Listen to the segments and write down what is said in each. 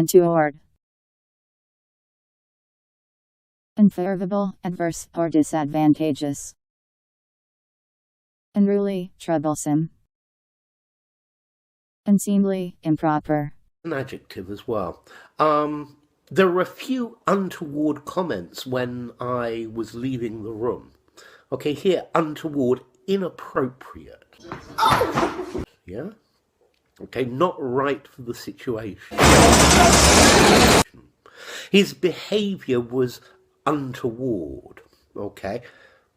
Untoward. Unfavorable, adverse, or disadvantageous. Unruly, troublesome. Unseemly, improper. An adjective as well. There were a few untoward comments when I was leaving the room. Okay, here, untoward, inappropriate. Yeah? Okay, not right for the situation. His behaviour was untoward. Okay?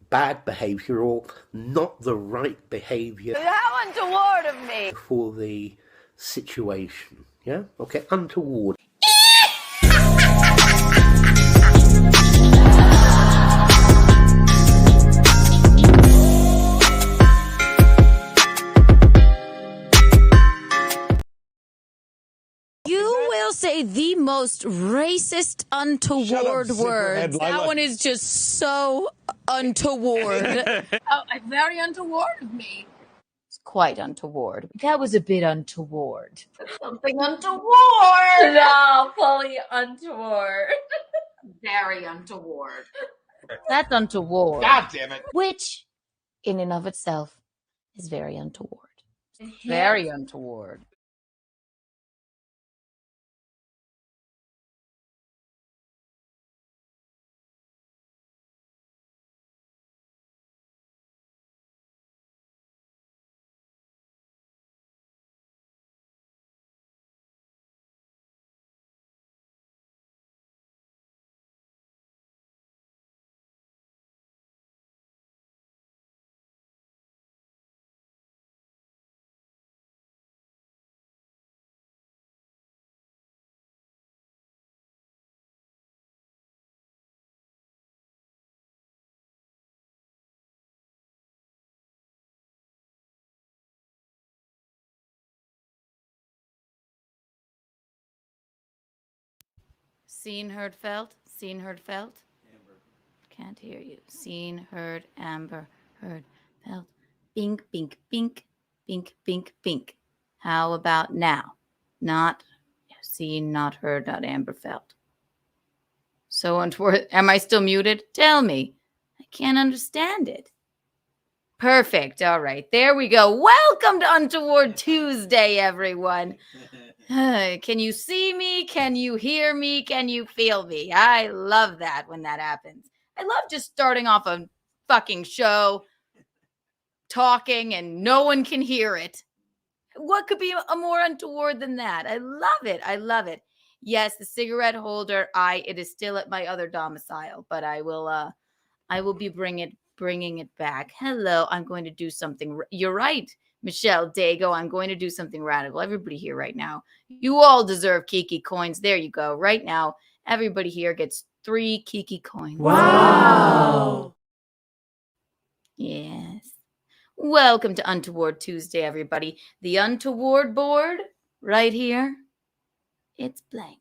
Bad behaviour or not the right behaviour. How untoward of me! For the situation. Yeah? Okay, untoward. You will say the most racist, untoward words. That one is just so untoward. Oh, very untoward of me. It's quite untoward. That was a bit untoward. Something untoward. No, fully untoward. Very untoward. That's untoward. God damn it. Which, in and of itself, is very untoward. Very untoward. Seen, heard, felt. Seen, heard, felt. Amber. Can't hear you. Seen, heard, amber, heard, felt. Bink, bink, bink, bink, bink, bink. How about now? Not seen, not heard, not amber, felt. So untoward. Am I still muted? Tell me. I can't understand it. Perfect. All right. There we go. Welcome to Untoward Tuesday, everyone. Can you see me? Can you hear me? Can you feel me? I love that when that happens. I love just starting off a fucking show, talking, and no one can hear it. What could be a more untoward than that? I love it. I love it. Yes, the cigarette holder. It is still at my other domicile, but I will be bringing it back. Hello, I'm going to do something. You're right, Michelle Dago. I'm going to do something radical. Everybody here right now, you all deserve Kiki coins. There you go. Right now, everybody here gets 3 Kiki coins. Wow. Yes. Welcome to Untoward Tuesday, everybody. The Untoward board right here. It's blank.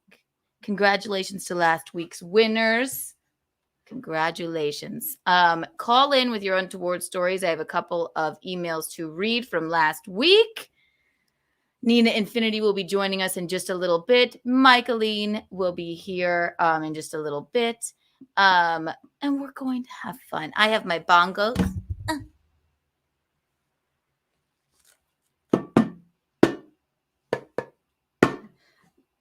Congratulations to last week's winners. Congratulations. Call in with your untoward stories. I have a couple of emails to read from last week. Nina Infinity will be joining us in just a little bit. Michaeline will be here in just a little bit. And we're going to have fun. I have my bongos.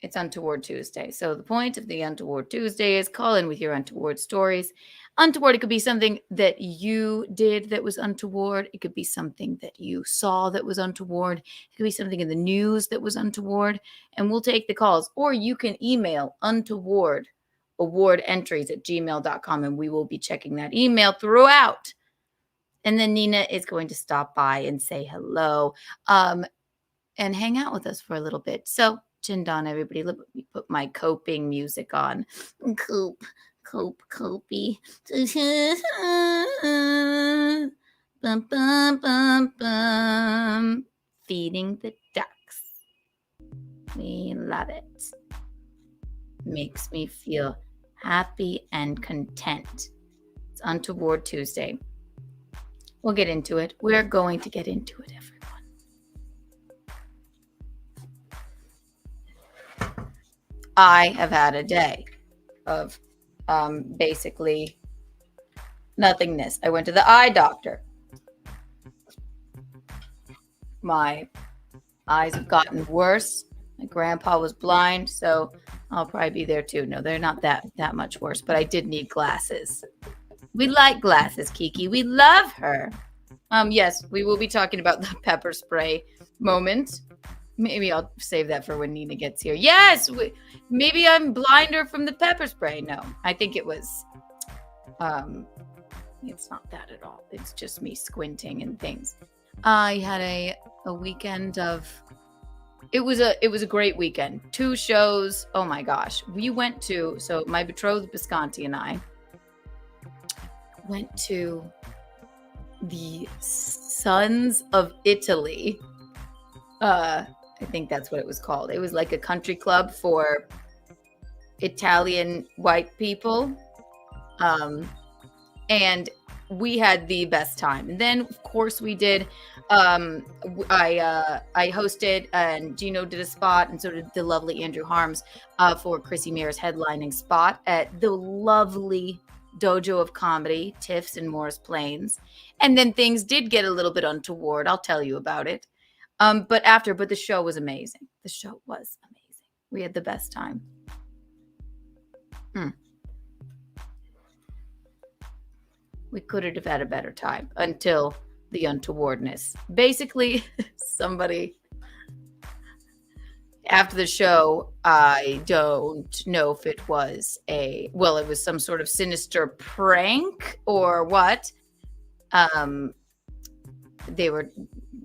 It's Untoward Tuesday. So the point of the Untoward Tuesday is call in with your untoward stories. Untoward, it could be something that you did that was untoward. It could be something that you saw that was untoward. It could be something in the news that was untoward. And we'll take the calls. Or you can email untowardawardentries@gmail.com and we will be checking that email throughout. And then Nina is going to stop by and say hello and hang out with us for a little bit. So Chindan, everybody, let me put my coping music on. Copey. Bum, bum, bum, bum. Feeding the ducks. We love it. Makes me feel happy and content. It's Untoward Tuesday. We'll get into it. We're going to get into it, everyone. I have had a day of basically nothingness. I went to the eye doctor. My eyes have gotten worse. My grandpa was blind, so I'll probably be there too. No, they're not that much worse, but I did need glasses. We like glasses, Kiki. We love her. Yes, we will be talking about the pepper spray moment. Maybe I'll save that for when Nina gets here. Yes, maybe I'm blinder from the pepper spray. No, I think it was. It's not that at all. It's just me squinting and things. I had a weekend of. It was a great weekend. 2 shows. Oh my gosh, we went to. So my betrothed Bisconti and I went to the Sons of Italy. I think that's what it was called. It was like a country club for Italian white people. And we had the best time. And then, of course, we did. I hosted, and Gino did a spot, and so did the lovely Andrew Harms for Chrissy Mears' headlining spot at the lovely Dojo of Comedy, Tiffs in Morris Plains. And then things did get a little bit untoward. I'll tell you about it. But the show was amazing. The show was amazing. We had the best time. We couldn't have had a better time until the untowardness. Basically, somebody after the show, I don't know if it was it was some sort of sinister prank or what.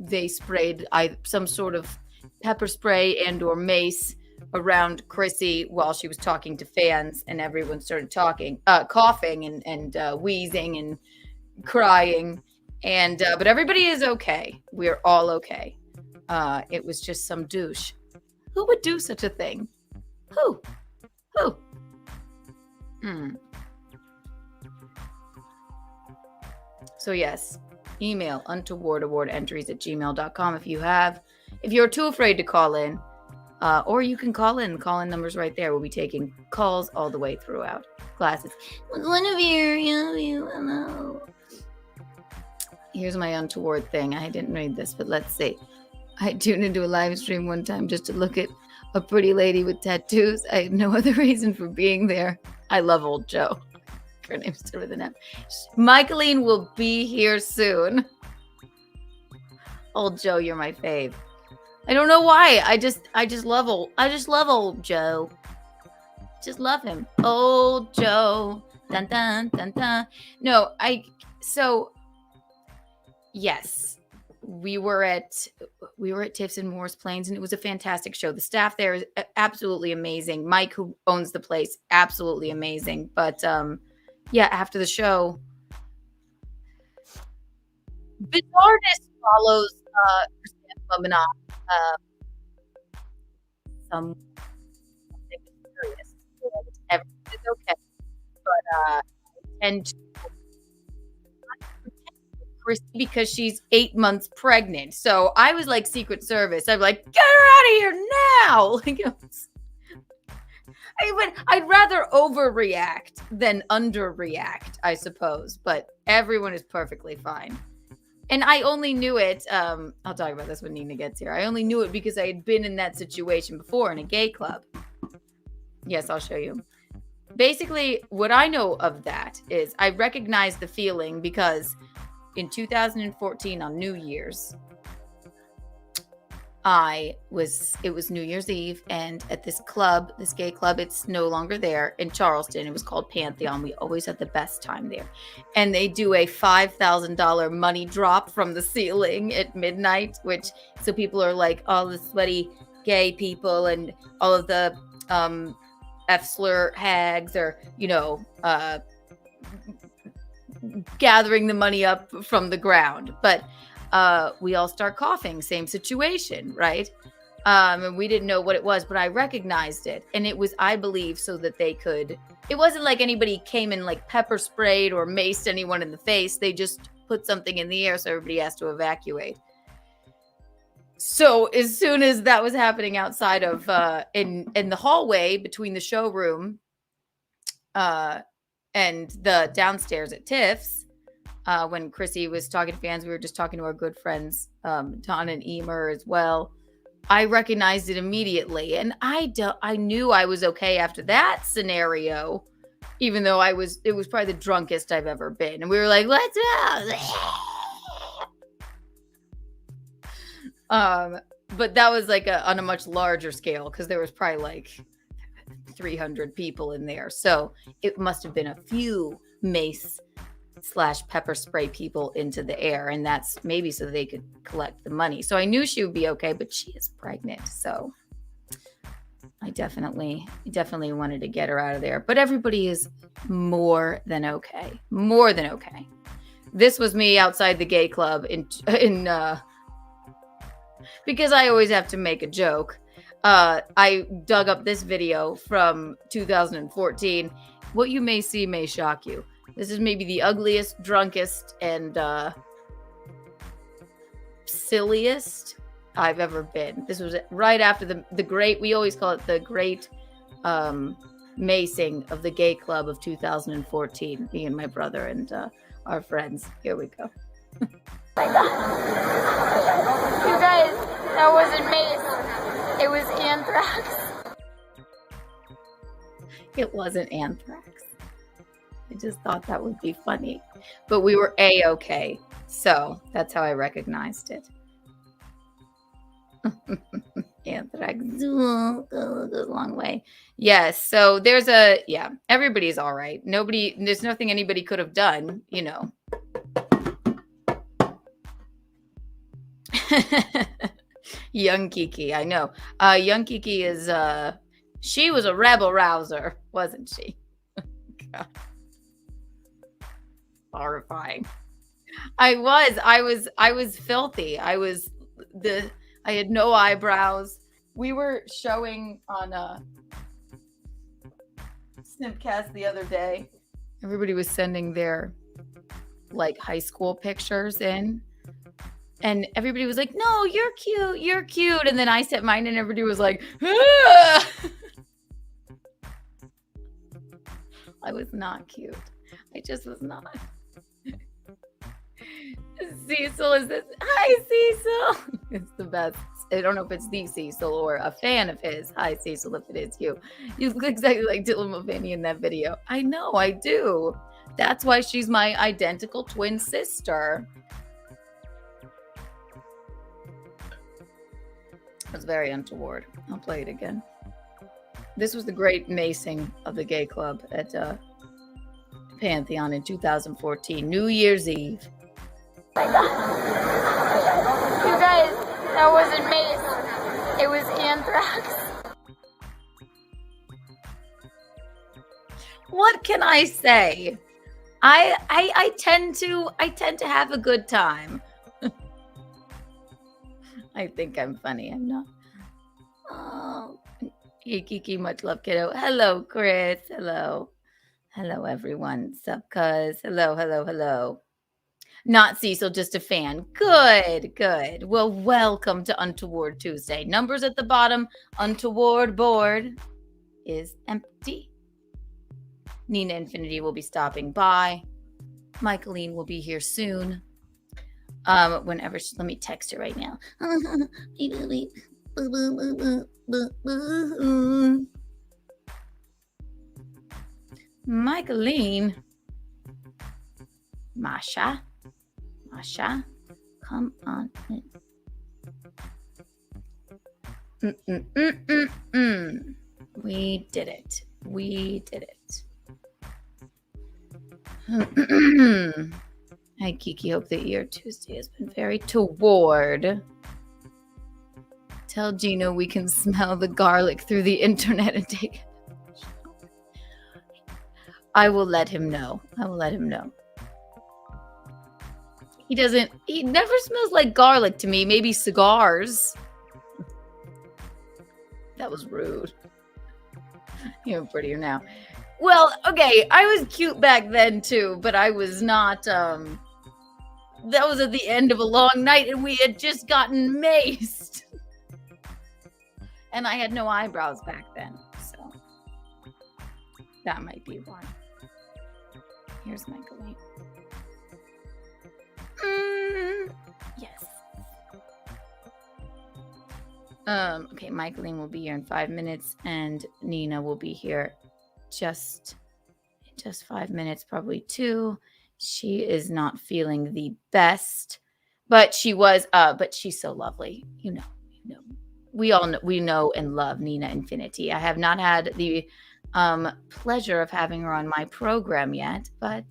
They sprayed some sort of pepper spray and or mace around Chrissy while she was talking to fans, and everyone started coughing and wheezing and crying, and but everybody is okay. We're all okay. It was just some douche. Who would do such a thing? Who? So yes, email untowardawardentries@gmail.com if you're too afraid to call in, or you can call in. Call-in number's right there. We'll be taking calls all the way throughout classes. One of you know. Here's my untoward thing. I didn't read this, but let's see. I tuned into a live stream one time just to look at a pretty lady with tattoos. I had no other reason for being there. I love old Joe. Her name's started with an M. Michaeline will be here soon. Old Joe, you're my fave. I don't know why. I just love old Joe. Just love him. Old Joe. Dun dun dun dun. No, yes. We were at Tiffs in Morris Plains, and it was a fantastic show. The staff there is absolutely amazing. Mike, who owns the place, absolutely amazing. But after the show, bizarreness follows Christian something mysterious. Everything is okay, but I tend to Christy because she's 8 months pregnant. So I was like Secret Service. I'm like, get her out of here now. I'd rather overreact than underreact, I suppose. But everyone is perfectly fine. And I only knew it. I'll talk about this when Nina gets here. I only knew it because I had been in that situation before in a gay club. Yes, I'll show you. Basically, what I know of that is I recognize the feeling because in 2014 on New Year's, it was New Year's Eve, and at this club, this gay club, it's no longer there in Charleston. It was called Pantheon. We always had the best time there. And they do a $5,000 money drop from the ceiling at midnight, so people are like all the sweaty gay people and all of the F-slur hags are, gathering the money up from the ground. But we all start coughing, same situation, right? And we didn't know what it was, but I recognized it. And it was, I believe, so that they could, it wasn't like anybody came and like pepper sprayed or maced anyone in the face. They just put something in the air so everybody has to evacuate. So as soon as that was happening outside of in the hallway between the showroom and the downstairs at Tiffs, when Chrissy was talking to fans, we were just talking to our good friends Don and Emer as well. I recognized it immediately, and I knew I was okay after that scenario, even though it was probably the drunkest I've ever been, and we were like, let's go. But that was like on a much larger scale because there was probably like 300 people in there. So it must have been a few mace/pepper spray people into the air. And that's maybe so they could collect the money. So I knew she would be okay, but she is pregnant. So I definitely wanted to get her out of there. But everybody is more than okay. More than okay. This was me outside the gay club in because I always have to make a joke. I dug up this video from 2014. What you may see may shock you. This is maybe the ugliest, drunkest, and silliest I've ever been. This was right after the great, we always call it the great macing of the gay club of 2014. Me and my brother and our friends. Here we go. You guys, that wasn't mace. It was anthrax. It wasn't anthrax. I just thought that would be funny. But we were A-okay. So that's how I recognized it. Anthrax goes a long way. Yes. So there's everybody's all right. There's nothing anybody could have done, you know. Young Kiki, I know. Young Kiki is she was a rebel rouser, wasn't she? God. Horrifying. I was filthy. I had no eyebrows. We were showing on Snipcast the other day. Everybody was sending their like high school pictures in. And everybody was like, no, you're cute. You're cute. And then I sent mine and everybody was like, ah! I was not cute. I just was not. Cecil is this. Hi, Cecil. It's the best. I don't know if it's the Cecil or a fan of his. Hi, Cecil, if it is you. You look exactly like Dylan Mulvaney in that video. I know, I do. That's why she's my identical twin sister. It was very untoward. I'll play it again. This was the great macing of the gay club at Pantheon in 2014, New Year's Eve. You guys, that wasn't mace. It was anthrax. What can I say? I tend to have a good time. I think I'm funny. I'm not. Oh, hey, Kiki, much love, kiddo. Hello, Chris. Hello. Hello, everyone. Sup, cuz? Hello. Not Cecil, just a fan. Good. Well, welcome to Untoward Tuesday. Numbers at the bottom. Untoward board is empty. Nina Infinity will be stopping by. Michaeline will be here soon. Whenever let me text her right now. Michaeline. Masha, come on in. We did it. Hi, Kiki. Hope that your Tuesday has been very toward. Tell Gino we can smell the garlic through the internet and take it. I will let him know. He never smells like garlic to me. Maybe cigars. That was rude. You're prettier now. Well, okay, I was cute back then too, but I was not That was at the end of a long night, and we had just gotten maced. And I had no eyebrows back then, so that might be why. Here's Michaeline. Yes. Okay, Michaeline will be here in 5 minutes, and Nina will be here just 5 minutes, probably 2. She is not feeling the best, but she was. But she's so lovely, you know. We know and love Nina Infinity. I have not had the pleasure of having her on my program yet, but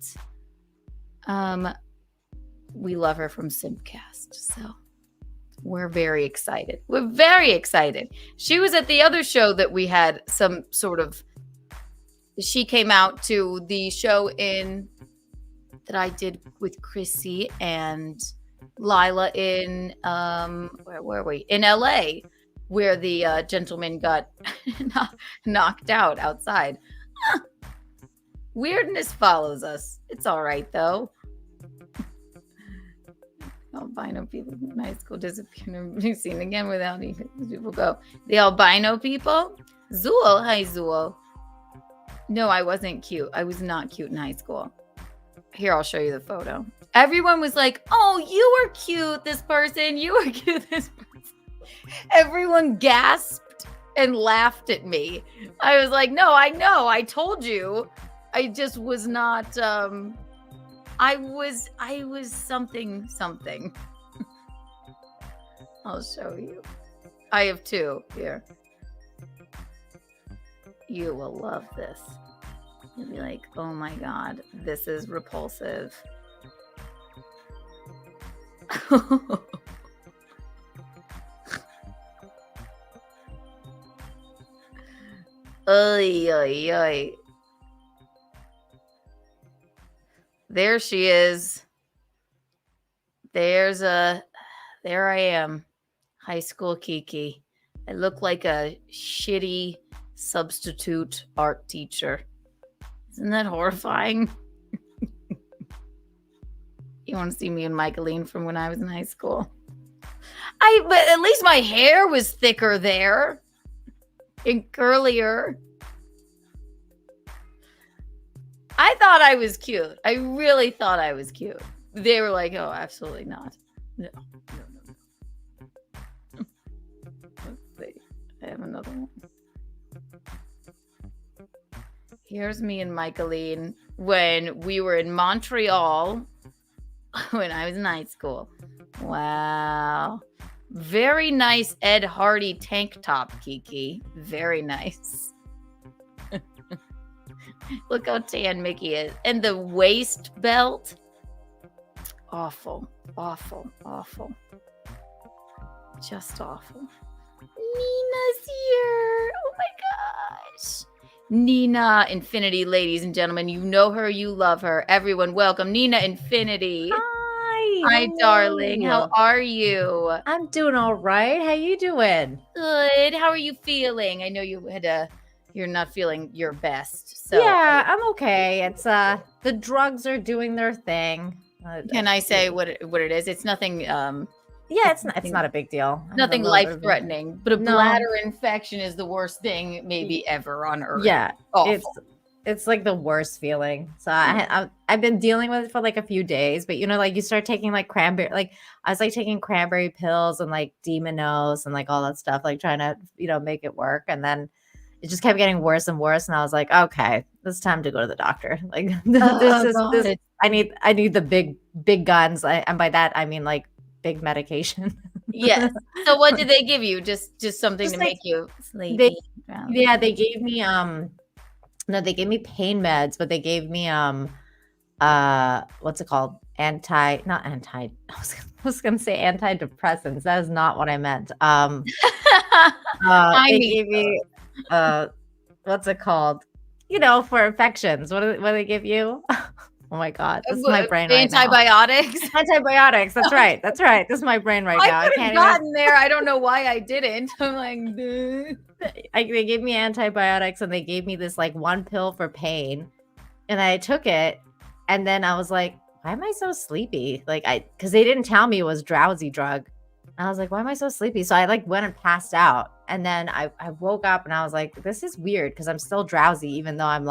we love her from Simpcast, so we're very excited. We're very excited. She was at the other show that we had some sort of. She came out to the show that I did with Chrissy and Lila in where were we? In LA, where the gentleman got knocked out outside. Weirdness follows us. It's all right though. Albino people in high school disappear and be seen again without even people go. The albino people? Zool, hi Zool. No, I wasn't cute. I was not cute in high school. Here, I'll show you the photo. Everyone was like, oh, you were cute, this person. You were cute, this person. Everyone gasped and laughed at me. I was like, no, I know. I told you. I just was not, I was something. I'll show you. I have 2 here. You will love this. You'll be like, oh my God, this is repulsive. Oy, oy, oy. There she is. There I am. High school Kiki. I look like a shitty substitute art teacher. Isn't that horrifying? You want to see me and Michaeline from when I was in high school? But at least my hair was thicker there and curlier. I thought I was cute. I really thought I was cute. They were like, oh, absolutely not. No. Let's see. I have another one. Here's me and Michaeline when we were in Montreal when I was in high school. Wow. Very nice Ed Hardy tank top, Kiki. Very nice. Look how tan Mickey is. And the waist belt. Awful. Just awful. Nina's here. Oh my gosh. Nina Infinity, ladies and gentlemen. You know her, you love her. Everyone, welcome Nina Infinity. Hi, darling. How are you? I'm doing all right. How you doing? Good. How are you feeling? I know you had you're not feeling your best. So yeah, I'm okay. It's the drugs are doing their thing. Can I say what it is? It's nothing. Yeah, it's not a big deal. Nothing life-threatening, but a bladder infection is the worst thing maybe ever on earth. Yeah, awful. It's like the worst feeling. So I've been dealing with it for like a few days, but like you start taking like cranberry, like I was like taking cranberry pills and like Demonos and like all that stuff, like trying to make it work, and then it just kept getting worse and worse, and I was like, okay, it's time to go to the doctor. Like this. I need the big guns, and by that I mean like big medication. Yes. So what did they give you? Just something to make you sleepy? They gave me they gave me pain meds, but they gave me what's it called? I was gonna say antidepressants. That is not what I meant. They gave me what's it called? For infections. What do they give you? Oh my God, this is my brain right now. Antibiotics. Antibiotics. That's right. This is my brain right now. I could have gotten there. I don't know why I didn't. I'm like, they gave me antibiotics, and they gave me this like one pill for pain, and I took it, and then I was like, why am I so sleepy? Like because they didn't tell me it was drowsy drug. And I was like, why am I so sleepy? So I like went and passed out. And then I woke up and I was like, this is weird because I'm still drowsy, even though I'm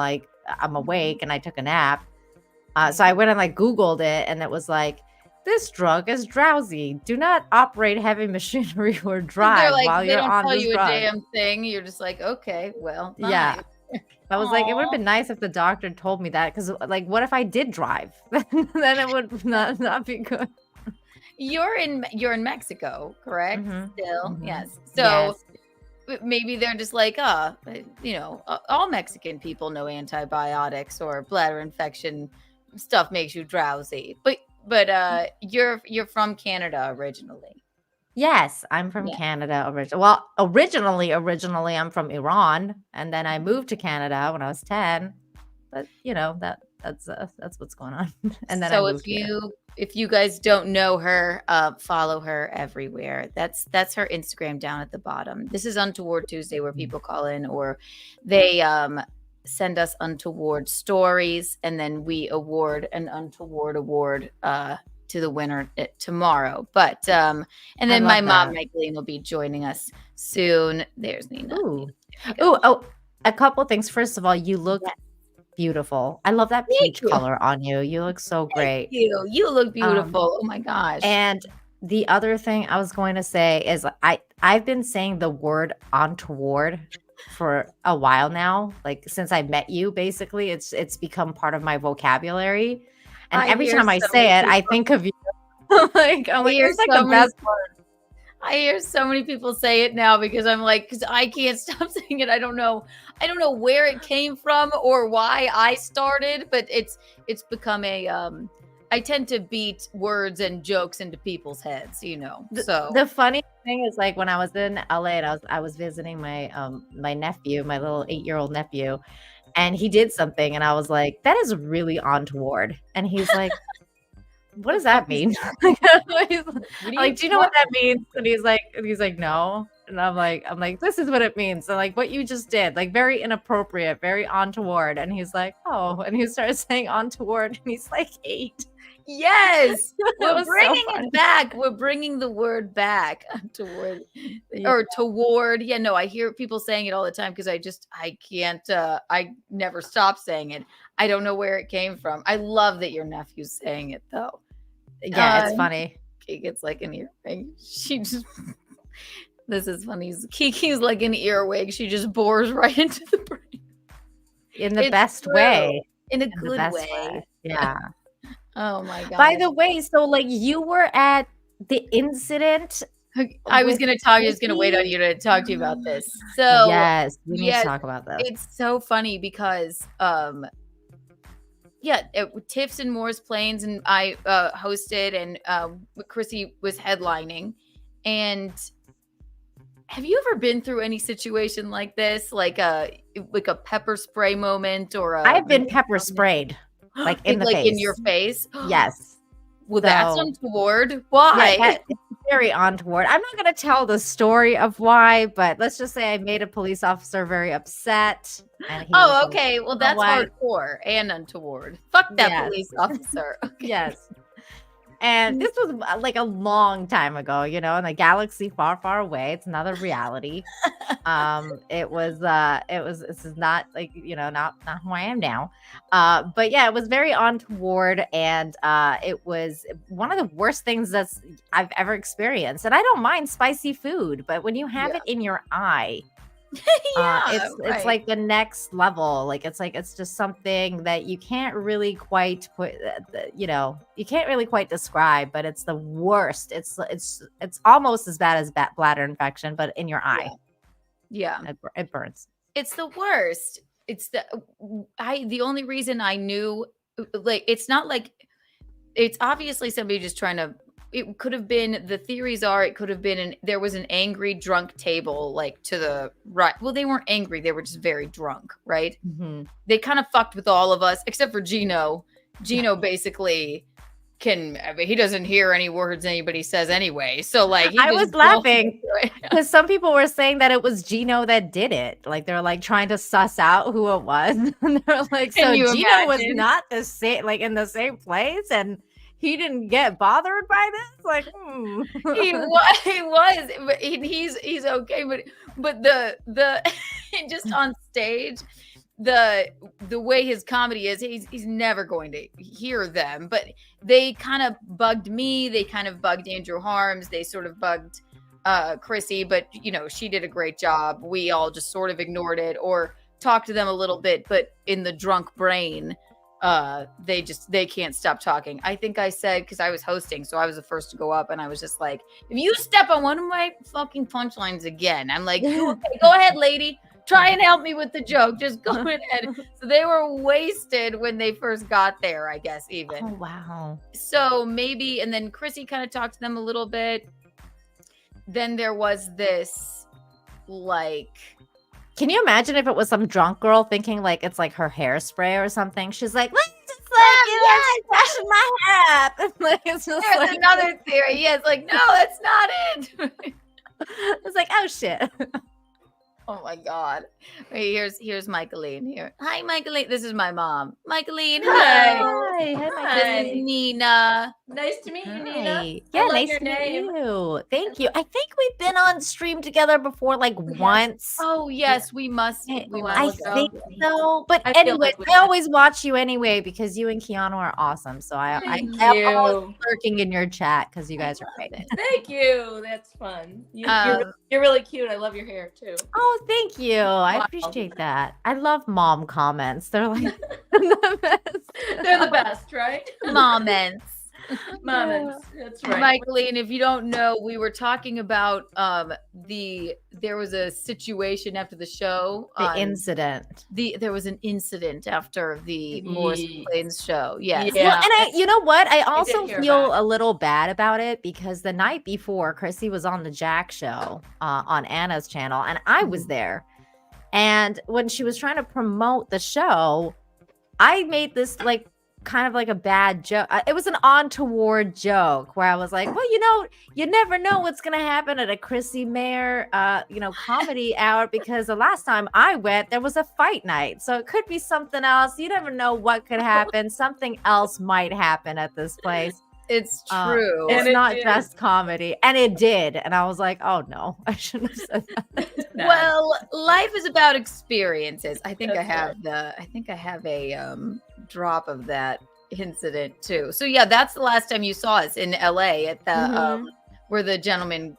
awake and I took a nap. So I went and like Googled it, and it was like, this drug is drowsy. Do not operate heavy machinery or drive while you're on this drug. They don't tell you a damn thing. You're just like, okay, well, yeah. fine. I was like, it would have been nice if the doctor told me that, because like, what if I did drive? Then it would not be good. You're in Mexico, correct? Still, Mhm. yes. So Yes. maybe they're just like, all Mexican people know antibiotics or bladder infection stuff makes you drowsy. But you're from Canada originally. Yes, I'm from Yeah. Canada originally. Well, originally I'm from Iran, and then I moved to Canada when I was 10. But that's what's going on. And then I So moved here. if you guys don't know her, follow her everywhere. That's her Instagram down at the bottom. This is Untoward Tuesday, where people call in or they send us Untoward stories, and then we award an Untoward award to the winner tomorrow. But and then my mom, Michaeline, will be joining us soon. There's Nina. Ooh, a couple things. First of all, you look beautiful. I love that peach color on you. You look so great. You look beautiful. Oh my gosh. And the other thing I was going to say is I've been saying the word untoward for a while now. Like since I met you, basically, it's become part of my vocabulary. And every time I say it, I think of you. It's like the best word. I hear so many people say it now because I can't stop saying it. I don't know where it came from or why I started, but it's become I tend to beat words and jokes into people's heads, So the funny thing is, like when I was in LA and I was visiting my my nephew, my little 8-year-old nephew, and he did something, and I was like, that is really untoward. And he's like, what does that mean? Like, do you know what that means? And he's like, no. And I'm like, this is what it means. So like what you just did, like very inappropriate, very untoward. And he's like, oh, and he started saying untoward, and he's like 8. Yes, we're bringing it back. We're bringing the word back toward or toward. Yeah, no, I hear people saying it all the time because I can't. I never stop saying it. I don't know where it came from. I love that your nephew's saying it though. Yeah, it's funny. He gets like an earwig. This is funny. Kiki's like an earwig. She just bores right into the brain in the best way. In a good way. Yeah. Oh my god. By the way, so like you were at the incident. I was going to wait on you to talk to you about this. So yes, we need to talk about this. It's so funny because Tiffs and Moore's Plains, and I hosted, and Chrissy was headlining. And have you ever been through any situation like this, like a pepper spray moment, or I've been pepper sprayed. Like in the face. In your face? Yes. Well, that's untoward. Why? Yeah, it's very untoward. I'm not going to tell the story of why, but let's just say I made a police officer very upset. And okay. Well, that's hardcore and untoward. Fuck that police officer. Okay. Yes. And this was like a long time ago, in a galaxy far, far away. It's another reality. This is not like, not who I am now. But yeah, it was very untoward. And it was one of the worst things I've ever experienced. And I don't mind spicy food, but when you have it in your eye, it's like the next level. Like it's just something that you can't really quite put, you can't really quite describe, but it's the worst. It's almost as bad as bladder infection, but in your eye. Yeah. It burns. It's the worst. The only reason I knew, like, it's not like, it's obviously somebody just trying to, it could have been, the theories are, it could have been, there was an angry drunk table, like to the right. Well, they weren't angry. They were just very drunk, right? Mm-hmm. They kind of fucked with all of us, except for Gino. Gino basically I mean, he doesn't hear any words anybody says anyway. So like, I was laughing because some people were saying that it was Gino that did it. Like they're like trying to suss out who it was. And they're like, so Gino was not the same, like in the same place, and he didn't get bothered by this. Like, he was, but he's okay. But the just on stage, the way his comedy is, he's never going to hear them. But they kind of bugged me. They kind of bugged Andrew Harms. They sort of bugged Chrissy, but you know, she did a great job. We all just sort of ignored it or talked to them a little bit, but in the drunk brain, they can't stop talking. I think I said, because I was hosting, so I was the first to go up, and I was just like, if you step on one of my fucking punchlines again, I'm like, okay, go ahead, lady. Try and help me with the joke. Just go ahead. So they were wasted when they first got there, I guess, even. oh wow. So maybe, and then Chrissy kind of talked to them a little bit. Then there was this, like... Can you imagine if it was some drunk girl thinking like it's like her hairspray or something? She's like, let's just like, brushing my hair up. Like, it's just There's like, another theory. Yeah, it's like, no, that's not it. it's like, oh shit. Oh my God. Wait, here's Michaeline here. Hi, Michaeline. This is my mom. Michaeline, hi. Hi. This is Nina. Nice to meet you, Nina. Hi. Yeah, love nice your to meet name. you. Thank you. I think we've been on stream together before, like once. Oh, yes, we must. I must go. think so. But I feel anyway, like we I have- always watch you anyway because you and Keanu are awesome. So I'm Thank always you. lurking in your chat because you guys are great. Thank you. That's fun. Um, You're really cute. I love your hair too. Oh, thank you. I Wow. appreciate that. I love mom comments. They're like the best. They're the best, right? Moments. Moments. That's right. Michaeline, if you don't know, we were talking about there was a situation after the show. The incident. There was an incident after the Morris Plains show. Yes. Yeah. Well, and you know what? I also hear feel that. a little bad about it because the night before, Chrissy was on the Jack show on Anna's channel, and I was there. And when she was trying to promote the show, I made this like kind of like a bad joke. It was an untoward joke where I was like, well, you never know what's going to happen at a Chrissy Mayer, comedy hour, because the last time I went, there was a fight night. So it could be something else. You never know what could happen. Something else might happen at this place. It's true. And It's it not did. just comedy. And it did. And I was like, oh no, I shouldn't have said that. Well, life is about experiences. I think That's I have a drop of that incident too. So yeah, that's the last time you saw us in LA at the where the gentleman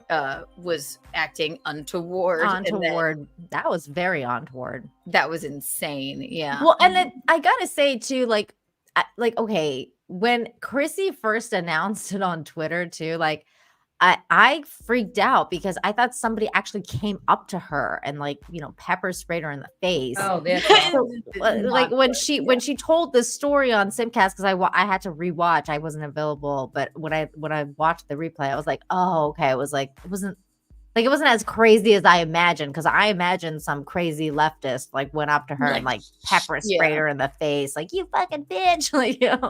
was acting untoward. and then- Untoward. That was very untoward. that was insane. Yeah. Well, and then I gotta say too, okay, when Chrissy first announced it on Twitter too, like I freaked out because I thought somebody actually came up to her and pepper sprayed her in the face. Oh, that's So, like when she told this story on Simcast, because I had to rewatch, I wasn't available, but when I watched the replay, I was like, oh, okay, it wasn't as crazy as I imagined, because I imagined some crazy leftist went up to her and pepper sprayed her in the face, like, you fucking bitch.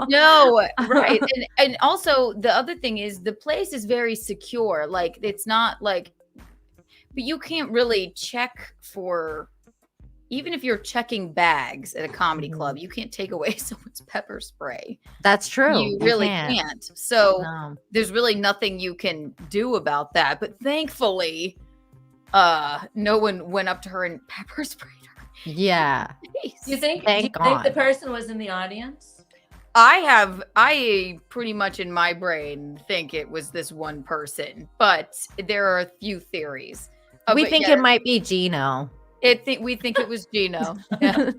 No, right. And also the other thing is the place is very secure. Like it's not like, but you can't really check for, even if you're checking bags at a comedy club, you can't take away someone's pepper spray. That's true. You really can't. So No. there's really nothing you can do about that. But thankfully, no one went up to her and pepper sprayed her. Yeah. Do you think Thank the God. person was in the audience? I pretty much in my brain think it was this one person, but there are a few theories. We But think yeah, it might be Gino. we think it was Gino. Yeah.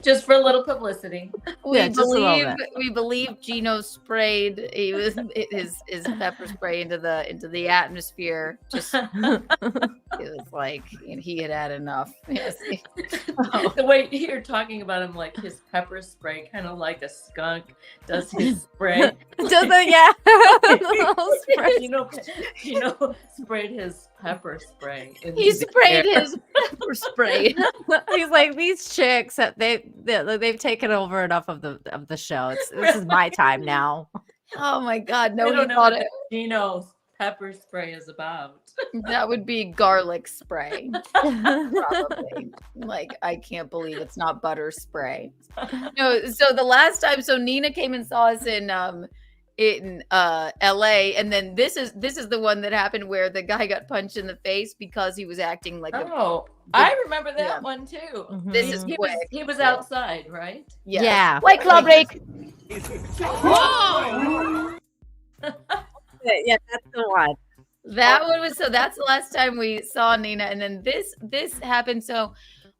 Just for a little publicity. Yeah, just a little We believe Gino sprayed his pepper spray into the atmosphere. Just it was like he had enough. Yes. The way you're talking about him, like his pepper spray, kind of like a skunk does his spray. Doesn't, yeah. Little spray. You know, sprayed his pepper spray. He sprayed his pepper spray. He's like, these chicks, they've taken over enough of the show. This is my time now. Oh my God! No, I he don't know thought what it. Gino's pepper spray is about. That would be garlic spray, probably. Like, I can't believe it's not butter spray. No, so the last time, so Nina came and saw us in LA, and then this is the one that happened where the guy got punched in the face because he was acting like I remember that Yeah. one too. Mhm. This is He quick. was outside, right? Yes. Yeah. White Claw break. Yeah, that's the one. That one was, so that's the last time we saw Nina, and then this happened. So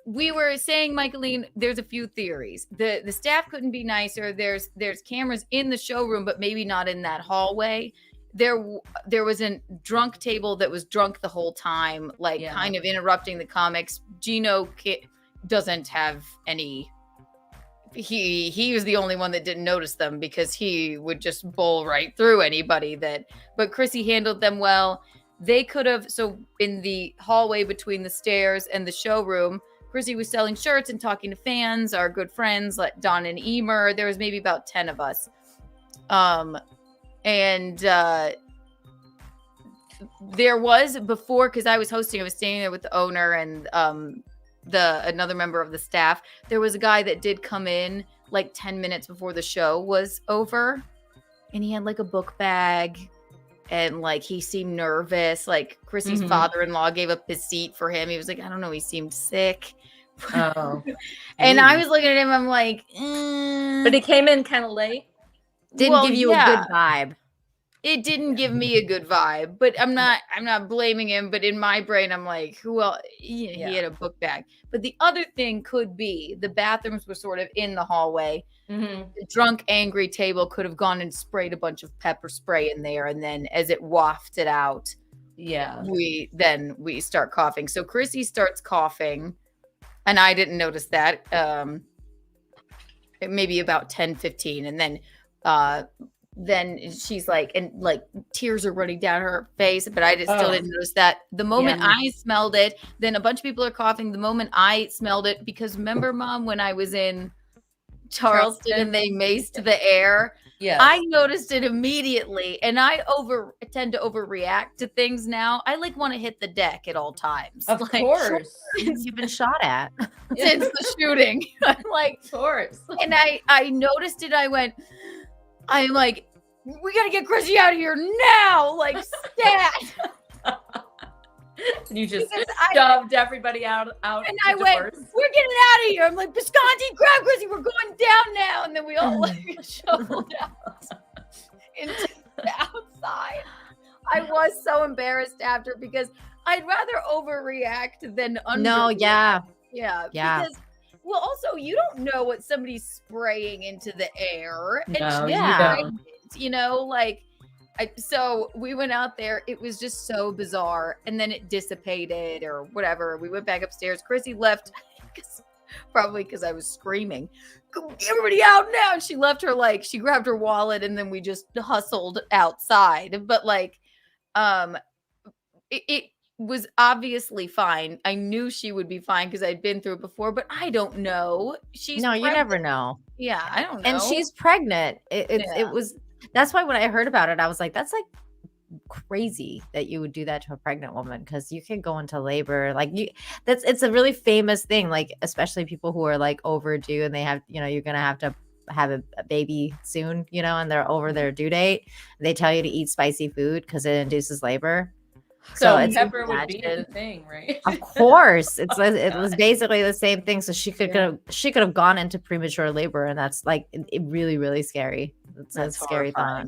we were saying, Michaeline, there's a few theories. The staff couldn't be nicer. There's cameras in the showroom, but maybe not in that hallway. There was a drunk table that was drunk the whole time, like kind of interrupting the comics. Gino doesn't have any. He was the only one that didn't notice them because he would just bowl right through anybody but Chrissy handled them well. They could have, so in the hallway between the stairs and the showroom, Chrissy was selling shirts and talking to fans, our good friends like Don and Emer. There was maybe about 10 of us. There was before, because I was hosting, I was standing there with the owner and another member of the staff. There was a guy that did come in like 10 minutes before the show was over, and he had like a book bag, and like he seemed nervous. Like Chrissy's father-in-law gave up his seat for him. He was like, I don't know, he seemed sick. Oh. And I was looking at him, I'm like, But he came in kind of late. Didn't give you a good vibe. It didn't give me a good vibe, but I'm not blaming him. But in my brain, I'm like, well, he had a book bag. But the other thing could be the bathrooms were sort of in the hallway. Mm-hmm. The drunk, angry table could have gone and sprayed a bunch of pepper spray in there. And then as it wafted out, we start coughing. So Chrissy starts coughing, and I didn't notice that. Maybe about 10-15. And then she's like, and like tears are running down her face, but I still didn't notice that. The moment I smelled it, then a bunch of people are coughing. The moment I smelled it, because remember, Mom, when I was in Charleston and they maced the air, I noticed it immediately, and I tend to overreact to things now. I like want to hit the deck at all times. Of course, you've been shot at since the shooting. I'm like, of course, and I noticed it. I'm like, we gotta get Chrissy out of here now, like stat. You just shoved everybody out. And I went, we're getting out of here. I'm like, Bisconti, grab Chrissy, we're going down now. And then we all like shuffled out into the outside. I was so embarrassed after, because I'd rather overreact than underreact. No, yeah. Because, well, also, you don't know what somebody's spraying into the air. No, you know, like, so we went out there. It was just so bizarre. And then it dissipated or whatever. We went back upstairs. Chrissy left, probably because I was screaming, everybody out now. And she left she grabbed her wallet, and then we just hustled outside. But like, it was obviously fine. I knew she would be fine because I'd been through it before, but I don't know. You never know. Yeah, I don't know. And she's pregnant. It was. That's why when I heard about it, I was like, that's like crazy that you would do that to a pregnant woman, because you can go into labor. Like it's a really famous thing, like especially people who are like overdue and they have, you're going to have a baby soon, and they're over their due date. They tell you to eat spicy food because it induces labor. So pepper would be the thing, right? Of course, it was basically the same thing. So she could have gone into premature labor, and that's like it really, really scary. It's a scary thought.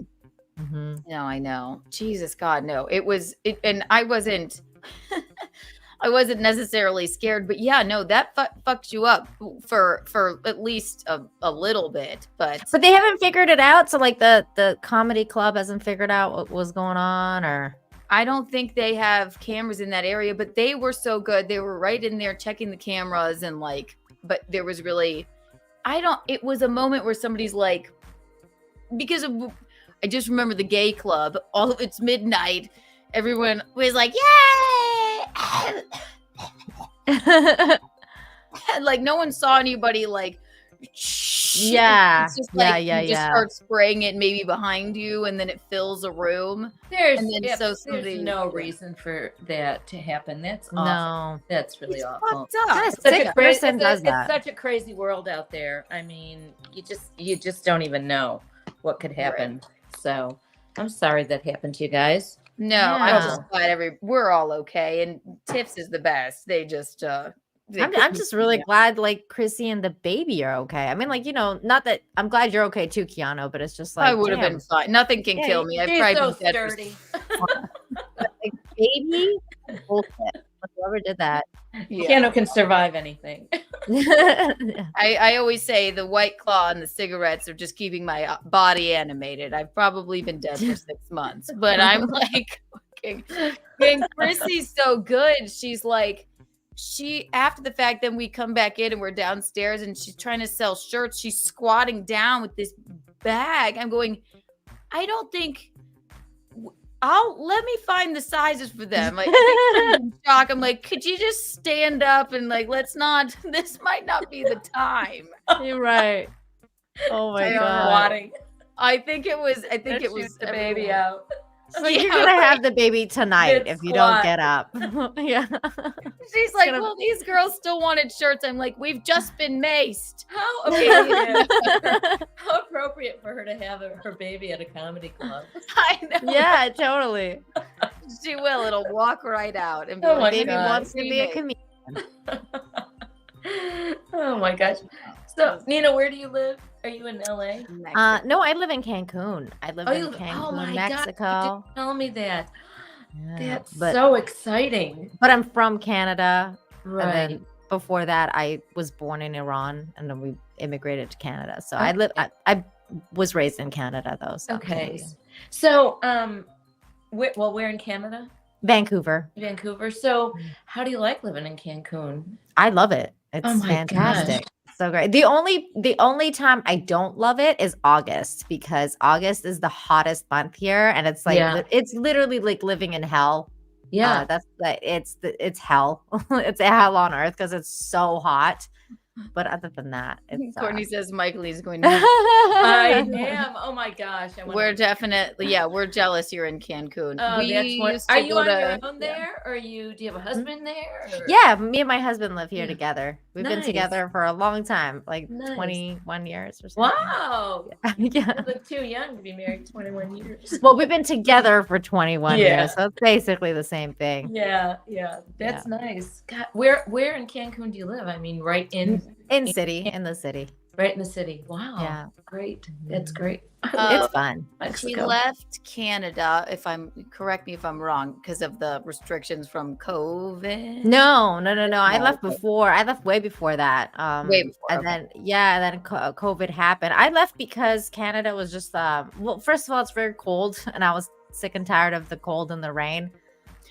Mm-hmm. No, I know. Jesus God, no. And I wasn't. I wasn't necessarily scared, but yeah, no, that fucks you up for at least a little bit. But they haven't figured it out. So like the comedy club hasn't figured out what was going on, or. I don't think they have cameras in that area, but they were so good. They were right in there checking the cameras and but there was really, it was a moment where somebody's like, I just remember the gay club, it's midnight. Everyone was like, yay! Like no one saw anybody like Yeah. it's just Yeah, like yeah, you just yeah. start spraying it maybe behind you and then it fills a room. There's And then so there's somebody- no yeah. reason for that to happen. That's awful. No. That's really It's awful. fucked up. Yes. Such Sick a crazy, person does that. It's such a crazy world out there. I mean, you just don't even know what could happen. So I'm sorry that happened to you guys. No, Yeah. I'm just glad we're all okay. And Tiffs is the best. They just I'm just really glad like Chrissy and the baby are okay. I mean, like, not that I'm glad you're okay too, Keanu, but it's just like I would have been fine. Nothing can kill me. I've She's tried so been dead for sturdy. like, baby bullshit. Like, whoever did that. Keanu can survive anything. I always say the White Claw and the cigarettes are just keeping my body animated. I've probably been dead for 6 months, but I'm like, and Chrissy's so good. She's like, after the fact, then we come back in and we're downstairs and she's trying to sell shirts. She's squatting down with this bag. I'm going, I don't think. Let me find the sizes for them. Like, I think I'm in shock. I'm like, could you just stand up and like, let's not. This might not be the time. You're right. Oh my god. Squatting. I think it was The baby out. So you're gonna have the baby tonight if you don't Mid-squat. get up. Yeah. She's like, well, these girls still wanted shirts. I'm like, we've just been maced. How appropriate. How appropriate for her to have her baby at a comedy club. I know. Yeah, totally. She will. It'll walk right out. And be Oh like, my Baby God. wants to be a comedian. Oh my gosh. So Nina, where do you live? Are you in LA? No, I live in Cancun. I live in Cancun, Mexico. God, you didn't tell me that. Yeah, That's but so exciting. I'm from Canada. Right. And then before that, I was born in Iran, and then we immigrated to Canada. So I was raised in Canada, though. So Okay. So, where in Canada? Vancouver. Vancouver. So, how do you like living in Cancun? I love it. It's Oh my fantastic. So great. The only time I don't love it is August, because August is the hottest month here, and it's like it's literally like living in hell. Yeah. It's hell. It's a hell on earth because it's so hot. But other than that, it's Courtney says Michael is going to. I am. Oh my gosh. We're definitely, we're jealous you're in Cancun. Oh, We that's what, used to are you go on to- your own there? Or do you have a husband there? Or? Yeah, me and my husband live here Yeah. together. We've been Nice. together for a long time, like Nice. 21 years or something. Wow. Yeah. You look too young to be married 21 years. Well, we've been together for 21 Yeah. years, so it's basically the same thing. Yeah. That's nice. God, where in Cancun do you live? I mean, right in In the city. right in the city. Wow. Yeah. Great. That's great. It's fun. She Mexico. left Canada, correct me if I'm wrong, because of the restrictions from COVID. No. I No, left okay. before. I left way before that. Way before, And okay. then COVID happened. I left because Canada was just well, first of all, it's very cold, and I was sick and tired of the cold and the rain.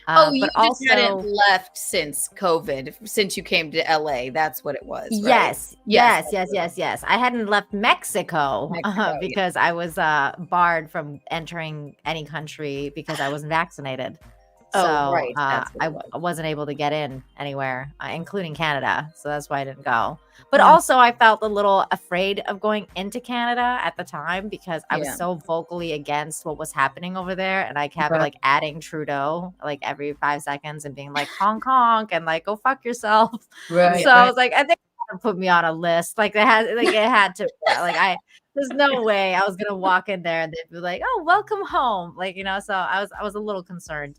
You but just also hadn't left since COVID, since you came to LA. That's what it was. Right? yes, Yes, yes. I hadn't left Mexico, Mexico, because I was barred from entering any country because I wasn't vaccinated. Oh, So right, that's what I it was. wasn't able to get in anywhere, including Canada. So that's why I didn't go. But Mm. also, I felt a little afraid of going into Canada at the time because I was Yeah. so vocally against what was happening over there. And I kept Right. like adding Trudeau like every 5 seconds and being like, honk, honk, and like, go fuck yourself. Right. So I was like, I think they put me on a list. Like it had to there's no way I was gonna walk in there and they'd be like, oh, welcome home. Like, so I was a little concerned.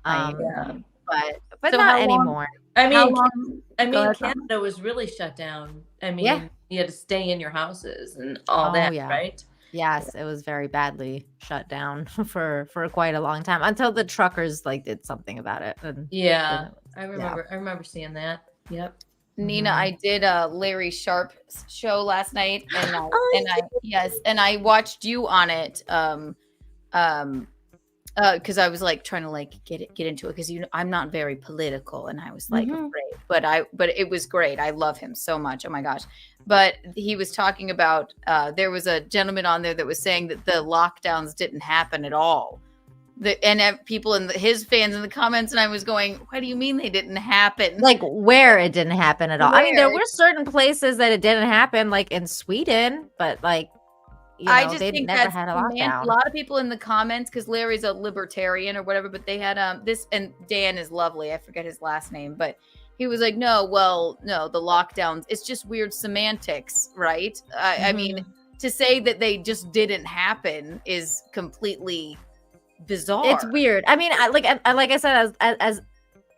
Yeah. But So not how long- anymore. I How mean, long? I Go mean, ahead, Tom. Canada was really shut down. I mean, Yeah. you had to stay in your houses and all Oh, that, yeah. right? Yes, it was very badly shut down for quite a long time until the truckers like did something about it. And Yeah. then I remember seeing that. Yep. Nina, Mhm. I did a Larry Sharp show last night, and Oh, I watched you on it. Because I was like trying to like get into it because I'm not very political, and I was like Mhm. afraid, but it was great. I love him so much. Oh my gosh! But he was talking about there was a gentleman on there that was saying that the lockdowns didn't happen at all people in his fans in the comments, and I was going, what do you mean they didn't happen? Like where it didn't happen at all. I mean, there Where? were certain places that it didn't happen, like in Sweden, but like, I just they think never that's had a a lockdown. lot of people in the comments, because Larry's a libertarian or whatever, but they had this, and Dan is lovely. I forget his last name, but he was like, no, the lockdowns, it's just weird semantics, right? I mean, to say that they just didn't happen is completely bizarre. It's weird. I mean, like I said, as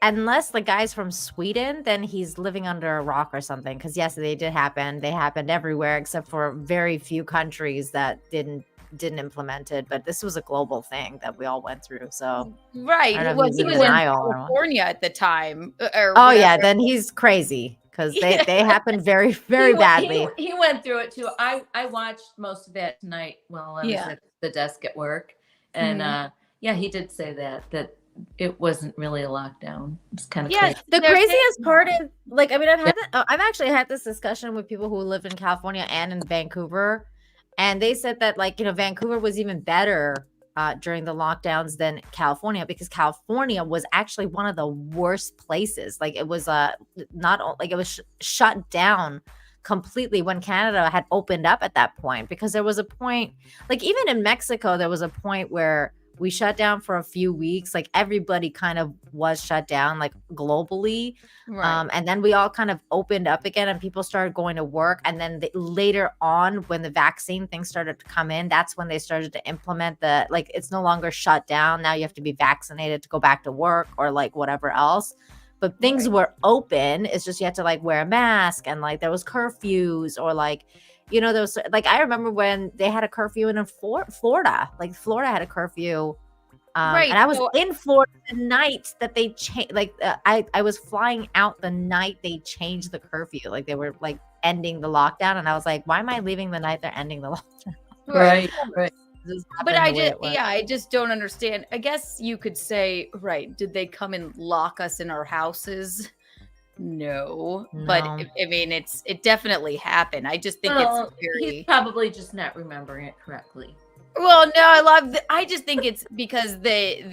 unless the guy's from Sweden, then he's living under a rock or something. Because yes, they did happen. They happened everywhere except for very few countries that didn't implement it. But this was a global thing that we all went through. So right, I don't know if well, he's he in was in denial or what. California at the time. Or Oh yeah, whatever. then he's crazy because they happened very badly. He went through it too. I watched most of that tonight while I was at the desk at work, and he did say that it wasn't really a lockdown. It's kind of crazy. The craziest part is, like, I mean, I've actually had this discussion with people who live in California and in Vancouver, and they said that, like, Vancouver was even better during the lockdowns than California, because California was actually one of the worst places. Like, it was it was shut down completely when Canada had opened up at that point, because there was a point, like, even in Mexico, there was a point where we shut down for a few weeks. Like, everybody kind of was shut down, like, globally. Right. And then we all kind of opened up again and people started going to work. And then later on, when the vaccine thing started to come in, that's when they started to implement it's no longer shut down. Now you have to be vaccinated to go back to work or like whatever else. But things were open. It's just you had to like wear a mask, and like there was curfews, or like, there was, like, I remember when they had a curfew in Florida. Like, Florida had a curfew. Right. And I was in Florida the night that they changed. Like, I was flying out the night they changed the curfew. Like, they were like ending the lockdown, and I was like, why am I leaving the night they're ending the lockdown? Right. But I just don't understand. I guess you could say, right, did they come and lock us in our houses? No. But I mean, it definitely happened. I just think it's very... He's probably just not remembering it correctly. Well, no, I just think it's because the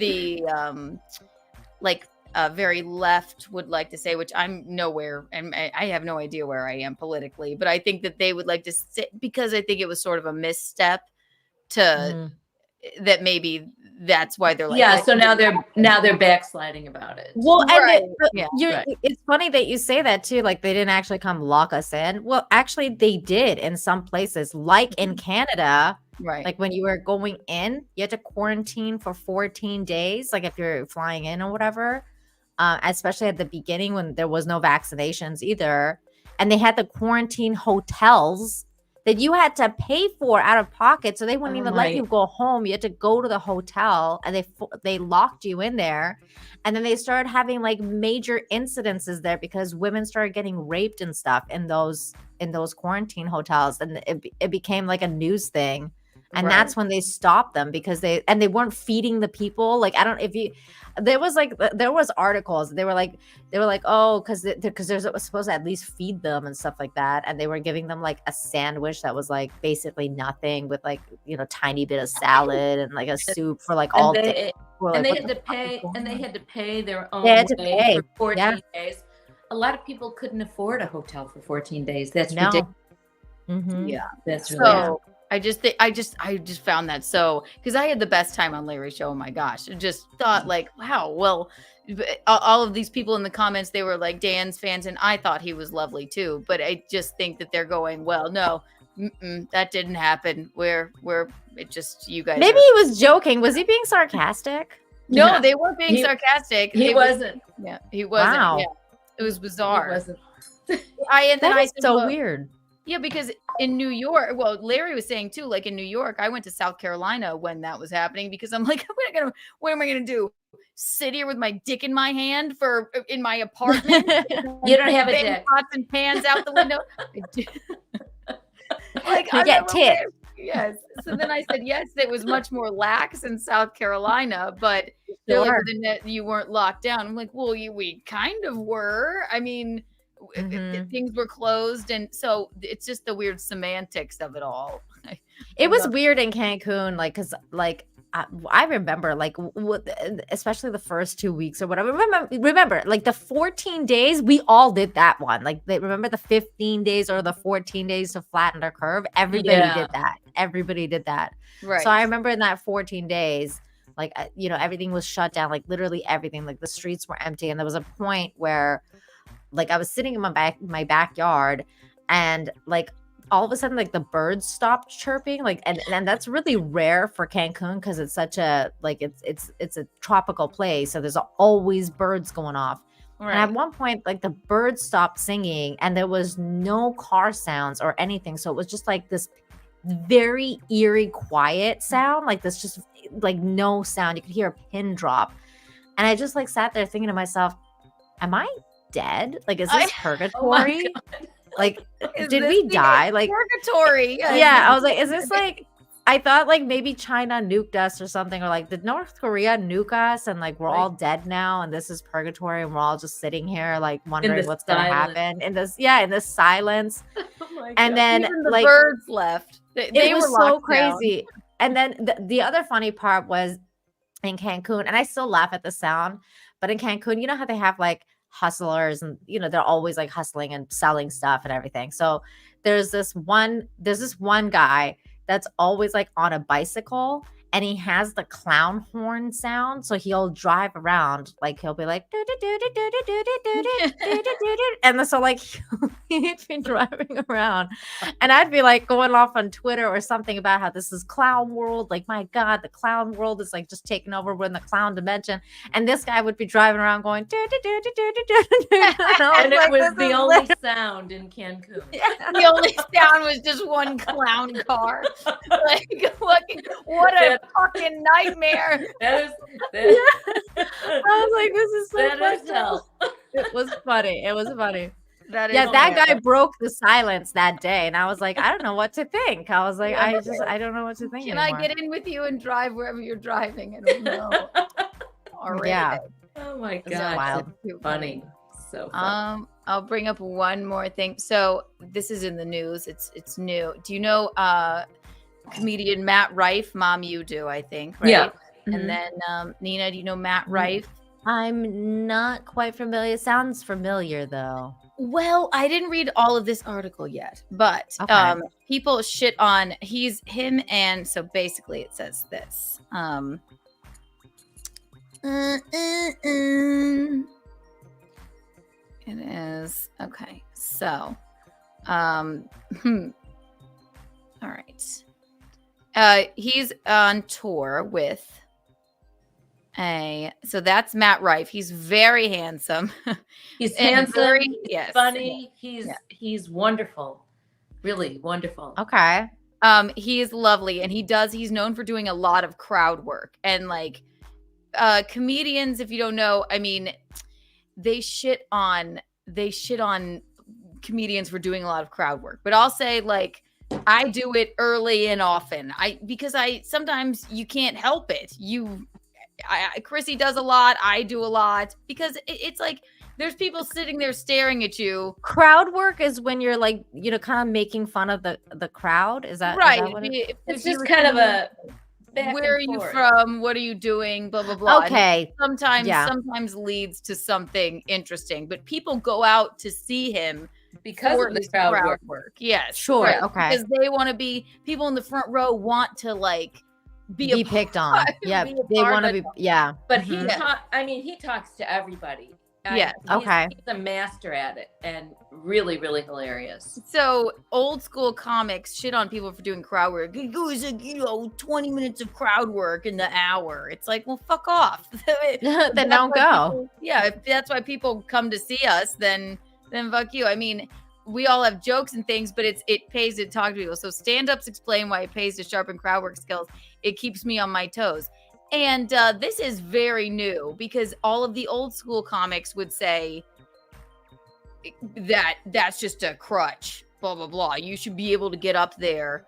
very left would like to say, which I'm nowhere, and I have no idea where I am politically, but I think that they would like to sit, because I think it was sort of a misstep to that maybe that's why they're like, so now they're backsliding about it. Well, right. It's funny that you say that too. Like, they didn't actually come lock us in. Well, actually, they did in some places, like in Canada. Right. Like, when you were going in, you had to quarantine for 14 days. Like, if you're flying in or whatever, especially at the beginning when there was no vaccinations either, and they had the quarantine hotels that you had to pay for out of pocket, so they wouldn't even let you go home. You had to go to the hotel, and they locked you in there. And then they started having like major incidences there because women started getting raped and stuff in those quarantine hotels, and it became like a news thing. And that's when they stopped them, because they weren't feeding the people. Like, I don't, if you, there was articles. They were like, oh, because they're supposed to at least feed them and stuff like that. And they were giving them like a sandwich that was like basically nothing, with like, tiny bit of salad and like a soup for like all day. And they had to pay their own way for 14 days. A lot of people couldn't afford a hotel for 14 days. That's ridiculous. Mm-hmm. Yeah, that's really I just found that so, because I had the best time on Larry's show. Oh my gosh. I just thought like, wow, well, all of these people in the comments, they were like Dan's fans, and I thought he was lovely too. But I just think that they're going, well, no, that didn't happen. It just, you guys. Maybe he was joking. Was he being sarcastic? No, they weren't being sarcastic. He wasn't. Yeah, he wasn't. Wow. Yeah. It was bizarre. He wasn't. That is so weird. Yeah, because in New York, well, Larry was saying too, like in New York, I went to South Carolina when that was happening, because I'm like, what am I gonna do? Sit here with my dick in my hand in my apartment? You don't have a dick. Pots and pans out the window. Like, you get tips. Yes. So then I said, yes, it was much more lax in South Carolina, but they're like, you weren't locked down. I'm like, well, we kind of were. I mean, things were closed, and so it's just the weird semantics of it all. It was weird in Cancun, like, because like I remember like especially the first 2 weeks or whatever. Remember like the 14 days we all did that one. Like remember the 15 days or the 14 days to flatten the curve. Everybody did that. Everybody did that. Right. So I remember in that 14 days, like everything was shut down. Like literally everything. Like the streets were empty, and there was a point where, like I was sitting in my backyard, and like all of a sudden like the birds stopped chirping, like and that's really rare for Cancun because it's such a like it's a tropical place, so there's always birds going off. Right. And at one point like the birds stopped singing and there was no car sounds or anything, so it was just like this very eerie quiet sound, like this just like no sound. You could hear a pin drop, and I just like sat there thinking to myself, am I dead? Like, is this purgatory? Like, did we die? Like purgatory. Yeah, I was like, is this like, I thought like maybe China nuked us or something, or like did North Korea nuke us and like we're all dead now and this is purgatory and we're all just sitting here like wondering what's gonna happen in this silence. And then even the like birds left. They was were so crazy. And then the other funny part was in Cancun, and I still laugh at the sound, but in Cancun, you know how they have like hustlers and they're always like hustling and selling stuff and everything. So there's this one guy that's always like on a bicycle, and he has the clown horn sound. So he'll drive around, like he'll be like and so like he'd be driving around, and I'd be like going off on Twitter or something about how this is clown world. Like, my God, the clown world is like just taking over. We're in the clown dimension. And this guy would be driving around going and it was the only sound in Cancun. The only sound was just one clown car. Like, what a fucking nightmare. I was like, this is so funny. It was funny. That guy broke the silence that day, and I was like, I don't know what to think. I was like, I don't know what to think. Can anymore. I get in with you and drive wherever you're driving? I don't know. Already. Yeah. Oh my God. Wild. Funny. So funny. I'll bring up one more thing. So this is in the news. It's new. Do you know comedian Matt Rife? Mom, you do, I think, right? Yeah. And then Nina, do you know Matt Rife? I'm not quite familiar. It sounds familiar though. Well, I didn't read all of this article yet, but people shit on him, and so basically it says this. It is okay. So, all right. He's on tour with so that's Matt Rife. He's very handsome. He's handsome. Yes. Funny. He's wonderful. Really wonderful. Okay. He is lovely, and he's known for doing a lot of crowd work. And like comedians, if you don't know, I mean, they shit on comedians for doing a lot of crowd work. But I'll say, like, I do it early and often. Because sometimes you can't help it. Chrissy does a lot. I do a lot because it's like there's people sitting there staring at you. Crowd work is when you're like, kind of making fun of the crowd. Is that right? Is that what it's just kind of a where are you from? What are you doing? Blah blah blah. Okay. And sometimes leads to something interesting, but people go out to see him because of the crowd work. Yes, sure. Right. Okay. Because they want to be people in the front row want to like be picked on. Yeah, they want to be. Yeah, but he talks to everybody. Yeah. He's a master at it, and really, really hilarious. So old school comics shit on people for doing crowd work. It goes like 20 minutes of crowd work in the hour. It's like, well, fuck off. Then don't go. If that's why people come to see us, then fuck you. I mean, we all have jokes and things, but it pays to talk to people. So stand-ups explain why it pays to sharpen crowd work skills. It keeps me on my toes. And this is very new because all of the old school comics would say that's just a crutch, blah, blah, blah. You should be able to get up there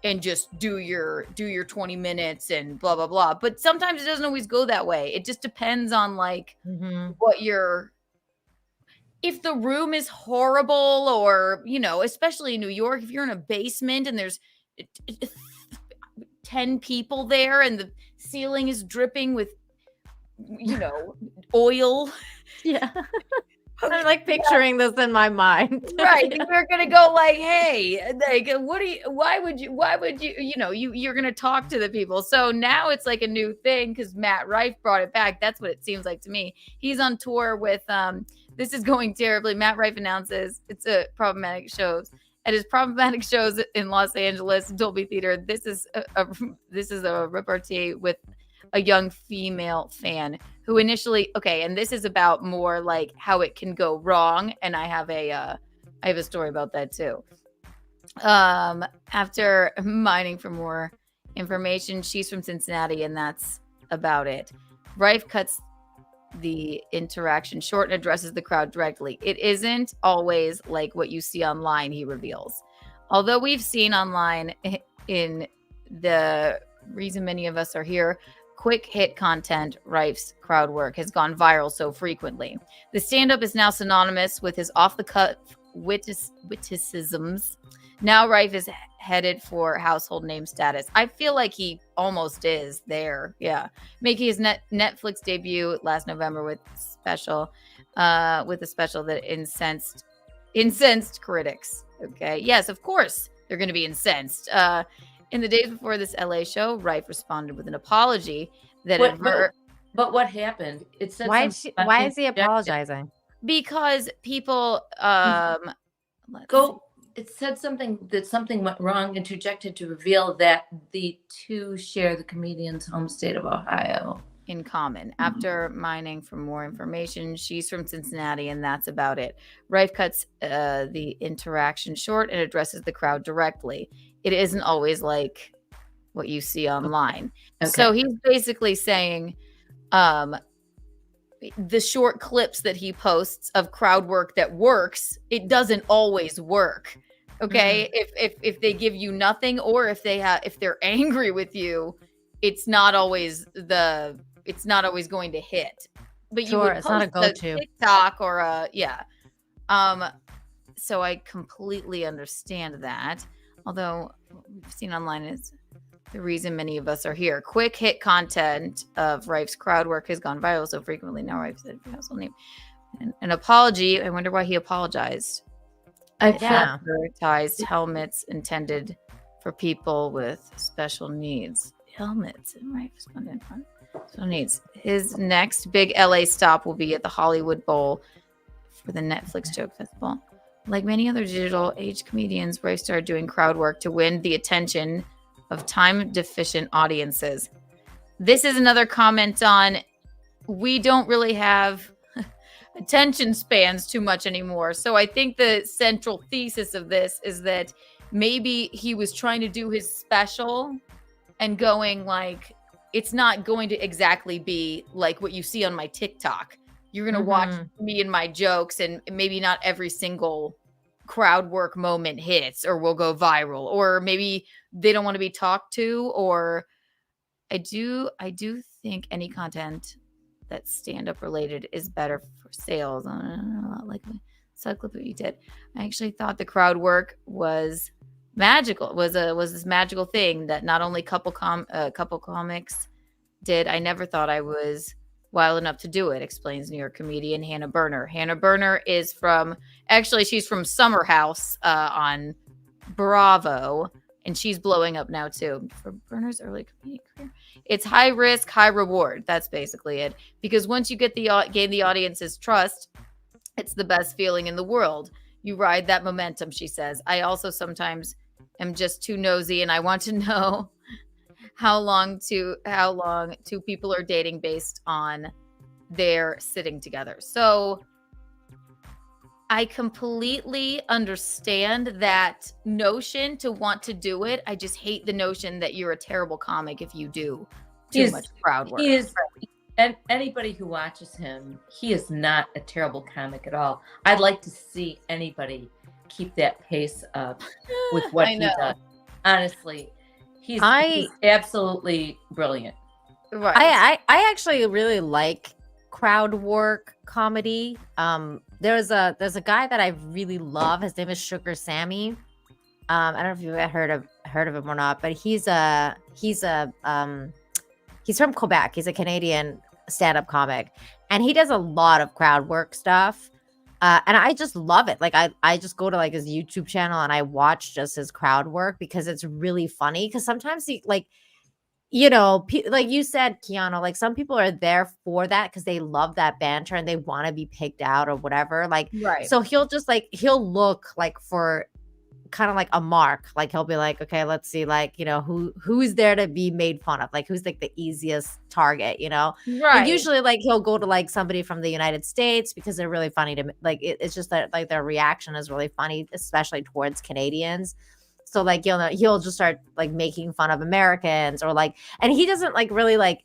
and just do your 20 minutes and blah, blah, blah. But sometimes it doesn't always go that way. It just depends on like what if the room is horrible or, especially in New York, if you're in a basement and there's 10 people there and the ceiling is dripping with, oil. Yeah. I'm like picturing this in my mind. Right. And we're going to go like, hey, like, why would you, you're going to talk to the people. So now it's like a new thing because Matt Rife brought it back. That's what it seems like to me. He's on tour with, this is going terribly. Matt Rife announces it's a problematic shows. At his problematic shows in Los Angeles, Dolby Theater, this is a repartee with a young female fan who initially, and this is about more like how it can go wrong, and I have a story about that too. After mining for more information, she's from Cincinnati, and that's about it. Rife cuts the interaction short and addresses the crowd directly. It isn't always like what you see online, he reveals. Although we've seen online in the reason many of us are here, quick hit content, Rife's crowd work has gone viral so frequently. The stand-up is now synonymous with his off-the-cuff witticisms. Now Rife is headed for household name status. I feel like he almost is there. Yeah. Making his Netflix debut last November with a special that incensed critics. Okay. Yes, of course they're going to be incensed. In the days before this LA show, Rife responded with an apology that But what happened? It said why is he apologizing? Because people It said something went wrong, interjected to reveal that the two share the comedian's home state of Ohio in common. After mining for more information, she's from Cincinnati, and that's about it. Rife cuts the interaction short and addresses the crowd directly. It isn't always like what you see online. Okay. So he's basically saying the short clips that he posts of crowd work that works, it doesn't always work. Okay. Mm-hmm. If they give you nothing, or if they're angry with you, it's not always going to hit. But you would post it's not a go-to TikTok or so I completely understand that. Although we've seen online is the reason many of us are here. Quick hit content of Rife's crowd work has gone viral so frequently. Now Rife said household name. An apology. I wonder why he apologized. Prioritized helmets intended for people with special needs. Helmets and Rife responded on special needs. His next big LA stop will be at the Hollywood Bowl for the Netflix Joke Festival. Like many other digital age comedians, Rife started doing crowd work to win the attention of time-deficient audiences. This is another comment on we don't really have attention spans too much anymore. So I think the central thesis of this is that maybe he was trying to do his special and going like, it's not going to exactly be like what you see on my TikTok. You're going to watch me and my jokes, and maybe not every single crowd work moment hits or will go viral, or maybe they don't want to be talked to. Or I do think any content that's stand-up related is better for sales. Like the clip that you did. I actually thought the crowd work was magical. Was this magical thing that not only couple comics did. I never thought I was wild enough to do it, explains New York comedian Hannah Berner. Hannah Berner is she's from Summer House on Bravo, and she's blowing up now too. For Berner's early comedic career, it's high risk, high reward. That's basically it. Because once you gain the audience's trust, it's the best feeling in the world. You ride that momentum, she says. I also sometimes am just too nosy, and I want to know how long two people are dating based on their sitting together. So I completely understand that notion to want to do it. I just hate the notion that you're a terrible comic if you do too much crowd work. And anybody who watches him, he is not a terrible comic at all. I'd like to see anybody keep that pace up with what he does. Honestly, he's absolutely brilliant. Right. I actually really like crowd work comedy. There's a guy that I really love. His name is Sugar Sammy. I don't know if you've ever heard of him or not, but he's from Quebec. He's a Canadian stand-up comic, and he does a lot of crowd work stuff. And I just love it. Like I just go to like his YouTube channel and I watch just his crowd work because it's really funny. Because sometimes he like, like you said, Keanu, like some people are there for that because they love that banter and they want to be picked out or whatever. Like, Right. so he'll look like for kind of like a mark. Like he'll be like, okay, let's see, like, who's there to be made fun of? Like who's like the easiest target, Right. And usually like he'll go to like somebody from the United States because they're really funny to like it's just that like their reaction is really funny, especially towards Canadians. So like he'll just start like making fun of Americans or like, and he doesn't like really like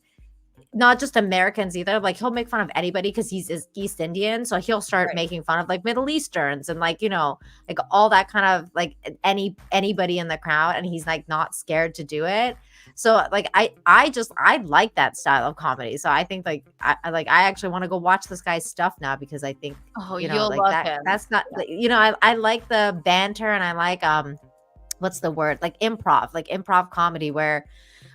not just Americans either. Like he'll make fun of anybody because he's East Indian. So he'll start making fun of like Middle Easterns and like, like all that kind of like anybody in the crowd. And he's like not scared to do it. So like, I like that style of comedy. So I think like, I actually want to go watch this guy's stuff now because I think, you'll like love that, him. that's not, I like the banter and I like, what's the word? Like improv comedy where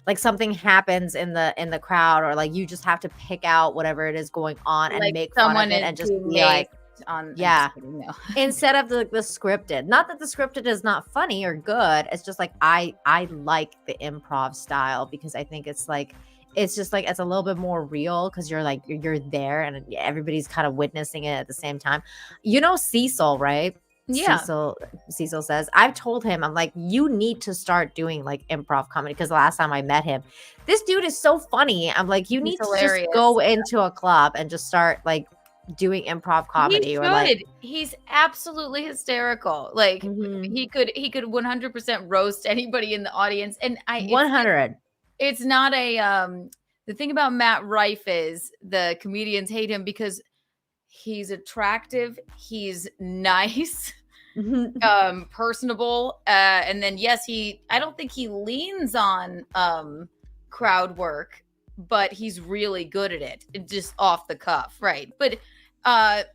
like something happens in the crowd or like you just have to pick out whatever it is going on and Like make fun of someone it is and just being be like, on yeah. no. Instead of the scripted. Not that the scripted is not funny or good. It's just like I like the improv style because I think it's just like it's a little bit more real because you're like you're there and everybody's kind of witnessing it at the same time. Cecil, right? Yeah. Cecil says, I've told him, I'm like, you need to start doing like improv comedy because the last time I met him, this dude is so funny. I'm like, you need to just go into a club and just start like doing improv comedy. He's absolutely hysterical. Like he could 100% roast anybody in the audience. And 100. It's not the thing about Matt Rife is the comedians hate him because he's attractive, he's nice, personable, and then I don't think he leans on crowd work, but he's really good at it just off the cuff, right? But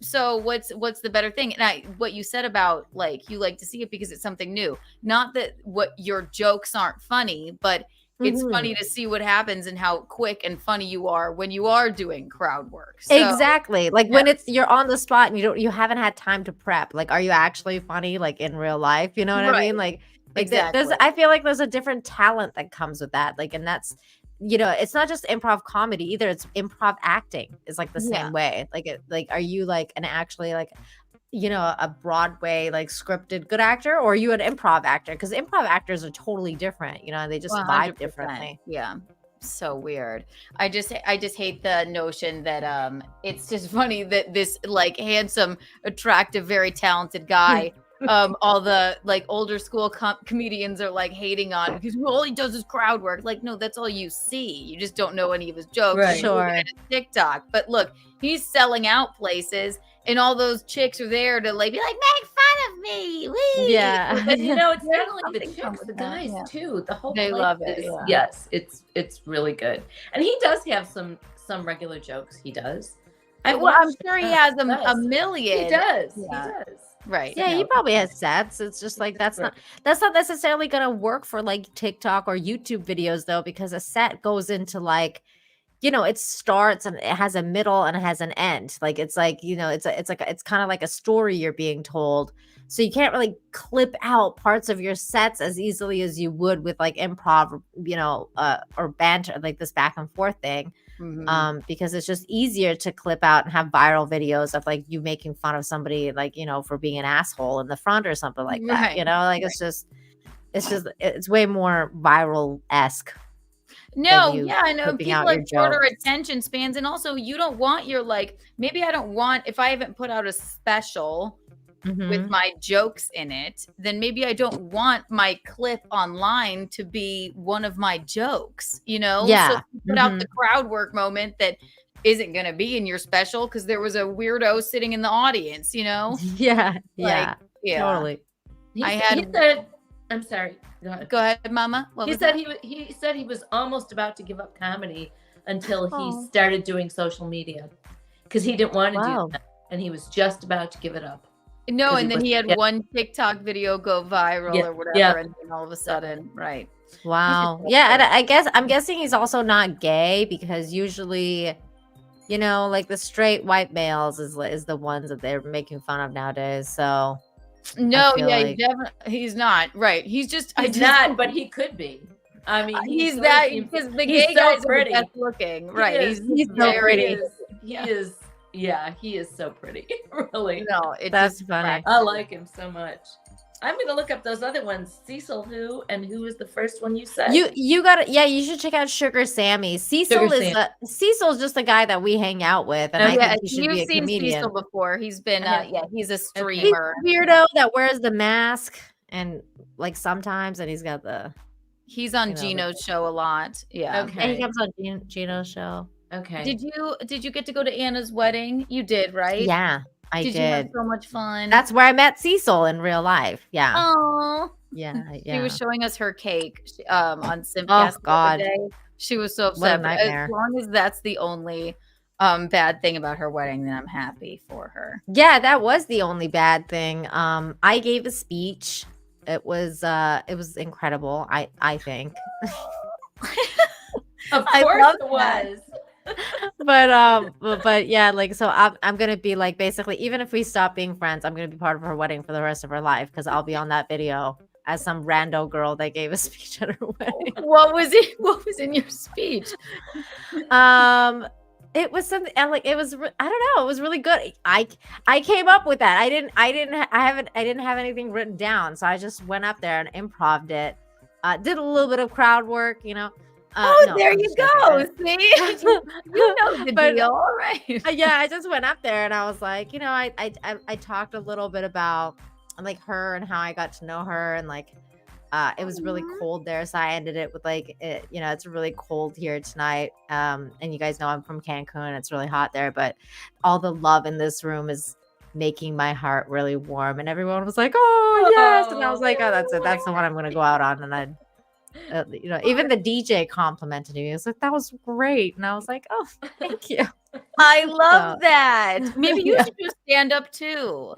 so what's the better thing? And what you said about like you like to see it because it's something new, not that what your jokes aren't funny, but it's funny to see what happens and how quick and funny you are when you are doing crowd work. So, exactly. Like when you're on the spot and you haven't had time to prep. Like, are you actually funny? Like in real life, you know what I mean? Like exactly. I feel like there's a different talent that comes with that. Like, and that's, it's not just improv comedy either. It's improv acting is like the same way. Like, are you like an actually like, a Broadway like scripted good actor, or are you an improv actor? Because improv actors are totally different. They just vibe differently. Yeah, so weird. I just hate the notion that it's just funny that this like handsome, attractive, very talented guy. All the like older school comedians are like hating on because all he does is crowd work. Like, no, that's all you see. You just don't know any of his jokes. Right. Sure. TikTok, but look, he's selling out places. And all those chicks are there to like be like, make fun of me. Wee! Yeah. But it's not only the chicks, the guys too. The whole they place love it. is, Yeah. Yes, it's really good. And he does have some regular jokes. He does. I'm sure he has a million. He does. Yeah. He does. Right. Yeah, he probably has sets. It's just like that's not necessarily gonna work for like TikTok or YouTube videos though, because a set goes into like, it starts and it has a middle and it has an end. Like it's like, it's kind of like a story you're being told. So you can't really clip out parts of your sets as easily as you would with like improv, or banter, like this back and forth thing. Because it's just easier to clip out and have viral videos of like you making fun of somebody like, for being an asshole in the front or something like that. It's way more viral-esque. No, yeah, I know people like shorter attention spans, and also you don't want your like. Maybe I don't want if I haven't put out a special with my jokes in it, then maybe I don't want my clip online to be one of my jokes. Yeah. So put out the crowd work moment that isn't going to be in your special because there was a weirdo sitting in the audience. Yeah, yeah, totally. I'm sorry. Go ahead, Mama. He said he was almost about to give up comedy until he started doing social media because he didn't want to do that, and he was just about to give it up. No, 'Cause and then was- he had yeah. one TikTok video go viral Yeah, or whatever, yeah. and then all of a sudden, right? Wow. Yeah, and I'm guessing he's also not gay because usually, you know, like the straight white males is the ones that they're making fun of nowadays. So No, feel yeah, like- he's not. Right. He's just He's not, but he could be. I mean, he's sort of that seems- because the he's gay so guys are the pretty. best looking. He Right. is. He's so Yeah, pretty. He is. Yeah, he is so pretty. Really. No, it That's just funny. I like him so much. I'm gonna look up those other ones. Cecil, who was the first one you said? You got to, yeah, you should check out Sugar Sammy. Cecil's just the guy that we hang out with, and I yeah, think he should be a you've seen comedian. Cecil before. He's been he's a He's streamer. a weirdo that wears the mask and like sometimes, and he's got the He's on you know, Gino's show a lot. Yeah. and he Okay. comes on Gino's show. Okay. Did you get to go to Anna's wedding? You did, right? Yeah, I Did you have did. so much fun? That's where I met Cecil in real life. Yeah, Oh. yeah, She yeah. was showing us her cake on Simcast. Oh, the other God. day. She was so What a upset. But nightmare. as long as that's the only bad thing about her wedding, then I'm happy for her. Yeah, that was the only bad thing. I gave a speech. It was incredible. I think. Of I course love it that. was. but yeah, like so I'm gonna be like basically even if we stop being friends, I'm gonna be part of her wedding for the rest of her life because I'll be on that video as some rando girl that gave a speech at her wedding. What was it? What was in your speech? It was something and like it was I don't know, it was really good. I came up with that. I didn't have anything written down, so I just went up there and improv'd it. Did a little bit of crowd work, you know. No, there I'm you just go. joking. See, you know the But- deal, all right? Yeah, I just went up there and I was like, you know, I talked a little bit about like her and how I got to know her and like it was really cold there, so I ended it with like you know, it's really cold here tonight, and you guys know I'm from Cancun. It's really hot there, but all the love in this room is making my heart really warm, and everyone was like, oh yes, and I was like, oh, that's it, that's the one I'm gonna go out on. And I you know, even the DJ complimented me. He was like, that was great. And I was like, oh, thank you. I love So- that. Maybe you Yeah. should do stand up too.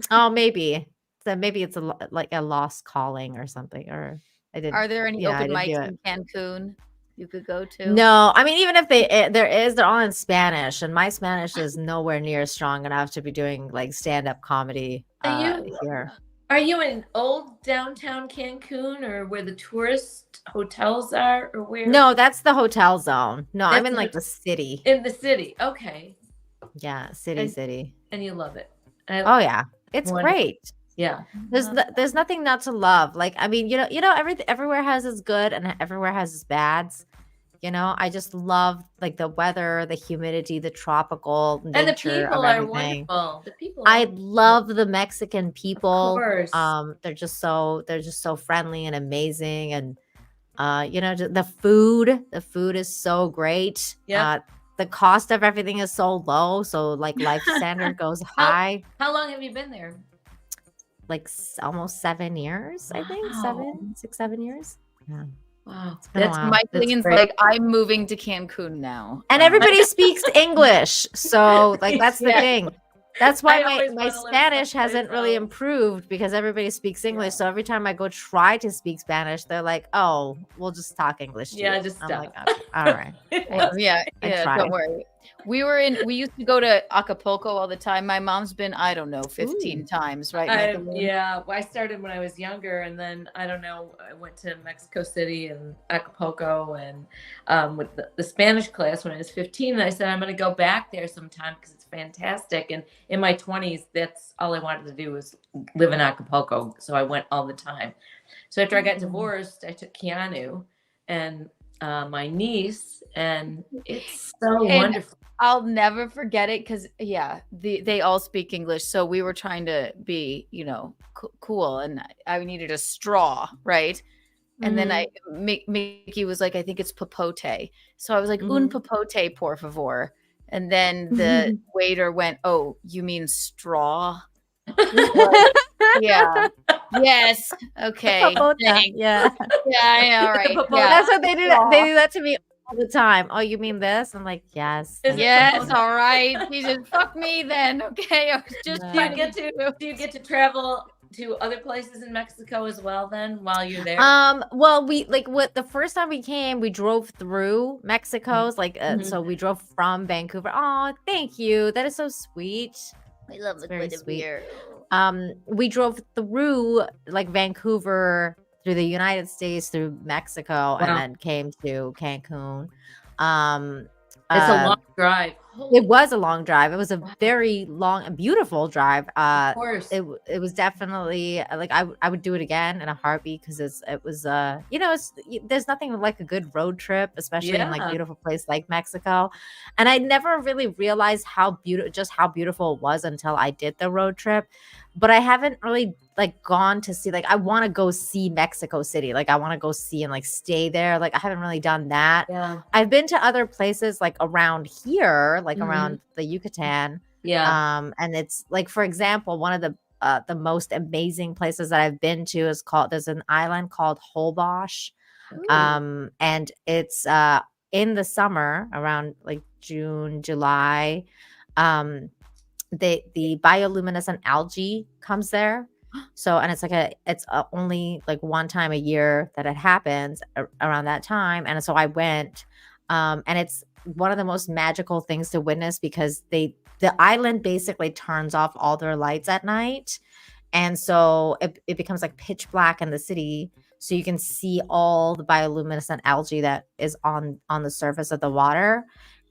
Oh, maybe. So maybe it's like a lost calling or something. Or I did. Are there any Yeah, I open didn't do mics in Cancun you could go to? No, I mean, even if they're all in Spanish, and my Spanish is nowhere near strong enough to be doing like stand-up comedy here. Are you in old downtown Cancun or where the tourist hotels are or where? No, that's the hotel zone. No, I'm That's in the- like the city. In the city. Okay. Yeah, city. And you love it. Oh yeah, it's Wonderful. great. Yeah. There's nothing not to love. Like I mean, you know, everywhere has its good and everywhere has its bads. You know, I just love like the weather, the humidity, the tropical nature And the people of are everything. wonderful. The people I are love the Mexican people. course. They're just so friendly and amazing, and you know, the food is so great. Yep. The cost of everything is so low, so like life standard goes high. How long have you been there? Like almost 7 years, I think. Wow. 7 years. Yeah. Wow. been a That's while. Mike That's Lean's great. like, I'm moving to Cancun now. And everybody speaks English, so like that's the Yeah. thing. That's why I my always my wanna live Spanish someplace hasn't really else. improved because everybody speaks English. So every time I go try to speak Spanish, they're like, "Oh, we'll just talk English." To Yeah, you." just I'm stop. like, okay, all right. Yeah, I yeah, tried. don't worry. We used to go to Acapulco all the time. My mom's been, I don't know, 15 times, right? Michael Lean? Yeah, well, I started when I was younger, and then I don't know. I went to Mexico City and Acapulco, and with the Spanish class when I was 15. And I said I'm going to go back there sometime because it's fantastic. And in my 20s, that's all I wanted to do was live in Acapulco, so I went all the time. So after I got divorced, I took Keanu and my niece, and it's so And wonderful. I'll never forget it because, yeah, they all speak English. So we were trying to be, you know, cool. And I needed a straw, right? And then Mickey was like, I think it's popote. So I was like, un popote, por favor. And then the waiter went, oh, you mean straw? Yeah. Yes. Okay. Popota, Thanks. yeah. Yeah. All right. Popote. Yeah. That's what they do. They do that to me all the time. Oh, you mean this? I'm like, yes. Is it Yes, supposed- all right. Jesus, fuck me then. Okay, I was just No. Do you get to travel to other places in Mexico as well then while you're there? Well, we like what the first time we came, we drove through Mexico's so we drove from Vancouver. Oh, thank you. That is so sweet. I love It's the very glitter sweet. beer. We drove through like Vancouver, through the United States, through Mexico, and Wow. then came to Cancun. It's a long drive. It was a long drive. It was a very long and beautiful drive. Of course. It was definitely like I would do it again in a heartbeat because it was there's nothing like a good road trip, especially in like Yeah. beautiful place like Mexico. And I never really realized how beautiful it was until I did the road trip. But I haven't really like gone to see, like, I want to go see Mexico City. Like I want to go see and like stay there. Like I haven't really done that. Yeah. I've been to other places like around here, like Mhm. around the Yucatan. Yeah. And it's like, for example, one of the most amazing places that I've been to there's an island called Holbox. Ooh. And it's in the summer around like June, July. The bioluminescent algae comes there. So, and it's only like one time a year that it happens around that time. And so I went, and it's one of the most magical things to witness because the island basically turns off all their lights at night. And so it becomes like pitch black in the city. So you can see all the bioluminescent algae that is on the surface of the water.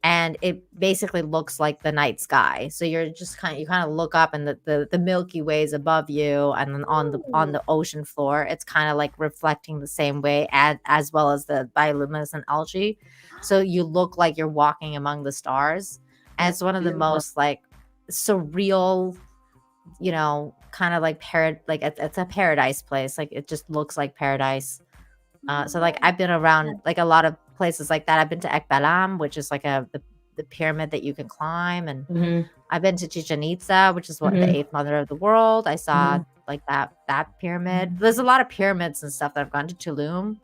And it basically looks like the night sky. So you're just you kind of look up and the Milky Way is above you, and then on the ocean floor, it's kind of like reflecting the same way as well as the bioluminescent algae. So you look like you're walking among the stars. And it's one of the most like surreal, kind of like it's a paradise place. Like it just looks like paradise. So like I've been around like a lot of places like that. I've been to Ekbalam, which is like the pyramid that you can climb, and I've been to Chichen Itza, which is the eighth wonder of the world. I saw like that pyramid. There's a lot of pyramids and stuff that I've gone to Tulum.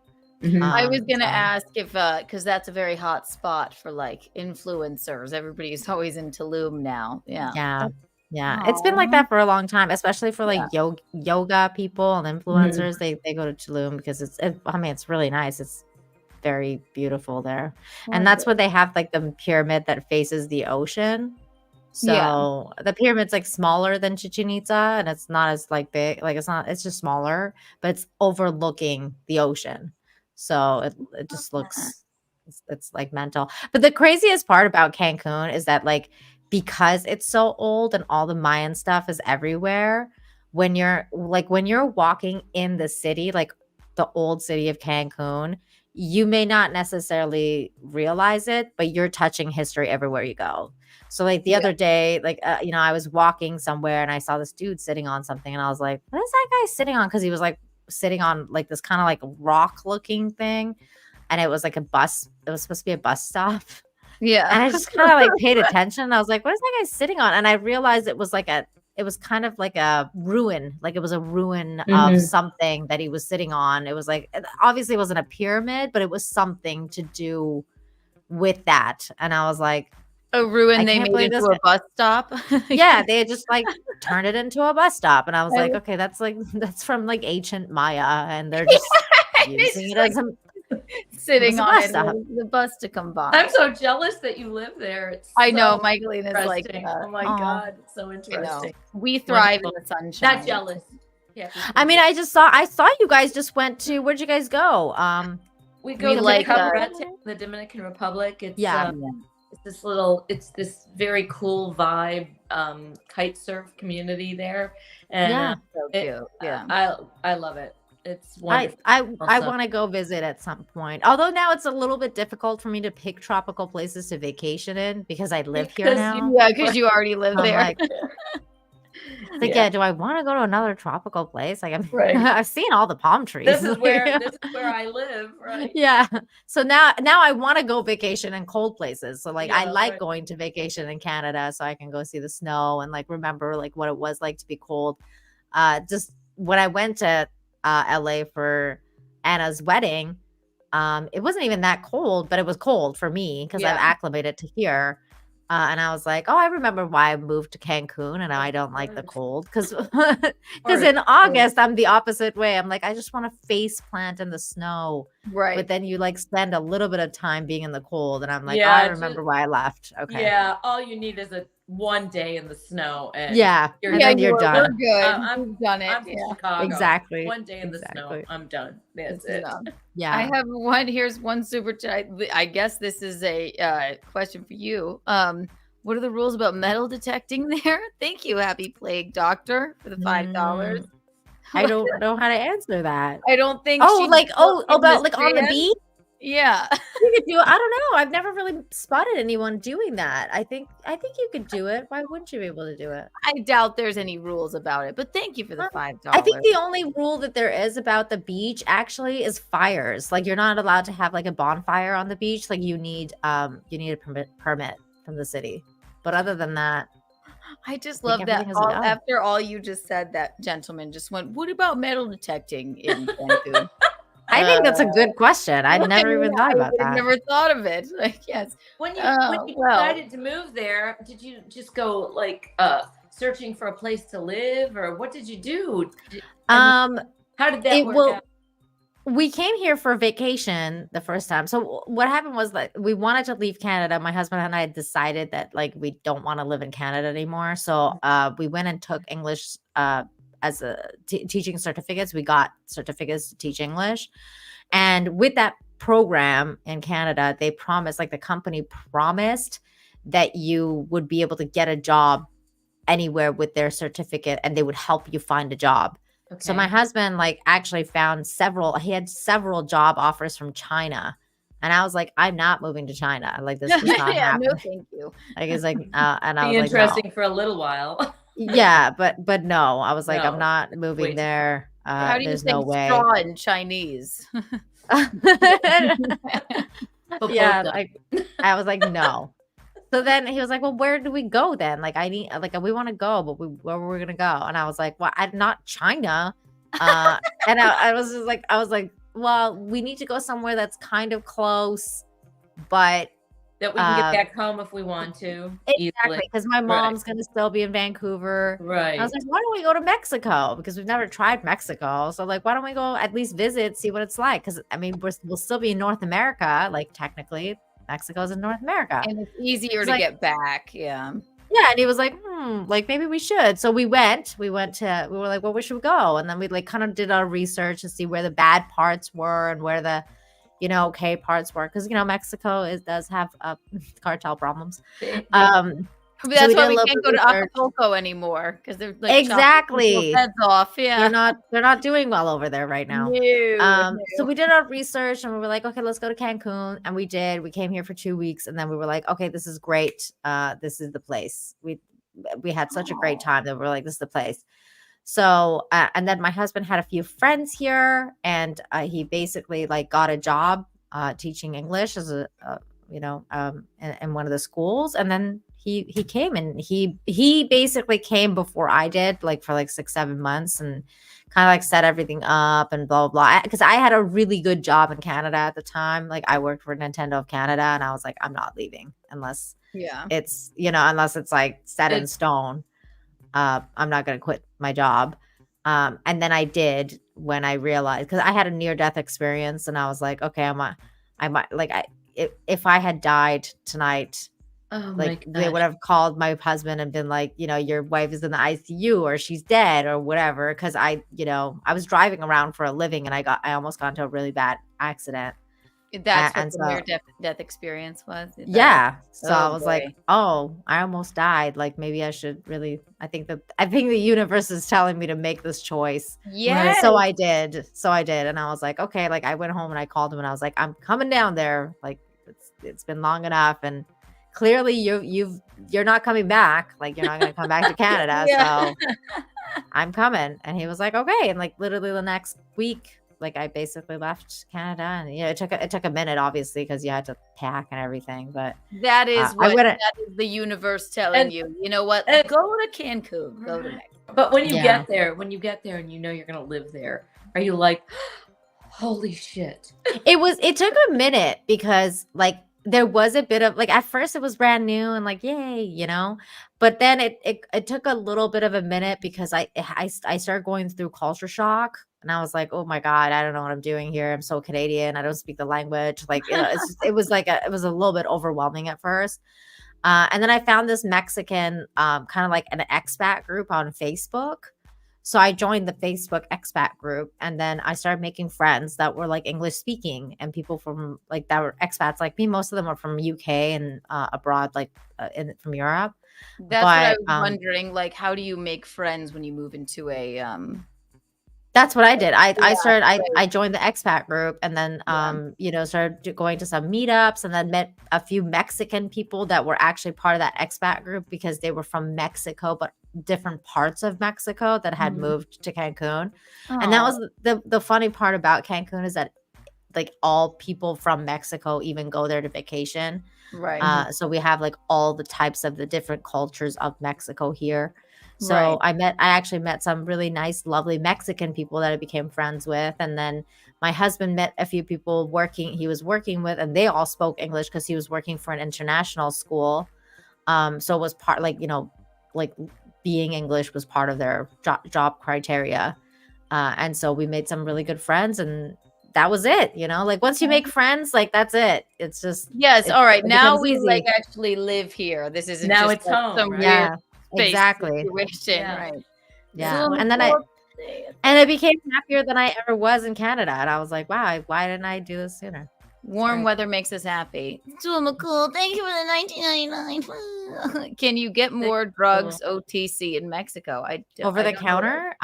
I was gonna ask if because that's a very hot spot for like influencers. Everybody's always in Tulum now. Yeah, it's been like that for a long time, especially for like yoga people and influencers. They go to Tulum because it's really nice. It's very beautiful there. And that's where they have like the pyramid that faces the ocean. So the pyramid's like smaller than Chichen Itza, and it's not as like big. Like it's just smaller, but it's overlooking the ocean. So it just looks it's like mental. But the craziest part about Cancun is that like, because it's so old and all the Mayan stuff is everywhere, when you're walking in the city, like the old city of Cancun, you may not necessarily realize it, but you're touching history everywhere you go. So like the other day, like, I was walking somewhere and I saw this dude sitting on something, and I was like, what is that guy sitting on? Because he was like sitting on like this kind of like rock looking thing. And it was like a bus. It was supposed to be a bus stop. Yeah. And I just kind of like paid attention. I was like, what is that guy sitting on? And I realized it was kind of like a ruin. Like it was a ruin of something that he was sitting on. It was like, obviously it wasn't a pyramid, but it was something to do with that. And I was like, a ruin they made into a bus stop. Yeah, they had just like turned it into a bus stop. And I was like, okay, that's from like ancient Maya. And they're just using it as sitting on it, the bus to come by. I'm so jealous that you live there. I know, Michaeline is like, oh my god, it's so interesting. We thrive in the sunshine. Not jealous. Yeah. I mean, I saw you guys just went to, where'd you guys go? We go to like the Dominican Republic. It's it's this very cool vibe, kite surf community there, and so cute. I love it. It's wonderful. I want to go visit at some point. Although now it's a little bit difficult for me to pick tropical places to vacation in because I live here now. Because you already live there. Yeah, do I want to go to another tropical place? Like I've seen all the palm trees. This is where I live, right? Yeah. So now I want to go vacation in cold places. So like I like going to vacation in Canada so I can go see the snow and like remember like what it was like to be cold. Just when I went to LA for Anna's wedding, It wasn't even that cold, but it was cold for me because I've acclimated to here. And I was like, oh, I remember why I moved to Cancun and I don't like the cold because in August I'm the opposite way. I'm like, I just want to face plant in the snow. Right. But then you like spend a little bit of time being in the cold, and I'm like, Yeah, oh, I remember why I left. Okay. Yeah, all you need is one day in the snow, and then you're done. We're good. We've done it. I'm from Chicago. Exactly. One day in the snow, I'm done. That's it. Yeah. I have one. Here's one super chat. I guess this is a question for you. What are the rules about metal detecting there? Thank you, Happy Plague Doctor, for the $5. I don't know how to answer that. I don't think. About like on the beach. Yeah, you could do it. I don't know. I've never really spotted anyone doing that. I think you could do it. Why wouldn't you be able to do it? I doubt there's any rules about it, but thank you for the $5. I think the only rule that there is about the beach actually is fires. Like you're not allowed to have like a bonfire on the beach. Like you need a permit from the city. But other than that, I just love that after all you just said, that gentleman just went, what about metal detecting in Cancun? I think that's a good question. I never even thought about that. I never thought of it. Like, yes. When you decided to move there, did you just go like searching for a place to live, or what did you do? How did that work out? We came here for vacation the first time. So what happened was that we wanted to leave Canada. My husband and I had decided that like we don't want to live in Canada anymore. So we went and took English as a teaching certificates. We got certificates to teach English. And with that program in Canada, they promised, like the company promised, that you would be able to get a job anywhere with their certificate and they would help you find a job. Okay. So my husband like actually found he had several job offers from China. And I was like, I'm not moving to China. Like this does not happen. No, thank you. Like it's like, and I was interesting like, no. for a little while. Yeah, but no, I was like, I'm not moving there. How do you say straw in Chinese? Yeah, like I was like, no. So then he was like, well, where do we go then? Like we want to go, but where we're gonna go? And I was like, well, not China. And I was like, well, we need to go somewhere that's kind of close, but that we can get back home if we want to. Exactly, because my mom's going to still be in Vancouver. Right. I was like, why don't we go to Mexico? Because we've never tried Mexico. So like, why don't we go at least visit, see what it's like? Because I mean, we'll still be in North America. Like technically, Mexico's in North America. And it's easier to get back. Yeah. Yeah. And he was like, like maybe we should. So we were like, well, where should we go? And then we like kind of did our research to see where the bad parts were and where the okay parts were, because Mexico does have cartel problems. That's why we can't go to Acapulco anymore, because they're like exactly heads off. Yeah, they're not doing well over there right now. No. So we did our research and we were like, okay, let's go to Cancun, and we did. We came here for 2 weeks, and then we were like, okay, this is great. This is the place. We had such a great time that we were like, this is the place. So, and then my husband had a few friends here, and he basically like got a job teaching English as in one of the schools. And then he came, and he basically came before I did, like for like 6-7 months, and kind of like set everything up and blah, blah, blah. Because I had a really good job in Canada at the time. Like I worked for Nintendo of Canada, and I was like, I'm not leaving unless it's, unless it's like set in stone. I'm not going to quit my job. And then I did when I realized, because I had a near-death experience, and I was like, okay, if I had died tonight, they would have called my husband and been like, your wife is in the ICU or she's dead or whatever. Because I was driving around for a living, and I almost got into a really bad accident. That's what the near-death experience was? Yeah. So I was like, oh, I almost died. Like, maybe I should really, I think the universe is telling me to make this choice. Yeah. So I did. And I was like, okay, like I went home and I called him, and I was like, I'm coming down there. Like it's been long enough. And clearly you're not coming back. Like you're not going to come back to Canada. So I'm coming. And he was like, okay. And like literally the next week, like I basically left Canada, and it took a minute, obviously, because you had to pack and everything. But that is that is the universe telling you. You know what? Go to Cancun. Go to Mexico. But when you get there, and you're going to live there, are you like, Holy shit. It took a minute because like there was a bit of like at first it was brand new and like yay, you know, but then it took a little bit of a minute because I started going through culture shock and I was like, oh my god, I don't know what I'm doing here. I'm so Canadian. I don't speak the language. Like it was like it was a little bit overwhelming at first. And then I found this Mexican kind of like an expat group on Facebook. So I joined the Facebook expat group and then I started making friends that were like English speaking and people from like that were expats like me. Most of them are from UK and abroad, like from Europe. That's what I was But wondering. Like, how do you make friends when you move into a that's what I did. I Yeah, started right. I joined the expat group and then you know started going to some meetups and then met a few Mexican people that were actually part of that expat group because they were from Mexico but different parts of Mexico that had moved to Cancun. And that Aw. was the funny part about Cancun is that like all people from Mexico even go there to vacation. Right. So we have like all the types of the different cultures of Mexico here. So Right. I actually met some really nice, lovely Mexican people that I became friends with. And then my husband met a few people he was working with, and they all spoke English because he was working for an international school. So it was part like, you know, like being English was part of their job criteria. And so we made some really good friends and that was it, you know, like once you make friends, like that's it. It's just, Yes. All right. it Now becomes we easy. like actually live here. This isn't Now just it's like home, some right? weird Yeah, space exactly. situation. Yeah. Right. Yeah. So And then cool. I became happier than I ever was in Canada. And I was like, wow, why didn't I do this sooner? Warm Right. weather makes us happy. So cool. Thank you for the 1999. Can you get more drugs OTC in Mexico? Over the I don't know. counter?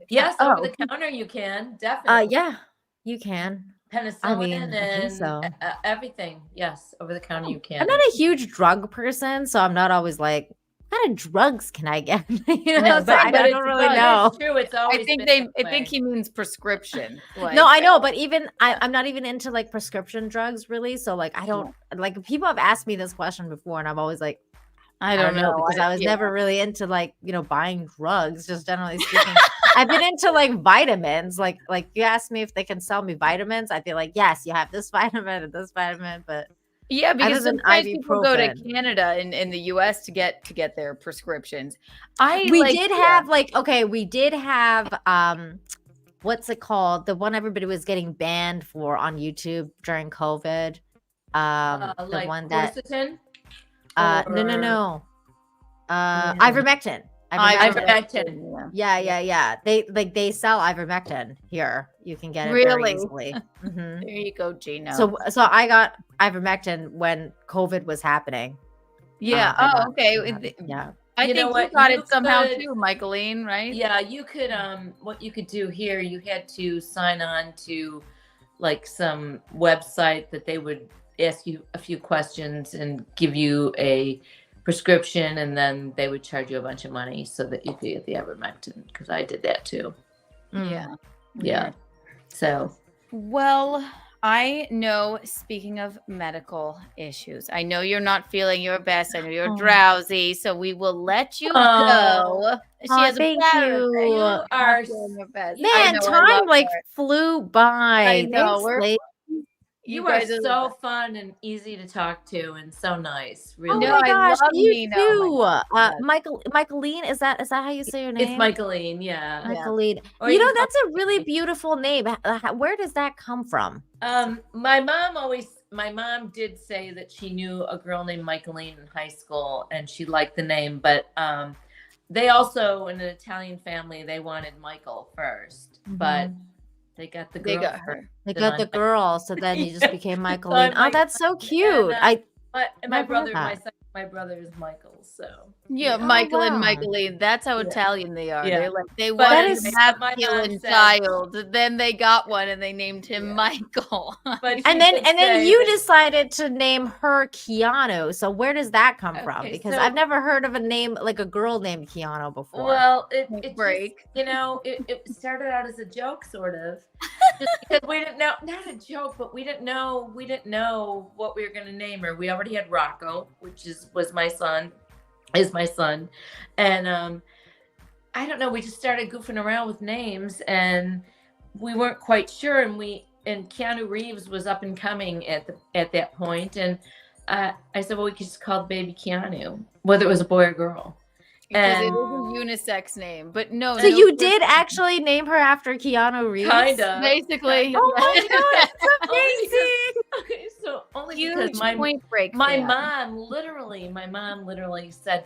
Yes, Oh. over the counter you can, definitely. Yeah, you can. Penicillin I mean, I think and so. everything. Yes, over the counter you can. I'm not a huge drug person, so I'm not always like, what kind of drugs can I get? You know, No, so I but don't really know. It's true. It's always I think been that I think way. he means prescription. Like, No, I know, but even I'm not even into like prescription drugs really. So like I don't like people have asked me this question before and I'm always like, I don't know because I was never really into like, you know, buying drugs, just generally speaking. I've been into like vitamins. Like you asked me if they can sell me vitamins. I'd be like, yes, you have this vitamin and this vitamin, but yeah, because other than sometimes people go to ibuprofen. Canada and in the US to get their prescriptions. We did have what's it called? The one everybody was getting banned for on YouTube during COVID. The like one that quercetin? no. Ivermectin. Ivermectin. Yeah. They sell ivermectin here. You can get it very Really? easily. Mhm. There you go, Gino. So I got ivermectin when COVID was happening. yeah. I got okay. Yeah. I You know think you what? got You it somehow could- too, Michaeline, right? Yeah, you could what you could do here, you had to sign on to like some website that they would ask you a few questions and give you a prescription and then they would charge you a bunch of money so that you could get the ivermectin because I did that too. Yeah. Yeah. So Well, I know, speaking of medical issues, I know you're not feeling your best. I know you're drowsy, so we will let you go. She has thank a bladder you. thing. you Not are feeling your best. I Man, know, I time love like her. flew by. I know, Thanks, lady. you are guys are the so best. fun and easy to talk to and so nice. Oh Really. No, my I gosh, love you Nino. too. Yes. Michaeline, is that how you say your name? It's Michaeline, yeah. Michaeline. Or You you know, can call that's a really beautiful name. Where does that come from? My mom did say that she knew a girl named Michaeline in high school and she liked the name, but they also, in an Italian family, they wanted Michael first, but they got the girl. They got first. her. They Then got I- the girl, so then you just Yeah. became So Michaeline. I'm Oh, that's so cute. And, my never brother, heard that. my brother is Michael, so Yeah, Oh, Michael and wow. Michaeline. That's how Yeah. Italian they are. Yeah. They're like they But wanted is- a my mom masculine said- child. Then they got one and they named him Yeah. Michael. But she And then did say you that- decided to name her Keanu. So where does that come from? Okay, Because so- I've never heard of a name like a girl named Keanu before. Well, it Break. just, it started out as a joke, sort of, just because we didn't know, not a joke, but we didn't know what we were going to name her. We already had Rocco, which is my son, and I don't know. We just started goofing around with names, and we weren't quite sure, and Keanu Reeves was up and coming at that point, and I said, well, we could just call the baby Keanu, whether it was a boy or girl. Because it And is a unisex name, but no. So you did actually name her after Keanu Reeves? Kinda. Basically. Oh my god, it's amazing. Okay, so only Huge because Point Break my fan. mom literally said,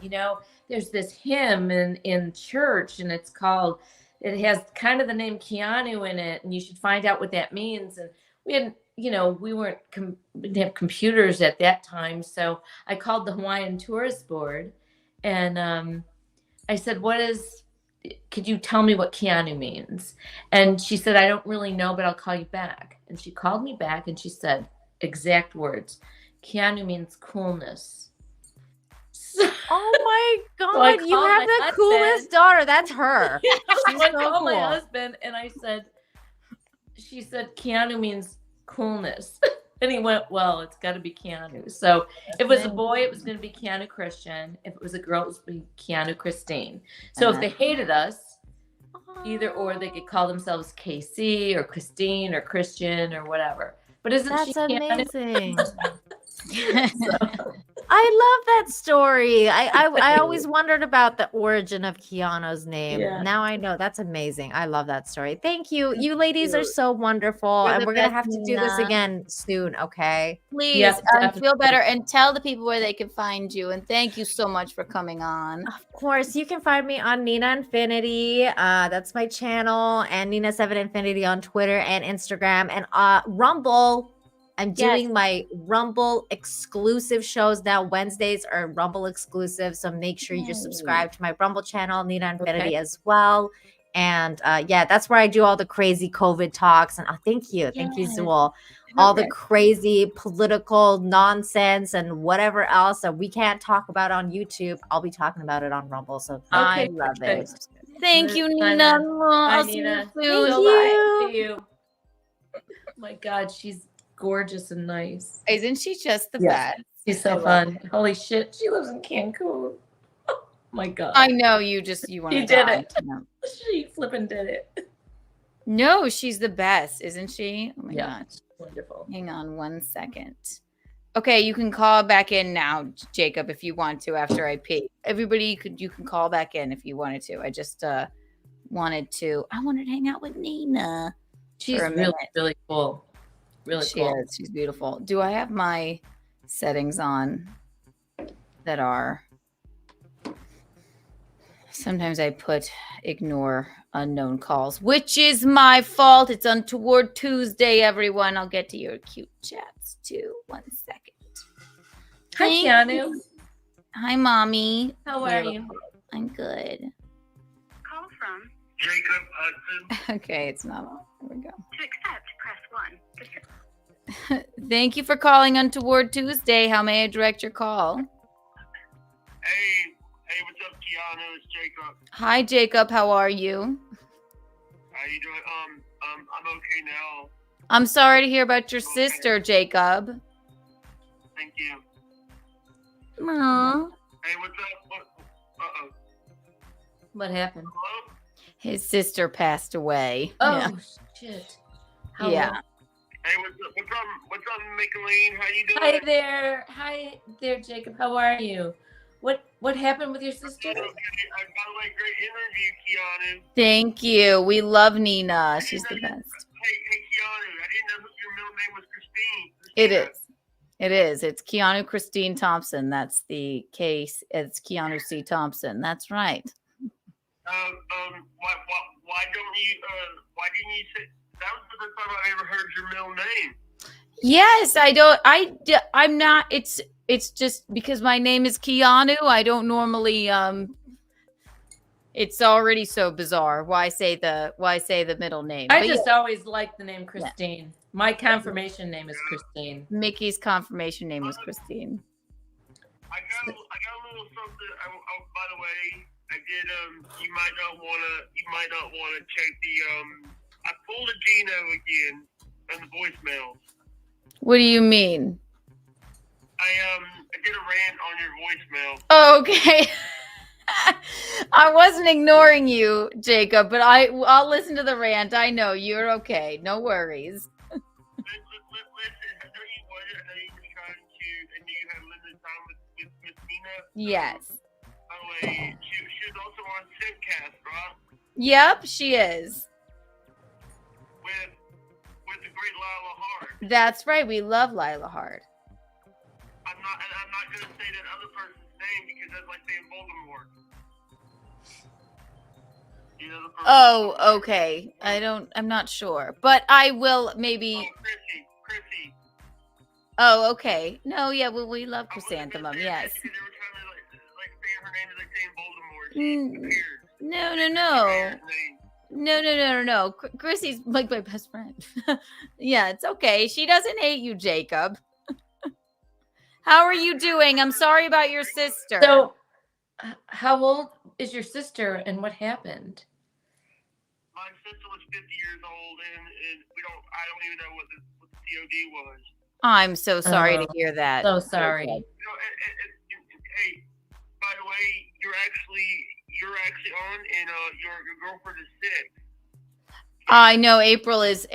there's this hymn in church, and it has kind of the name Keanu in it, and you should find out what that means. And we hadn't, we didn't have computers at that time, so I called the Hawaiian Tourist Board, and I said, could you tell me what Keanu means? And she said, I don't really know, but I'll call you back. And she called me back, and she said, exact words, Keanu means coolness. Oh my So god, you have the coolest daughter. That's her. She's I so called my cool. husband, and she said, Keanu means coolness. And he went, well, it's got to be Keanu. So if it was a boy, it was going to be Keanu Christian. If it was a girl, it was going to be Keanu Christine. So if they hated us, either or, they could call themselves KC or Christine or Christian or whatever. But That's she amazing. So, I love that story. I always wondered about the origin of Keanu's name. Yeah. Now I know. That's amazing. I love that story. Thank you. You ladies are so wonderful. You're And the we're going to best, have to do this Nina. again soon, okay? Please Yes, feel definitely. better and tell the people where they can find you. And thank you so much for coming on. Of course, you can find me on Nina Infinity. That's my channel, and Nina7 Infinity on Twitter and Instagram, and Rumble. I'm doing my Rumble exclusive shows now. Wednesdays are Rumble exclusive, so make sure you subscribe to my Rumble channel, Nina Infinity, as well. And that's where I do all the crazy COVID talks. And thank you, Zool. All the crazy political nonsense and whatever else that we can't talk about on YouTube, I'll be talking about it on Rumble. So I love it. Thank you, Nina. Bye, I'll see Nina. you soon. Thank Bye to you. Oh my God, she's gorgeous and nice. Isn't she just the Yes. best? She's so fun. Holy shit, she lives in Cancun. Oh my God. I know you want to You did die. it. She flipping did it. No, she's the best, isn't she? Oh my Yeah. gosh. Wonderful. Hang on 1 second. Okay, you can call back in now, Jacob, if you want to after I pee. Everybody, you can call back in if you wanted to. I just wanted to hang out with Nina. She's for a really, minute. really cool. Really She cool. is. She's beautiful. Do I have my settings on that are... Sometimes I put ignore unknown calls, which is my fault. It's Untoward Tuesday, everyone. I'll get to your cute chats too. 1 second. Hi, Thank Keanu. you. Hi, Mommy. How are you? I'm good. Call from Jacob Hudson. Okay, it's not on. There we go. to accept, press 1. Thank you for calling Untoward Tuesday. How may I direct your call? Hey, what's up, Keanu? It's Jacob. Hi, Jacob. How are you? How you doing? I'm okay now. I'm sorry to hear about your sister, Jacob. Thank you. Aw. Hey, what's up? Uh-oh. What happened? Hello? His sister passed away. Oh, shit. How Yeah. long? Hey, what's up, Micheline? How you doing? Hi there, Jacob. How are you? What happened with your sister? Okay. By the way, great interview, Keanu. Thank you. We love Nina. She's the best. Hey, Keanu, I didn't know your middle name was Christine. It is. It is. It's Keanu Christine Thompson. That's the case. It's Keanu C. Thompson. That's right. Why didn't you say, that was the first time I ever heard your middle name. Yes, I'm not, it's just because my name is Keanu. I don't normally, it's already so bizarre. Why say the middle name? I But just yeah, always liked the name Christine. My confirmation name is Christine. Mickey's confirmation name was Christine. I got a little something. By the way, I did. You might not wanna check the. I pulled a Gino again on the voicemails. What do you mean? I did a rant on your voicemail. Oh, okay. I wasn't ignoring you, Jacob, but I'll listen to the rant. I know you're okay. No worries. Listen, I know you were trying to, and you had limited time with Miss Nina. Yes. By the way, she was also on Simcast, right? Yep, she is. With the great Lila Hart. That's right. We love Lila Hart. I'm not gonna say that other person's name because that's like saying Voldemort. You know the person. Oh, okay. I'm not sure, but I will maybe. Oh, Chrissy. Oh, okay. No, yeah, well, we love chrysanthemum. Yes. They were trying to like saying her name is like saying Voldemort. She appeared. No. Chrissy's like my best friend. Yeah, it's okay. She doesn't hate you, Jacob. How are you doing? I'm sorry about your sister. So, how old is your sister, and what happened? My sister was 50 years old, and I don't even know what the COD was. I'm so sorry to hear that. So sorry. You know, hey, by the way, you're actually on, and your girlfriend is sick. I know April is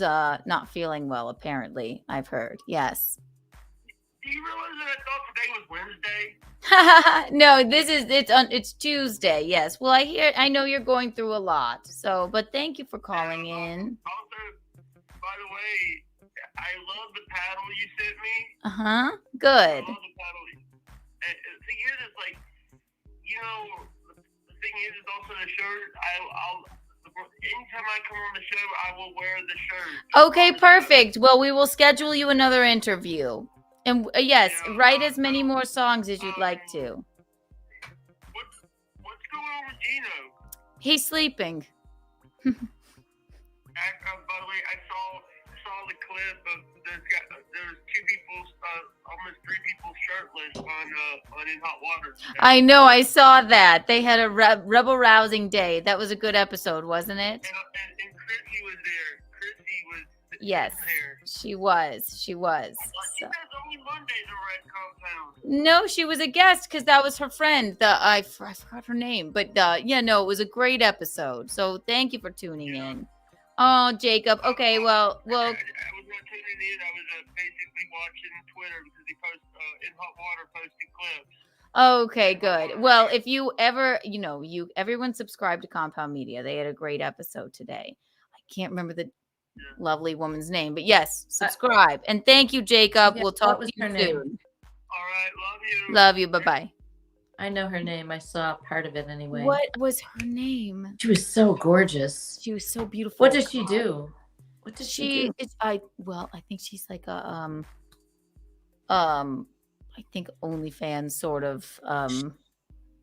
not feeling well. Apparently, I've heard. Yes. Do you realize that I thought today was Wednesday? No, it's Tuesday. Yes. Well, I know you're going through a lot. So, but thank you for calling in. Also, by the way, I love the paddle you sent me. Good. I love the paddle. And the thing is, it's like, you know, the thing is also the shirt. Anytime I come on the show, I will wear the shirt. Okay, perfect. Well, we will schedule you another interview. And yes, write as many more songs as you'd like to. What's going on with Gino? He's sleeping. By the way, I saw the clip of there's two people, almost three people shirtless on In Hot Water. I know, I saw that. They had a rebel rousing day. That was a good episode, wasn't it? And Chrissy was there. Chrissy was yes, there. She was. You guys only Mondays are at Compound. No, she was a guest because that was her friend. I forgot her name, but yeah, no, it was a great episode. So thank you for tuning in. Oh, Jacob. Okay, well. I was not tuning in. I was basically watching Twitter because he posts In Hot Water posting clips. Okay, good. Well, if you ever, everyone subscribe to Compound Media. They had a great episode today. I can't remember the lovely woman's name, but yes, subscribe. And thank you, Jacob. We'll talk to you soon. All right, love you. Love you. Bye-bye. I know her name. I saw part of it anyway. What was her name? She was so gorgeous. She was so beautiful. What does she do? What does she do? I think she's like a I think OnlyFans sort of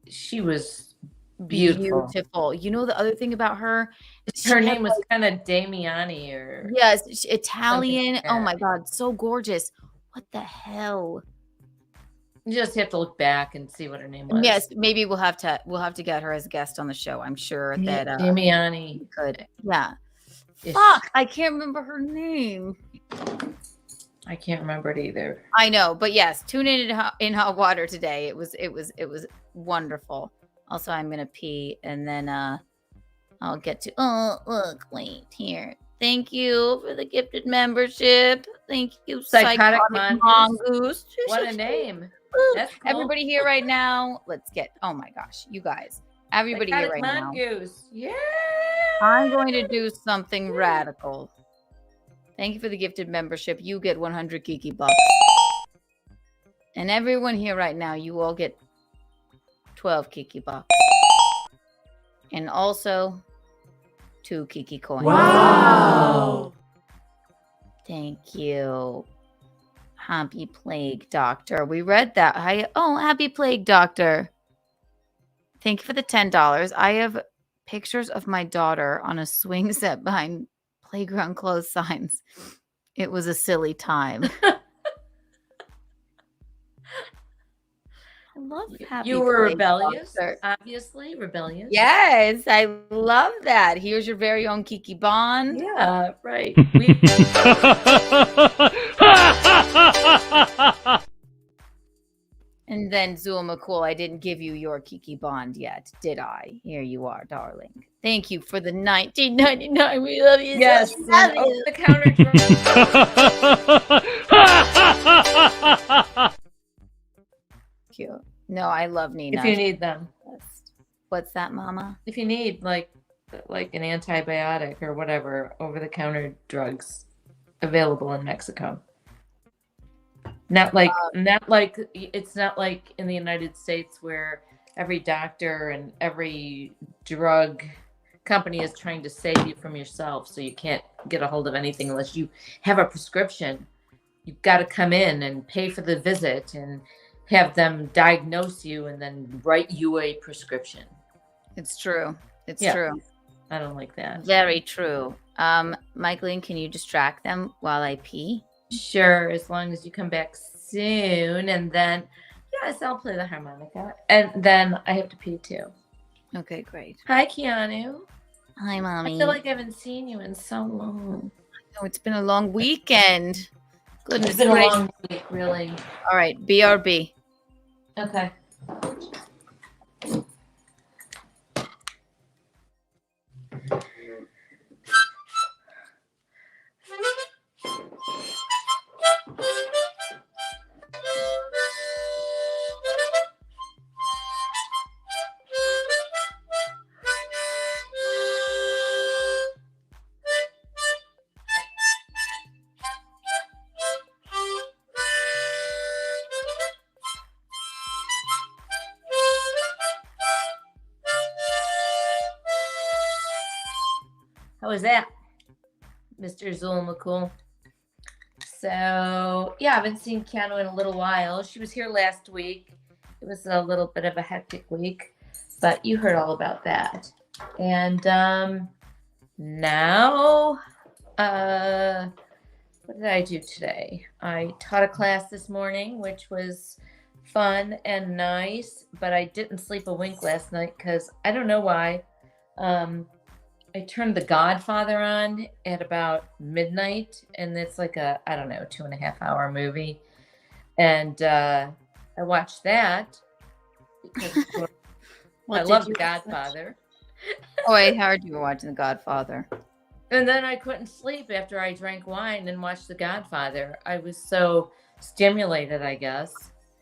she was beautiful. You know the other thing about her? Her name was kind of Damiani or yes, Italian. Like oh my god, so gorgeous. What the hell? You just have to look back and see what her name was. Yes, maybe we'll have to get her as a guest on the show. I'm sure that Damiani could. Yeah. Fuck, I can't remember her name. I can't remember it either. I know, but yes, tune in Hot Water today. It was wonderful. Also, I'm gonna pee and then I'll get to. Oh, look, wait here. Thank you for the gifted membership. Thank you, Psychotic Mongoose. What a name! That's cool. Everybody here right now. Let's get. Oh my gosh, you guys! Everybody Psychotic here right Mongoose. now. Yeah. I'm going to do something radical. Thank you for the gifted membership. You get 100 Kiki bucks. And everyone here right now, you all get 12 Kiki bucks. And also 2 Kiki coins. Wow. Thank you. Happy Plague Doctor. We read that. Happy Plague Doctor. Thank you for the $10. I have pictures of my daughter on a swing set behind playground closed signs. It was a silly time. I love Happy You were Plague rebellious, Doctor. obviously rebellious. Yes, I love that. Here's your very own Kiki Bond. Yeah, right. And then Zool McCool, I didn't give you your Kiki Bond yet, did I? Here you are, darling. Thank you for the $19.99. We love you. Yes, So love over you. the counter drugs. Cute. No, I love Nina. If you need them. What's that, Mama? If you need like an antibiotic or whatever, over the counter drugs available in Mexico. Not like it's not like in the United States where every doctor and every drug company is trying to save you from yourself, so you can't get a hold of anything unless you have a prescription. You've got to come in and pay for the visit and have them diagnose you and then write you a prescription. It's true. It's true. I don't like that. Very true. Michaeline, can you distract them while I pee? Sure, as long as you come back soon, and then yes, I'll play the harmonica, and then I have to pee too. Okay, great. Hi, Keanu. Hi, Mommy. I feel like I haven't seen you in so long. Oh, it's been a long weekend. Goodness It's been a gracious. long week, really. All right, BRB. Okay. How was that, Mr. Zool McCool? So, yeah, I haven't seen Keanu in a little while. She was here last week. It was a little bit of a hectic week, but you heard all about that. And now, what did I do today? I taught a class this morning, which was fun and nice, but I didn't sleep a wink last night because I don't know why. I turned The Godfather on at about midnight, and it's like a, I don't know, 2.5-hour movie. And I watched that because I love The Godfather. Oh, I heard you were watching The Godfather. And then I couldn't sleep after I drank wine and watched The Godfather. I was so stimulated, I guess.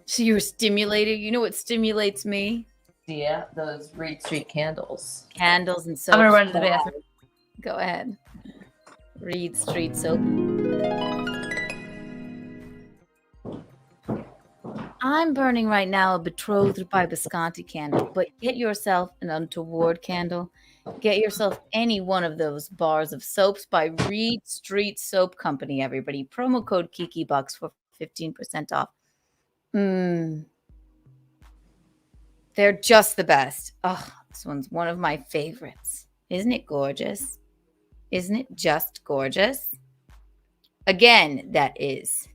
So you were stimulated? You know what stimulates me? Yeah, those Reed Street candles. Candles and soap. I'm gonna run to the bathroom. Go ahead. Reed Street soap. I'm burning right now a Betrothed by Visconti candle, but get yourself an Untoward candle. Get yourself any one of those bars of soaps by Reed Street Soap Company, everybody. Promo code KikiBucks for 15% off. They're just the best. Oh, this one's one of my favorites. Isn't it gorgeous? Isn't it just gorgeous? Again, that is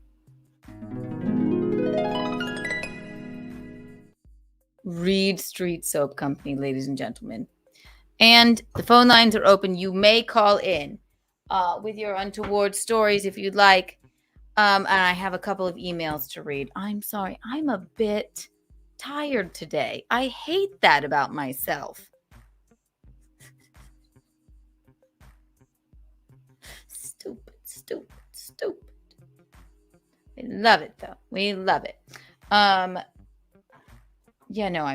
Reed Street Soap Company, ladies and gentlemen. And the phone lines are open. You may call in with your Untoward stories if you'd like. And I have a couple of emails to read. I'm sorry. I'm a bit tired today. I hate that about myself. Stupid. We love it though. We love it. Yeah, no, I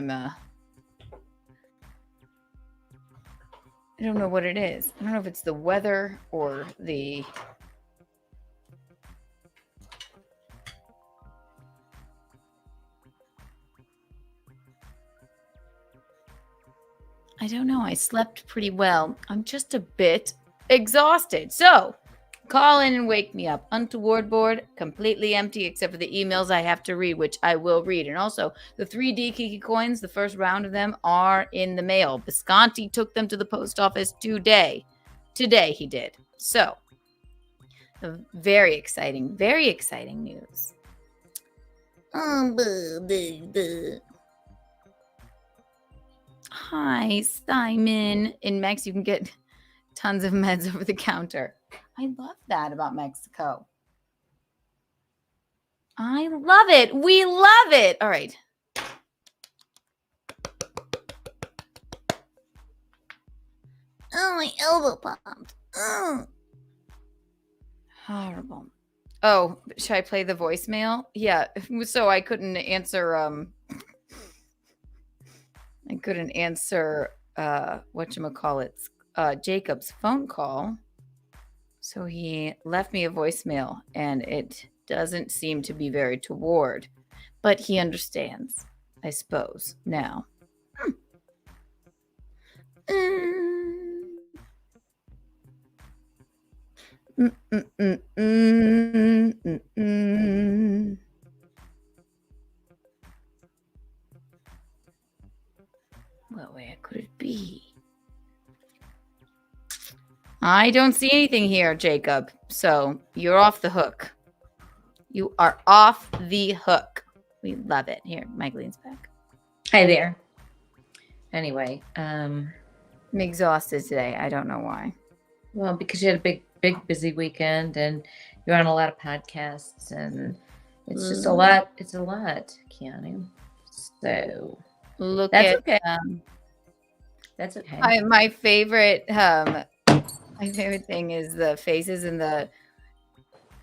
don't know what it is. I don't know if it's the weather or the I don't know. I slept pretty well. I'm just a bit exhausted. So call in and wake me up. Untoward board, completely empty except for the emails I have to read, which I will read. And also, the 3D Kiki coins, the first round of them are in the mail. Visconti took them to the post office today. Today he did. So, very exciting news. Hi, Simon. In Mex, you can get tons of meds over the counter. I love that about Mexico. I love it. We love it. All right. Oh, my elbow popped. Oh. Horrible. Oh, should I play the voicemail? Yeah, so I couldn't answer whatchamacallit's Jacob's phone call. So he left me a voicemail, and it doesn't seem to be very toward, but he understands, I suppose, now. Well, where could it be? I don't see anything here, Jacob. So you're off the hook. You are off the hook. We love it. Here, Mike leans back. Hi there. Anyway, I'm exhausted today. I don't know why. Well, because you had a big busy weekend, and you're on a lot of podcasts, and it's just a lot. It's a lot, Keanu. So that's okay. That's okay. My favorite thing is the faces and the.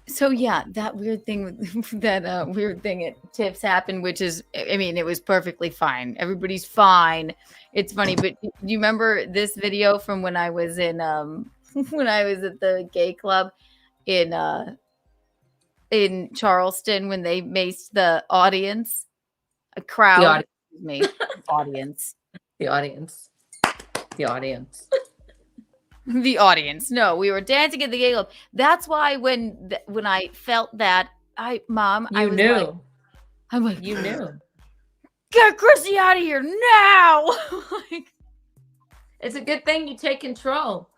So yeah, that weird thing with that weird thing at Tiffs happened, which is, I mean, it was perfectly fine. Everybody's fine. It's funny, but do you remember this video from when I was in when I was at the gay club in Charleston when they maced the audience, a crowd, audience. The audience. The audience. No, we were dancing at the gay club. That's why when I felt that, I knew. I'm like, you knew. Get Chrissy out of here now. Like, it's a good thing you take control.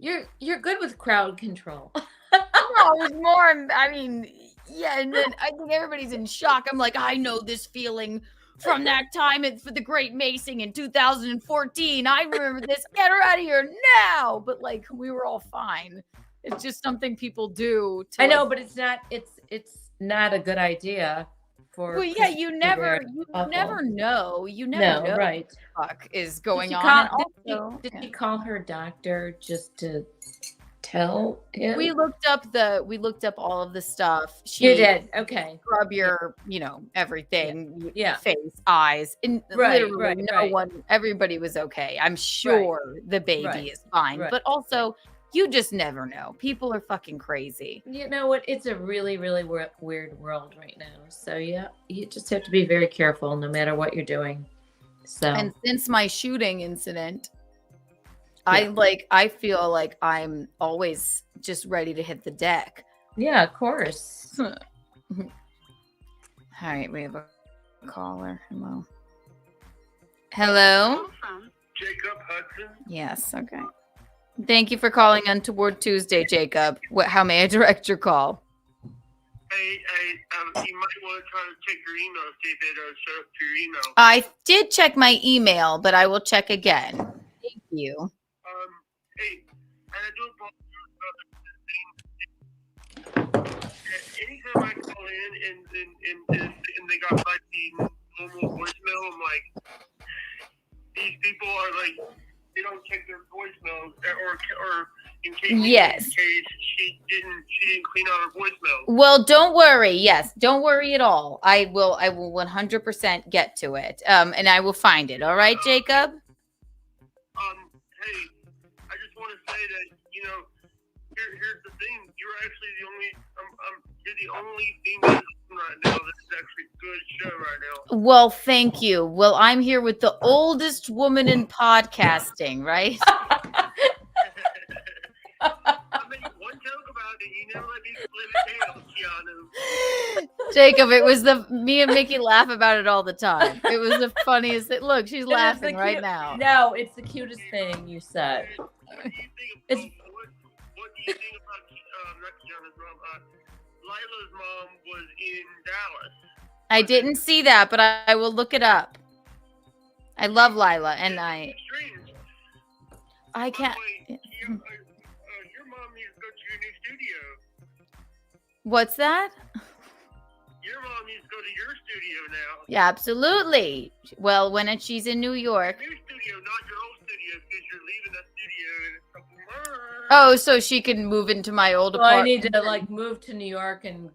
You're good with crowd control. No, it was more. I mean, yeah, and then I think everybody's in shock. I'm like, I know this feeling from that time for the Great Macing in 2014. I remember this. Get her out of here now. But like, we were all fine. It's just something people do. I know, but it's not a good idea. Well, yeah, you never know. You never know right. what the fuck is going on. Did she call her doctor just to tell him? We looked up all of the stuff. You did, okay. Scrub your, everything. Yeah. Face, eyes, and literally one. Everybody was okay. I'm sure the baby is fine, but also. You just never know. People are fucking crazy. You know what? It's a really, really weird world right now. So yeah, you just have to be very careful no matter what you're doing. So, and since my shooting incident, I feel like I'm always just ready to hit the deck. Yeah, of course. All right, we have a caller. Hello. Jacob Hudson. Yes. Okay. Thank you for calling Untoward Tuesday, Jacob. How may I direct your call? Hey, you might want to try to check your email, see if it showed up to your email. I did check my email, but I will check again. Thank you. Hey, and I do apologize. Anytime I call in and they got like the normal voicemail, I'm like, these people are like. They don't check their voicemails, or in case she didn't clean out her voicemail. Well, don't worry. Yes, don't worry at all. I will 100% get to it. And I will find it. All right, Jacob. Hey, I just want to say that here's the thing. You're actually the only thing right now that's actually a good show right now. Well, thank you. Well, I'm here with the oldest woman in podcasting, right? I made one joke about it. You never let me live it down, Keanu. Jacob, it was me and Mickey laugh about it all the time. It was the funniest thing. Look, she's laughing right now. No, it's the cutest thing you said. What do you think about not Keanu's mom? Lila's mom was in Dallas. I didn't see that, but I will look it up. I love Lila, and I can't. Your mom needs to go to your new studio. What's that? Your mom needs to go to your studio now. Yeah, absolutely. Well, when she's in New York. Your new studio, not your old studio, because you're leaving that studio in a couple months. Oh, so she can move into my old Well, I apartment. need to like move to New York and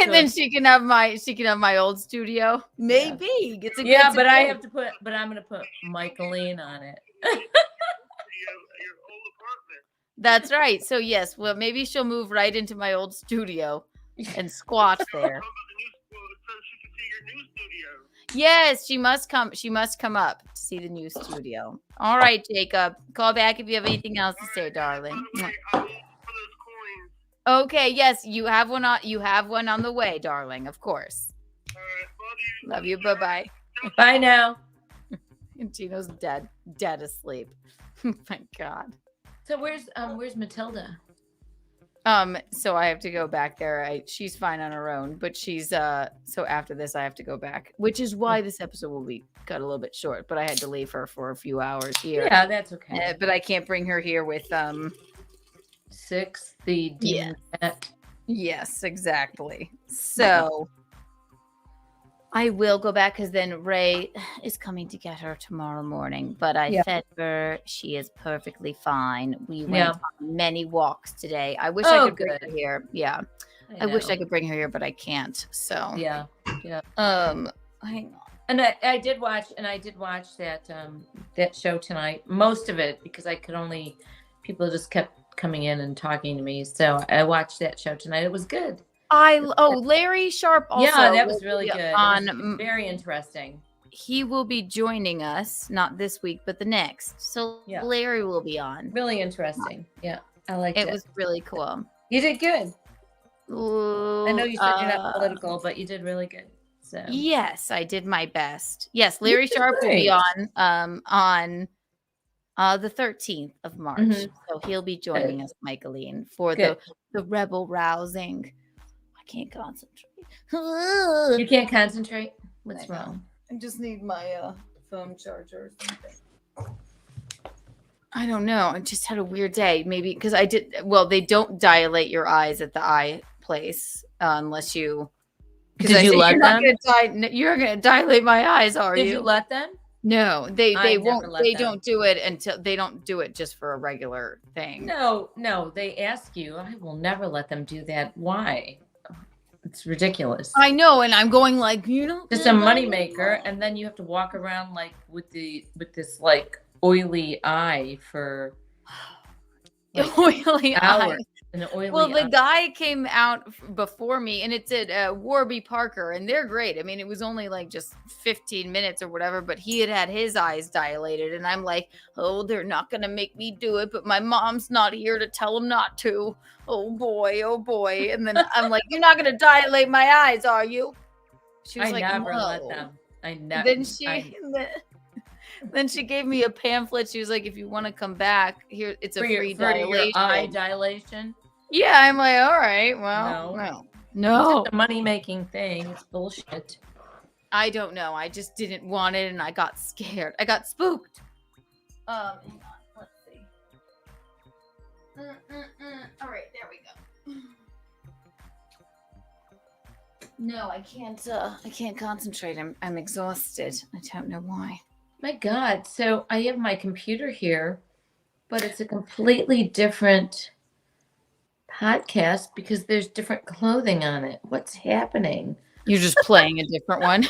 then she can have my old studio. Maybe it's a yeah, good but I suggestion. have to put. But I'm gonna put Michaeline on it. Your old apartment. That's right. So yes, well maybe she'll move right into my old studio and squat there. So she can see your new studio. Yes, she must come. She must come up to see the new studio. All right, Jacob. Call back if you have anything else to say, darling. By the way, I need one of those coins. Okay, yes, you have one on. You have one on the way, darling. Of course. All right, Love you. Bye bye. Bye now. And Gino's dead asleep. Oh my God. So where's Matilda? So I have to go back there. She's fine on her own, but she's so after this I have to go back, which is why this episode will be cut a little bit short, but I had to leave her for a few hours here. Yeah, that's okay. But I can't bring her here with 6, the demon cat. Yes, exactly. So I will go back because then Ray is coming to get her tomorrow morning. But I fed her. She is perfectly fine. We went on many walks today. I wish I could bring her here. Yeah. I wish I could bring her here, but I can't. So yeah. Hang on. And I did watch that show tonight. Most of it because I could only people just kept coming in and talking to me. So I watched that show tonight. It was good. Larry Sharp also. Yeah, that was really good. On very interesting. He will be joining us, not this week, but the next. So Larry will be on. Really interesting. Yeah, I liked it. It was really cool. You did good. Ooh, I know you said you're not political, but you did really good. So yes, I did my best. Yes, Larry Sharp will be on the 13th of March. Mm-hmm. So he'll be joining us, Michaeline, for the rebel rousing. I can't concentrate. You can't concentrate? What's wrong? I just need my phone charger or something. I don't know. I just had a weird day. Maybe because I did. Well, they don't dilate your eyes at the eye place unless you. Did you let them? You're going to dilate my eyes, are you? Did you let them? No, they won't. They don't do it until they don't do it just for a regular thing. No. They ask you. I will never let them do that. Why? It's ridiculous. I know, and I'm going like just a moneymaker, and then you have to walk around like with this like oily eye for oily hours. eye. An oily the guy came out before me, and it's at Warby Parker, and they're great. I mean, it was only like just 15 minutes or whatever, but he had his eyes dilated, and I'm like, oh, they're not going to make me do it, but my mom's not here to tell them not to. Oh boy. And then I'm like, you're not going to dilate my eyes, are you? She was never no. let them. I never. Then she gave me a pamphlet. She was like, if you want to come back, here, it's a free dilation. Your eye dilation? Yeah, I'm like, all right, well, no. It's a money-making thing. It's bullshit. I don't know. I just didn't want it, and I got scared. I got spooked. Hang on. Let's see. All right, there we go. No, I can't concentrate. I'm exhausted. I don't know why. My God. So I have my computer here, but it's a completely different podcast because there's different clothing on it. What's happening? You're just playing a different one.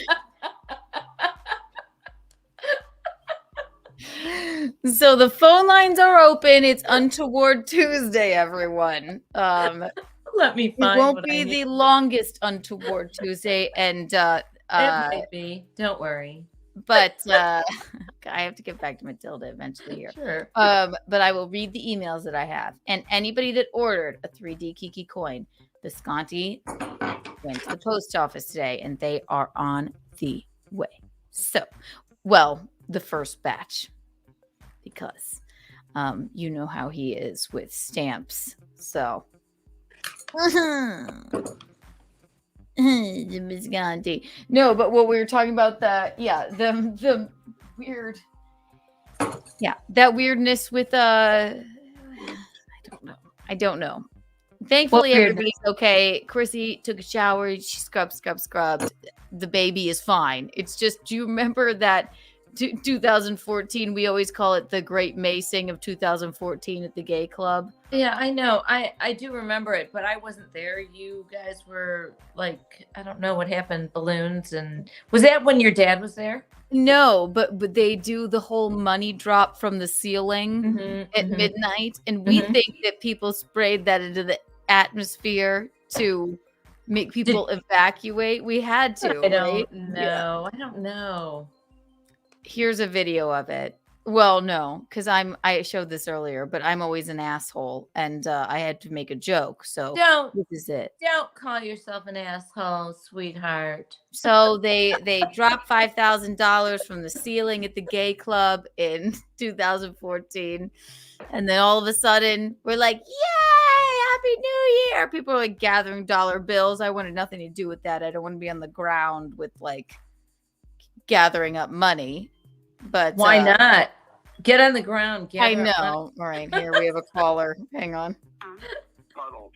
So the phone lines are open. It's Untoward Tuesday, everyone. Let me find. It won't be the longest Untoward Tuesday, and it might be. Don't worry. But I have to get back to Matilda eventually here. Sure. But I will read the emails that I have. And anybody that ordered a 3D Kiki coin, Visconti went to the post office today, and they are on the way. So, the first batch, because you know how he is with stamps. So. The Visconti. No, but what we were talking about, the weird, that weirdness with I don't know. Thankfully, weird. everybody's okay. Chrissy took a shower. She scrubbed. The baby is fine. It's just, do you remember that 2014? We always call it the Great Macing of 2014 at the gay club. Yeah, I know. I do remember it, but I wasn't there. You guys were like, I don't know what happened. Balloons, and was that when your dad was there? No, but they do the whole money drop from the ceiling at Mhm. midnight, and we Mhm. think that people sprayed that into the atmosphere to make people evacuate. We had to. I don't right? know. Yeah. I don't know. Here's a video of it. Well, no, because I showed this earlier, but I'm always an asshole, and I had to make a joke. So this is it. Don't call yourself an asshole, sweetheart. So they dropped $5,000 from the ceiling at the gay club in 2014, and then all of a sudden we're like, "Yay! Happy New Year!" People are like gathering dollar bills. I wanted nothing to do with that. I don't want to be on the ground with like gathering up money. But why not? Get on the ground. I know. All right, here we have a caller. Hang on. Donald.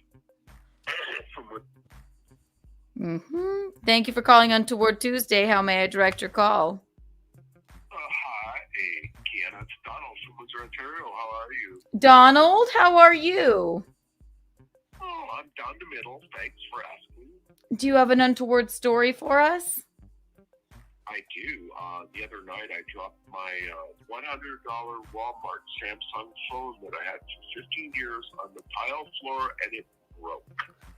Thank you for calling Untoward Tuesday. How may I direct your call? Hi, Keanu. It's Donald from Windsor, Ontario. How are you? Donald, how are you? Oh, I'm down the middle. Thanks for asking. Do you have an untoward story for us? I do. The other night, I dropped my $100 Walmart Samsung phone that I had for 15 years on the tile floor, and it broke.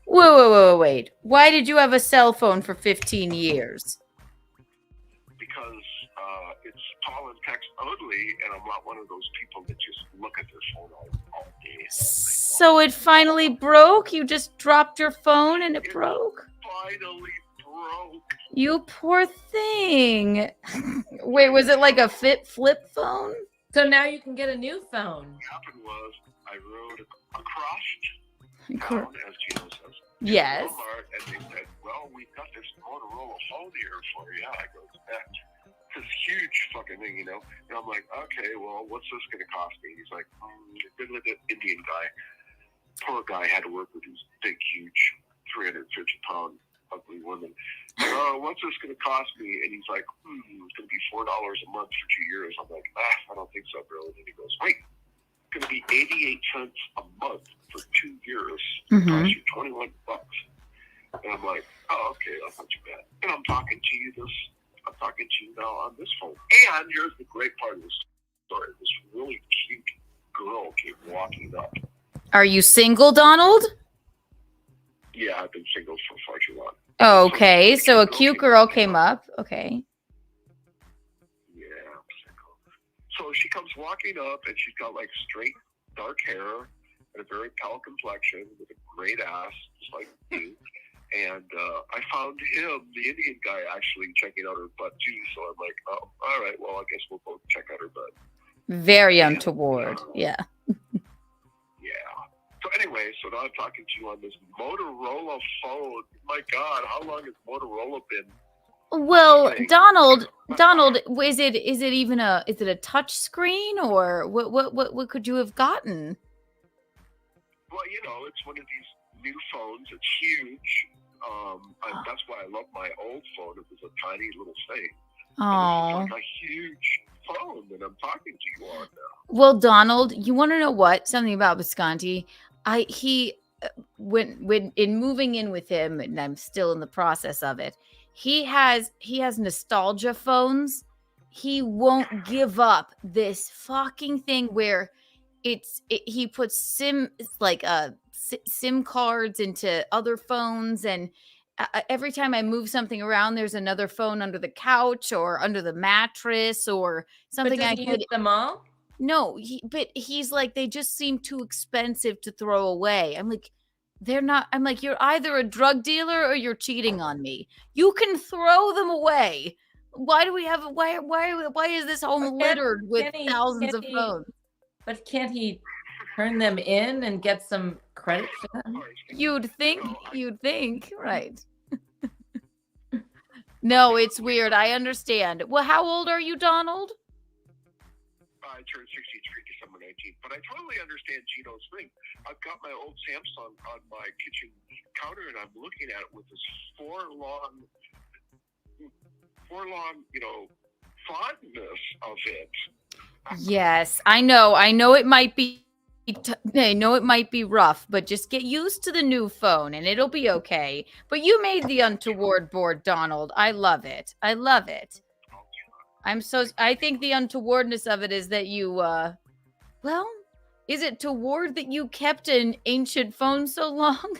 Wait. Why did you have a cell phone for 15 years? Because it's call and text only, and I'm not one of those people that just look at their phone all day. So it finally broke? You just dropped your phone and it broke? Finally broke. You poor thing. Wait, was it like a flip phone? So now you can get a new phone. What happened was I rode across town, as Gino says. Yes. Walmart, and they said, "Well, we've got this Motorola phone here for you." I go, "It's this huge fucking thing, you know." And I'm like, "Okay, well, what's this going to cost me?" He's like, "Good little Indian guy. Poor guy had to work with these big, huge, 350-pound, ugly women. What's this going to cost me?" And he's like, "It's going to be $4 a month for 2 years." I'm like, "I don't think so, bro." And he goes, "Wait, it's going to be 88 cents a month for 2 years. It costs you $21." And I'm like, "Oh, okay, that's not too bad." And I'm talking to you now on this phone. And here's the great part of the story. This really cute girl came walking up. Are you single, Donald? Yeah, I've been single for far too long. Okay, so a cute girl came up. Okay. Yeah, I'm single. So she comes walking up, and she's got like straight dark hair and a very pale complexion with a great ass, just like you. And I found him, the Indian guy, actually checking out her butt too. So I'm like, "Oh, all right. Well, I guess we'll both check out her butt." Very untoward. Yeah. So anyway, so now I'm talking to you on this Motorola phone. My God, how long has Motorola been? Well, Donald, is it even a touch screen, or what could you have gotten? Well, you know, it's one of these new phones. It's huge. That's why I love my old phone. It was a tiny little thing. Oh, it's like a huge phone that I'm talking to you on now. Well, Donald, you want to know what? Something about Visconti. When in moving in with him, and I'm still in the process of it. He has nostalgia phones. He won't give up this fucking thing where he puts SIM cards into other phones, and every time I move something around, there's another phone under the couch or under the mattress or something. But does he use them all? No, but he's like, they just seem too expensive to throw away. I'm like, they're not. I'm like, you're either a drug dealer or you're cheating on me. You can throw them away. Why do we have? Why is this home littered with thousands of phones? But can't he turn them in and get some credit for them? You'd think, right? No, it's weird. I understand. Well, how old are you, Donald? I turned 63 December 19th, but I totally understand Gino's thing. I've got my old Samsung on my kitchen counter, and I'm looking at it with this forlorn, fondness of it. Yes, I know. I know it might be. I know it might be rough, but just get used to the new phone, and it'll be okay. But you made the Untoward board, Donald. I love it. I love it. I think the untowardness of it is that you, well, is it toward that you kept an ancient phone so long?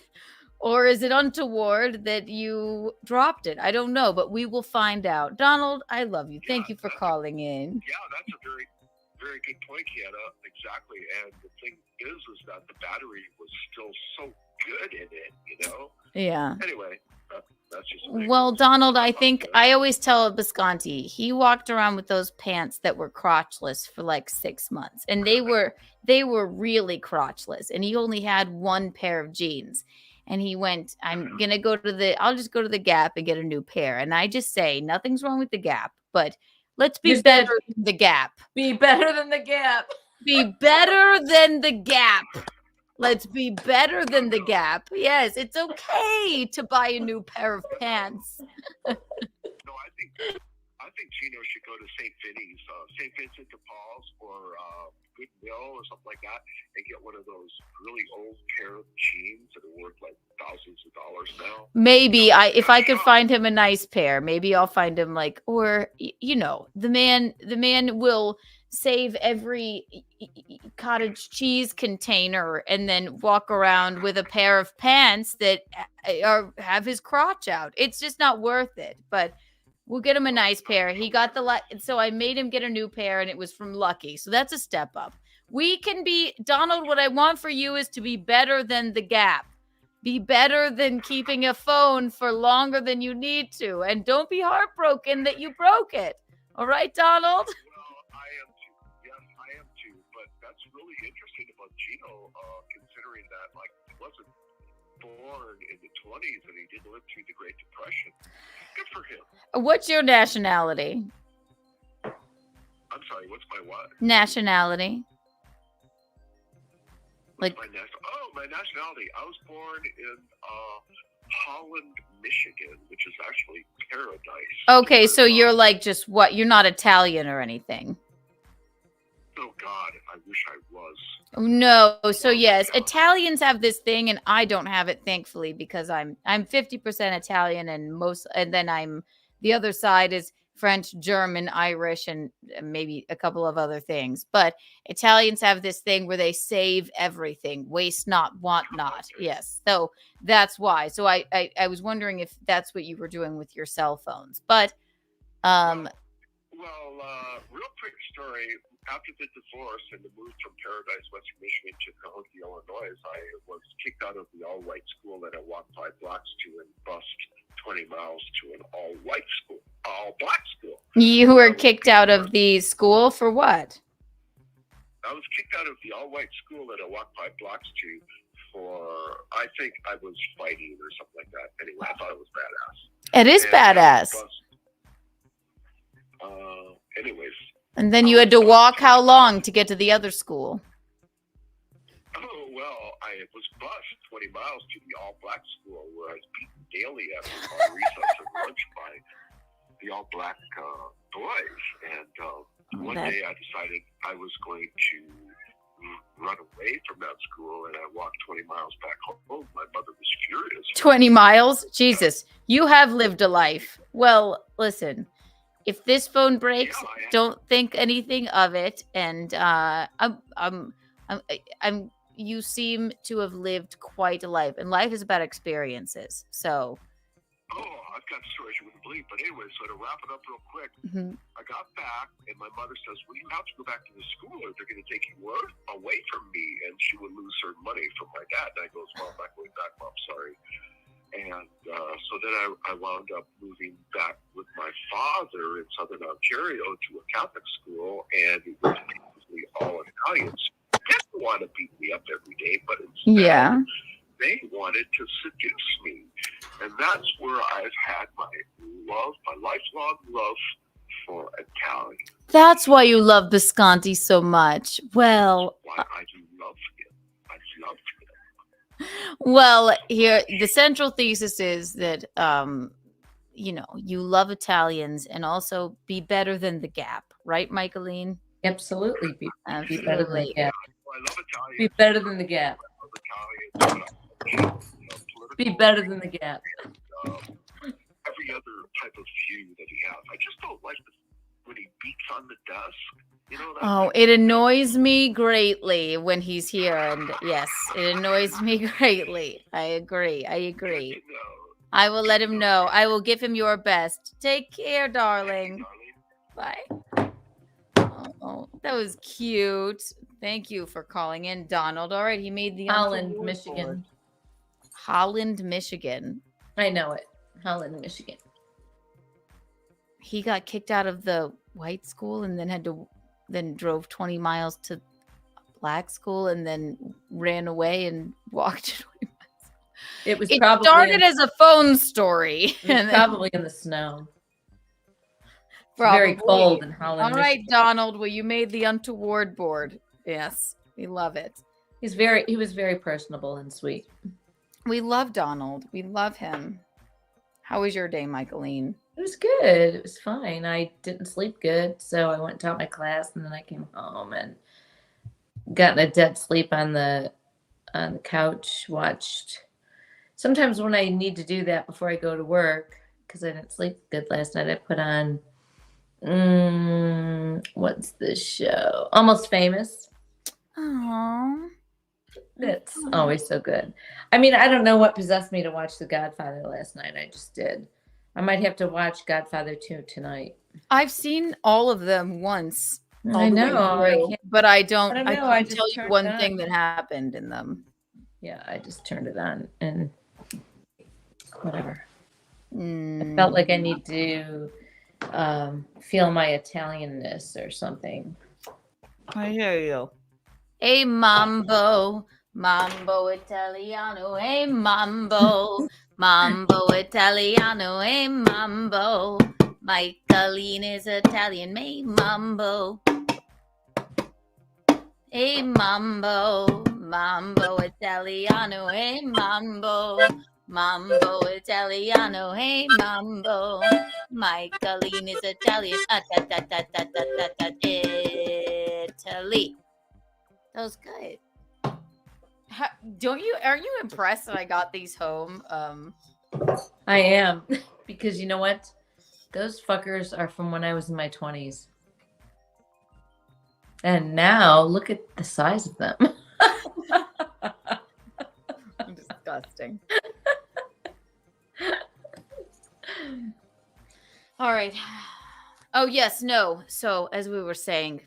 Or is it untoward that you dropped it? I don't know, but we will find out. Donald, I love you. Thank you for calling in. Yeah, that's a very, very good point, Kiana. Exactly. And the thing is that the battery was still so good in it, you know? Yeah. Anyway, that's just... Well, Donald, I think I always tell Visconti, he walked around with those pants that were crotchless for like 6 months. And they were really crotchless. And he only had one pair of jeans. And he went, I'll just go to the Gap and get a new pair. And I just say, nothing's wrong with the Gap, but let's be better than the Gap. Be better than the Gap. Be better than the Gap. Let's be better than the Gap. Yes, it's okay to buy a new pair of pants. No, I think Gino should go to St. Vinny's, St. Vincent de Paul's, or Goodwill or something like that, and get one of those really old pair of jeans that are worth like thousands of dollars now. Maybe if I could find him a nice pair, maybe I'll find him the man will save every cottage cheese container and then walk around with a pair of pants that have his crotch out. It's just not worth it, but we'll get him a nice pair. He got so I made him get a new pair, and it was from Lucky. So that's a step up. We can be, Donald, what I want for you is to be better than the Gap. Be better than keeping a phone for longer than you need to. And don't be heartbroken that you broke it. All right, Donald? Well, I am too. Yes, I am too. But that's really interesting about Gino, considering that, like, he wasn't born in the 20s and he didn't live through the Great Depression. Good for him. What's your nationality? I'm sorry, what's my what? Nationality. My nationality. I was born in Holland, Michigan, which is actually paradise. Okay, so you're like just what? You're not Italian or anything. Oh God, I wish I was. No, so yes, Italians have this thing, and I don't have it, thankfully, because I'm 50% Italian, and then the other side is French, German, Irish, and maybe a couple of other things. But Italians have this thing where they save everything, waste not, want not. Yes, so that's why. So I was wondering if that's what you were doing with your cell phones, but Well, real quick story. After the divorce and the move from Paradise, Western Michigan to Cahokia, Illinois, I was kicked out of the all-white school that I walked 5 blocks to and bused 20 miles to an all-white school, all-black school. You were kicked out of the school for what? I was kicked out of the all-white school that I walked 5 blocks to for, I think I was fighting or something like that. Anyway, I thought it was badass. It is badass. Anyways. And then you had to walk how long to get to the other school? Oh, well, I was bused 20 miles to the all-black school where I was beaten daily after recess and lunch by the all-black boys. And one day I decided I was going to run away from that school, and I walked 20 miles back home. My mother was furious. 20 miles? Jesus, you have lived a life. Well, listen. If this phone breaks, don't think anything of it. And you seem to have lived quite a life, and life is about experiences. So. Oh, I've got stories you wouldn't believe. But anyway, so to wrap it up real quick, I got back, and my mother says, "Well, you have to go back to the school, or they're going to take you away from me," and she would lose her money from my dad. And I goes, "Well, I'm not going back, Mom. Sorry." And so then I wound up moving back with my father in Southern Ontario to a Catholic school, and it was basically all Italians. They didn't want to beat me up every day, but instead they wanted to seduce me. And that's where I've had my lifelong love for Italian. That's why you love Bisconti so much. Well, Why I do love him. I love him. well, here the central thesis is that you love Italians and also be better than the Gap, right, Michaeline? Absolutely. Be better than the Absolutely. Gap. I love Italians. Be better than the Gap. I love Italians. Be better than the Gap. Every other type of view that he has. I just don't like when he beats on the desk. You know that? Oh, it annoys me greatly when he's here, and yes, it annoys me greatly. I agree. You know, I will let him know. I will give him your best. Take care, darling. darling. Bye. Oh, that was cute. Thank you for calling in, Donald. All right, he made the Holland, Untoward Michigan. board. Holland, Michigan. I know it. Holland, Michigan. He got kicked out of the white school and then drove 20 miles to black school and then ran away and walked 20 miles. It probably started as a phone story. and probably in the snow. It's very cold in Holland. All right, Michigan. Donald. Well, you made the Untoward board. Yes, we love it. He was very personable and sweet. We love Donald. We love him. How was your day, Michaeline? It was good. It was fine. I didn't sleep good, so I went and taught my class, and then I came home and got in a dead sleep on the couch. Watched. Sometimes when I need to do that before I go to work, because I didn't sleep good last night, I put on what's the show? Almost Famous. Aww. It's always so good. I mean, I don't know what possessed me to watch The Godfather last night. I just did. I might have to watch Godfather 2 tonight. I've seen all of them once. I know, but I don't. I I just can't tell you turned one it thing on. that happened in them. Yeah, I just turned it on and whatever. I Mm. felt like I need to feel my Italianness or something. I hear you. Hey, mambo, mambo Italiano. Hey, mambo, mambo Italiano. Hey, mambo. Michaeline is Italian. Hey, mambo. Hey, mambo, mambo Italiano. Hey, mambo, mambo Italiano. Hey, mambo. Michaeline is Italian. Italy. That was good. Aren't you impressed that I got these home? I am. Because you know what? Those fuckers are from when I was in my 20s. And now look at the size of them. Disgusting. All right. Oh, yes, no. So, as we were saying,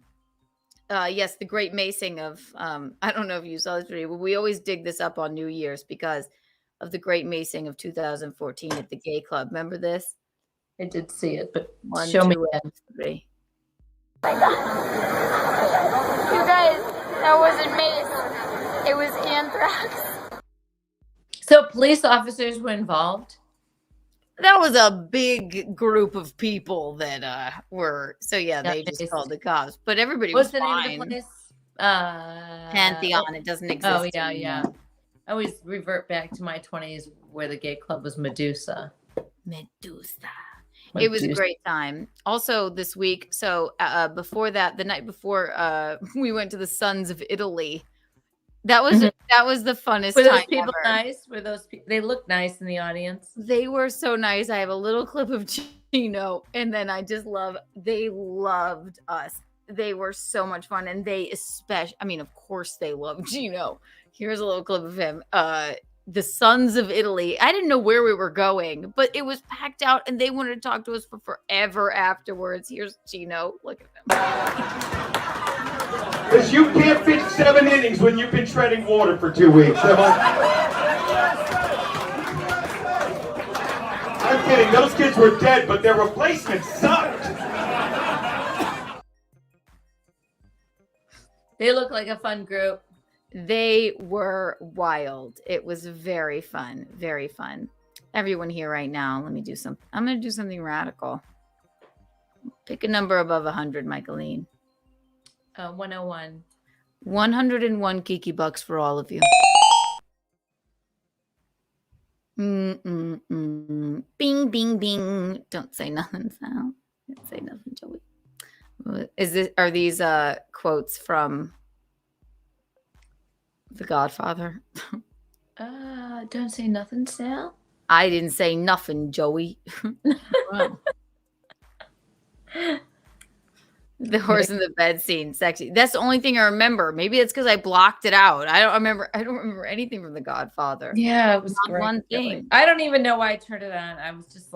yes, the great macing of, I don't know if you saw this video, but we always dig this up on New Year's because of the great macing of 2014 at the gay club. Remember this? I did see it, but One, show me two, that. and three. You guys, that wasn't mace. It was anthrax. So police officers were involved? That was a big group of people that were, so yeah, they just called the cops, but everybody was What's the fine. name of the place? Pantheon. It doesn't exist. Oh, yeah, anymore. yeah. I always revert back to my 20s where the gay club was Medusa. It was a great time. Also this week, so before that, the night before, we went to the Sons of Italy. That was that was the funnest Were those time people ever. nice? Were those they looked nice in the audience? They were so nice. I have a little clip of Gino, and then I just they loved us. They were so much fun, and they I mean, of course they loved Gino. Here's a little clip of him. The Sons of Italy. I didn't know where we were going, but it was packed out, and they wanted to talk to us for forever afterwards. Here's Gino. Look at him. Because you can't pitch 7 innings when you've been treading water for 2 weeks. I'm kidding. Those kids were dead, but their replacements sucked. They look like a fun group. They were wild. It was very fun. Very fun. Everyone here right now, let me do something. I'm going to do something radical. Pick a number above 100, Michaeline. 101. 101 Kiki bucks for all of you. Bing, bing, bing. Don't say nothing, Sal. Don't say nothing, Joey. Are these quotes from The Godfather? Don't say nothing, Sal. I didn't say nothing, Joey. Wow. The horse in the bed scene, sexy. That's the only thing I remember. Maybe it's because I blocked it out. I don't remember anything from The Godfather. Yeah, it was Not great. one thing. I don't even know why I turned it on. I was just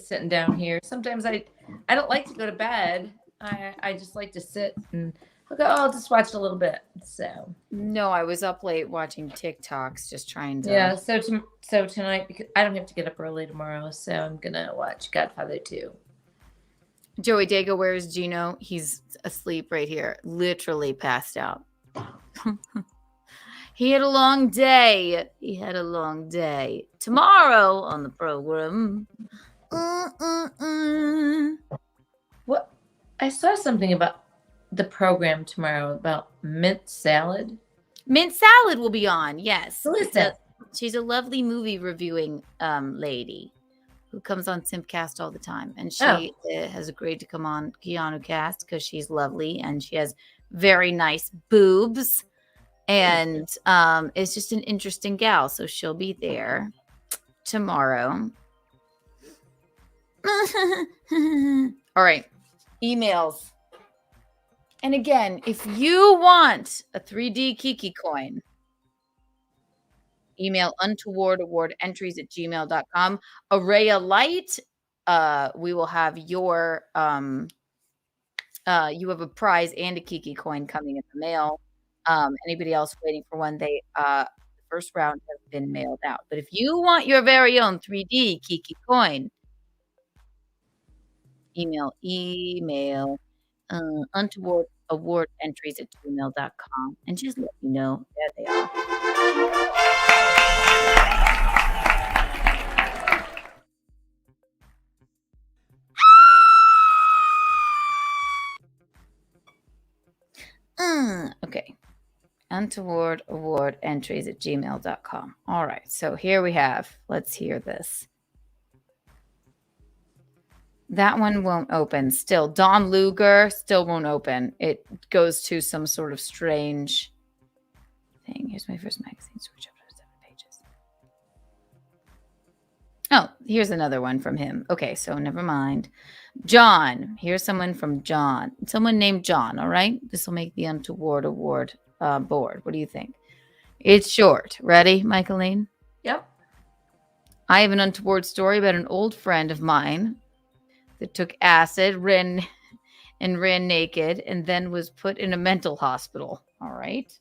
sitting down here. Sometimes I don't like to go to bed. I just like to sit and I'll just watch a little bit. So no, I was up late watching TikToks, just trying to. Yeah. So tonight, because I don't have to get up early tomorrow, so I'm gonna watch Godfather 2. Joey Dago, where's Gino? He's asleep right here, literally passed out. He had a long day. Tomorrow on the program. What? I saw something about the program tomorrow about mint salad. Mint salad will be on. Yes. Who is that? She's a lovely movie reviewing lady who comes on Simpcast all the time. And she has agreed to come on Keanu Cast because she's lovely and she has very nice boobs. And it's just an interesting gal. So she'll be there tomorrow. All right. Emails. And again, if you want a 3D Kiki coin, email untowardawardentries@gmail.com. Araya Light, we will have your you have a prize and a Kiki coin coming in the mail. Anybody else waiting for one, the first round has been mailed out. But if you want your very own 3D Kiki coin, email untowardawardentries@gmail.com and just let me know. There they are. Okay. Untowardawardentries@gmail.com. All right. So here we have. Let's hear this. That one won't open. Still, Don Luger still won't open. It goes to some sort of strange thing. Here's my first magazine. Switch up to 7 pages. Oh, here's another one from him. Okay, so never mind. John. Here's someone from John. Someone named John, all right? This will make the Untoward Award board. What do you think? It's short. Ready, Michaeline? Yep. I have an untoward story about an old friend of mine that took acid, ran naked, and then was put in a mental hospital. All right.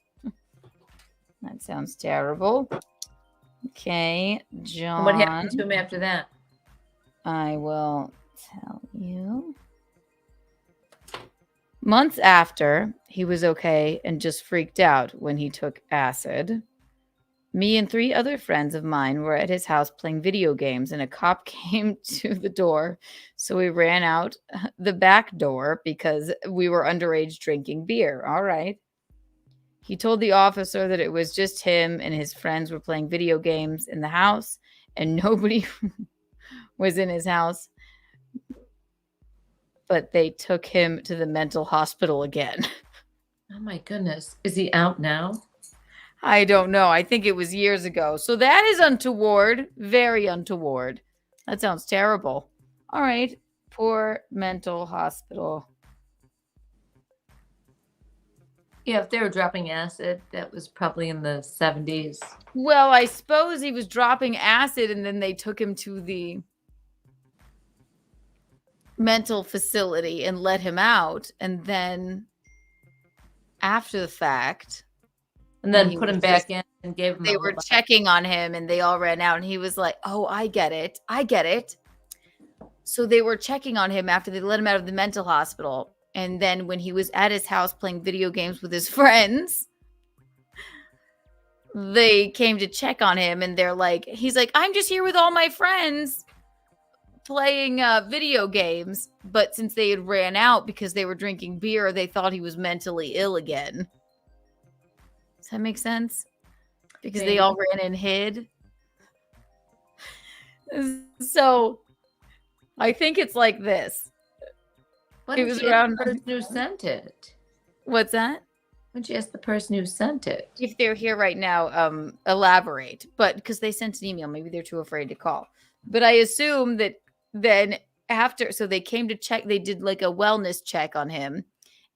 That sounds terrible. Okay, John. What happened to him after that? I will tell you. Months after, he was okay and just freaked out when he took acid. Me and 3 other friends of mine were at his house playing video games, and a cop came to the door. So we ran out the back door because we were underage drinking beer. All right. He told the officer that it was just him and his friends were playing video games in the house, and nobody was in his house. But they took him to the mental hospital again. Oh my goodness. Is he out now? I don't know. I think it was years ago. So that is untoward. Very untoward. That sounds terrible. All right. Poor mental hospital. Yeah, if they were dropping acid, that was probably in the 70s. Well, I suppose he was dropping acid and then they took him to the mental facility and let him out. And then after the fact... And then put him back in and gave him. They were checking on him and they all ran out and he was like, oh, I get it. So they were checking on him after they let him out of the mental hospital. And then when he was at his house playing video games with his friends, they came to check on him and they're like, he's like, I'm just here with all my friends playing video games, but since they had ran out because they were drinking beer, they thought he was mentally ill again. Does that make sense? Because they all ran and hid. So I think it's like this. Why It didn't was you around ask the person who sent it? What's that? Why don't you ask the person who sent it? If they're here right now, elaborate. But because they sent an email, maybe they're too afraid to call. But I assume that then after, so they came to check, they did like a wellness check on him.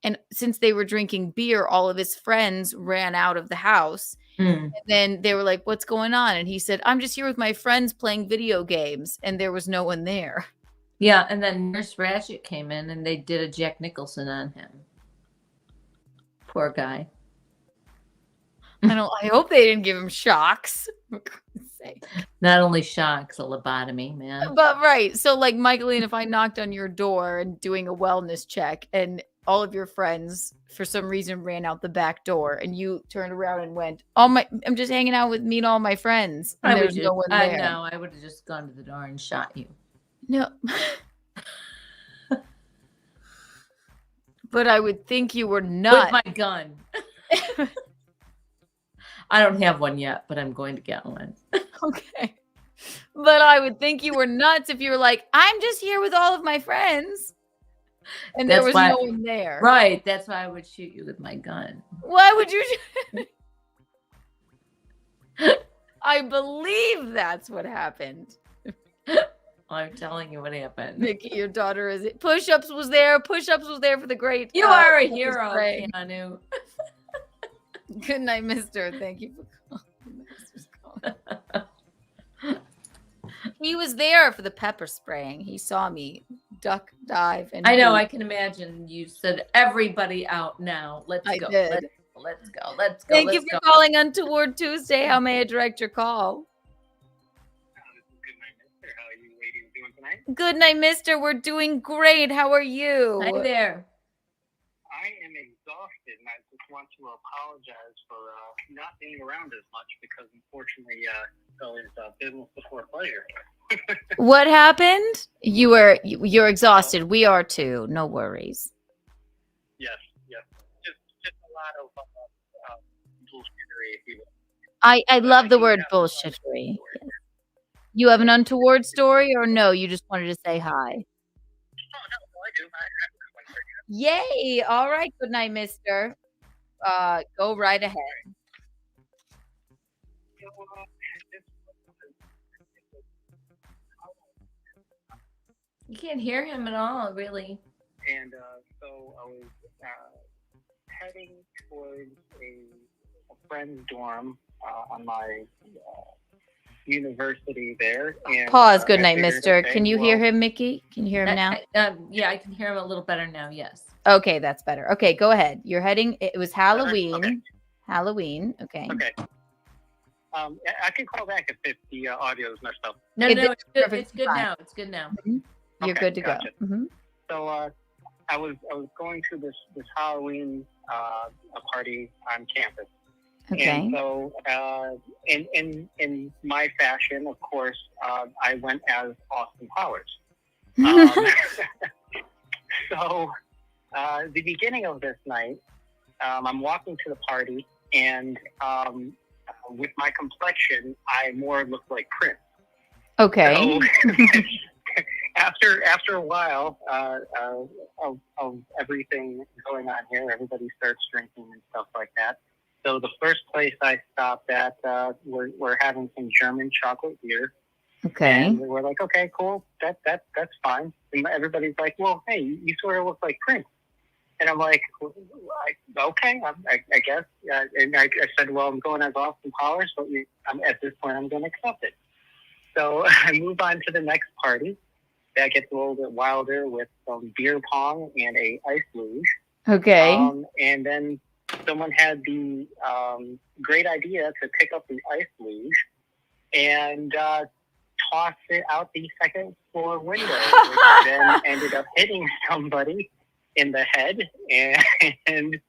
And since they were drinking beer, all of his friends ran out of the house. And then they were like, what's going on? And he said, I'm just here with my friends playing video games. And there was no one there. Yeah, and then Nurse Ratchet came in and they did a Jack Nicholson on him. Poor guy. I hope they didn't give him shocks. Not only shocks, a lobotomy, man. But right. So like Michaeline, if I knocked on your door and doing a wellness check and all of your friends for some reason ran out the back door and you turned around and went, I'm just hanging out with me and all my friends. And there's no one there. No, I would have just gone to the door and shot you. No. But I would think you were not. With my gun. I don't have one yet, but I'm going to get one. Okay. But I would think you were nuts if you were like, I'm just here with all of my friends. And there was no one there. Right. That's why I would shoot you with my gun. Why would you? I believe that's what happened. I'm telling you what happened. Mickey, your daughter is it. Push-ups was there. Push-ups was there for the great. You are a hero, Keanu. Good night, mister. Thank you for calling. He was there for the pepper spraying. He saw me duck, dive, and I know. I can imagine. You said everybody out now. Let's go. Did. Let's go. Let's go. Thank you for calling Untoward Tuesday. How may I direct your call? Good night, mister. We're doing great. How are you? Hi there. I am exhausted, and I just want to apologize for not being around as much because, unfortunately, there's business before pleasure. What happened? You're exhausted. We are too. No worries. Yes. Just a lot of bullshittery, if you will. I love the word bullshittery. Yes. You have an untoward story, or no? You just wanted to say hi. Oh, no, I do. Yay! All right. Good night, mister. Go right ahead. You can't hear him at all, really. And so I was heading towards a friend's dorm on my university there. And, Pause. Good night, mister. Can you hear him, Mickey? Can you hear him now? Yeah, I can hear him a little better now. Yes. Okay, that's better. Okay, go ahead. You're heading. It was Halloween. Okay. Halloween. Okay. Okay. I can call back if the audio is messed up. No, it's good. It's good now. It's good now. Mm-hmm. You're good to gotcha. go. Mm-hmm. So I was going to this Halloween a party on campus. Okay. And so in my fashion, of course, I went as Austin Powers. So the beginning of this night, I'm walking to the party, and with my complexion, I more look like Prince. Okay. So, after a while of everything going on here, everybody starts drinking and stuff like that. So the first place I stopped at, we're having some German chocolate beer. Okay. And we're like, okay, cool, that's fine. And everybody's like, well, hey, you sort of look like Prince. And I'm like, okay, I guess. And I said, well, I'm going as Austin Powers, but at this point, I'm going to accept it. So I move on to the next party. That gets a little bit wilder with some beer pong and a ice luge. Okay. And then someone had the great idea to pick up the ice luge and toss it out the second floor window, which then ended up hitting somebody in the head. And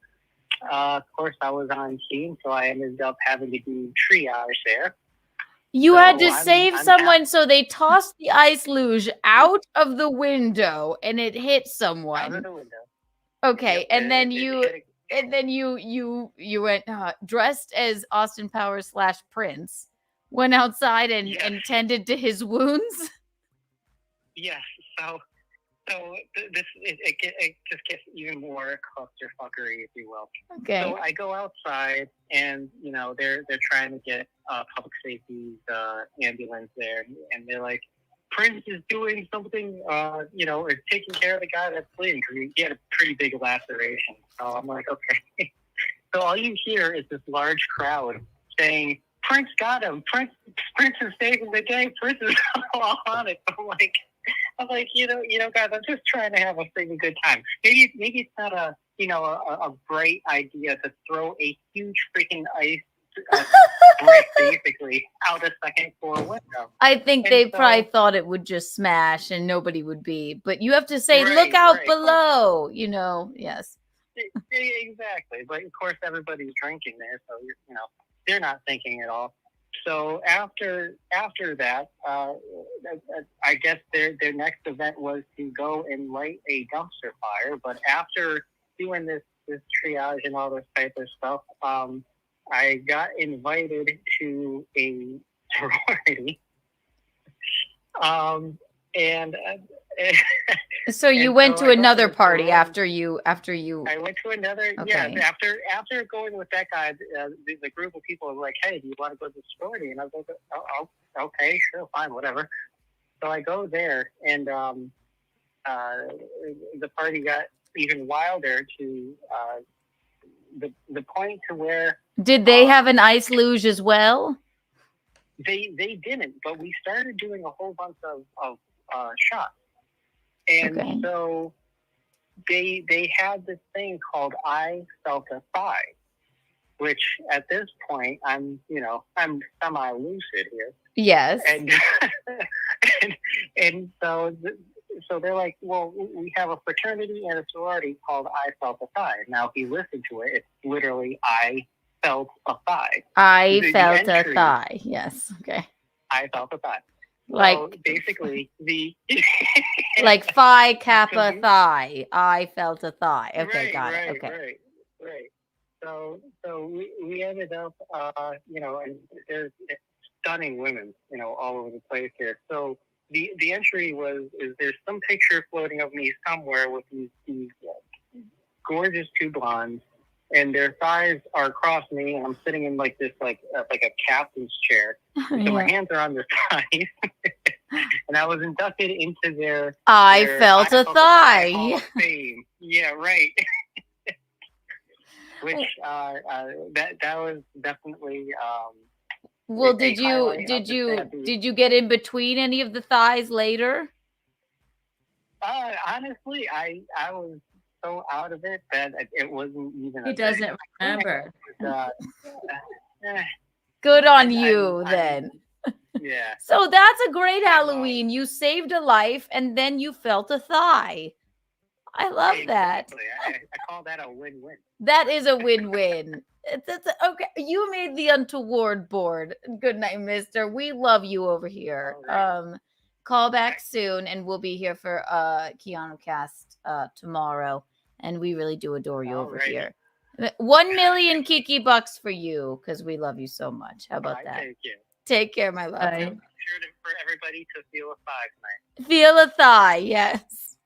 of course, I was on team, so I ended up having to do triage there. You So had to I'm- save I'm someone, so they tossed the ice luge out of the window, and it hit out someone. of the window. Okay, Yep, and then it you hit and then you went dressed as Austin Powers / Prince, went outside and Yes. tended to his wounds. Yes. So it just gets even more clusterfuckery, if you will. Okay. So I go outside, and they're trying to get public safety ambulance there, and they're like, Prince is doing something, is taking care of the guy that's bleeding because he had a pretty big laceration. So I'm like, okay. So all you hear is this large crowd saying, Prince got him. Prince is saving the day. Prince is all on it. I'm like, guys, I'm just trying to have a freaking good time. Maybe it's not a bright idea to throw a huge freaking ice brick basically out a second floor window. I think And they so- probably thought it would just smash and nobody would be. But you have to say, Right, look out right. below. Yes. Exactly, but of course everybody's drinking there, so they're not thinking at all. So after that, I guess their next event was to go and light a dumpster fire. But after doing this triage and all this type of stuff, I got invited to a sorority, So you And went so to I go another to the party sorority. after you. I went to another, Okay. After going with that guy, the group of people were like, "Hey, do you want to go to the sorority?" And I was like, "Oh, okay, sure, fine, whatever." So I go there, and the party got even wilder to the point to where Did they have an ice luge as well? they didn't, but we started doing a whole bunch of shots, and Okay. so they had this thing called I Felt a Thigh, which at this point I'm semi lucid here, Yes. and and so they're like, well, we have a fraternity and a sorority called I Felt a Thigh. Now, if you listen to it, it's literally I felt a thigh. I The felt a entry- thigh. Yes. Okay. I felt a thigh. Like So basically, like Phi Kappa thigh. I felt a thigh. Okay, right, got right, it. Okay. Right. So we ended up, and there's stunning women, all over the place here. So the entry is there's some picture floating of me somewhere with these gorgeous two blondes, and their thighs are across me, and I'm sitting in like this like a captain's chair. So my hands are on their thighs, and I was inducted into their I felt a thigh. Hall of Fame. Yeah, right. Which that was definitely. Well, a did highlight of the tattoo. you get in between any of the thighs later? Honestly, I was so out of it that it wasn't even. He doesn't remember. Good on I'm- you I'm- then. Yeah. So that's a great Halloween. You saved a life and then you felt a thigh. I love that. Exactly. I call that a win-win. That is a win-win. Okay. You made the Untoward board. Good night, mister. We love you over here. All Call back soon and we'll be here for Keanu Cast tomorrow. And we really do adore you over Alrighty. here. 1 million Kiki bucks for you because we love you so much. How about I that? Thank you. Take care, my love. Bye. Sure for everybody to feel a thigh tonight. Feel a thigh, yes.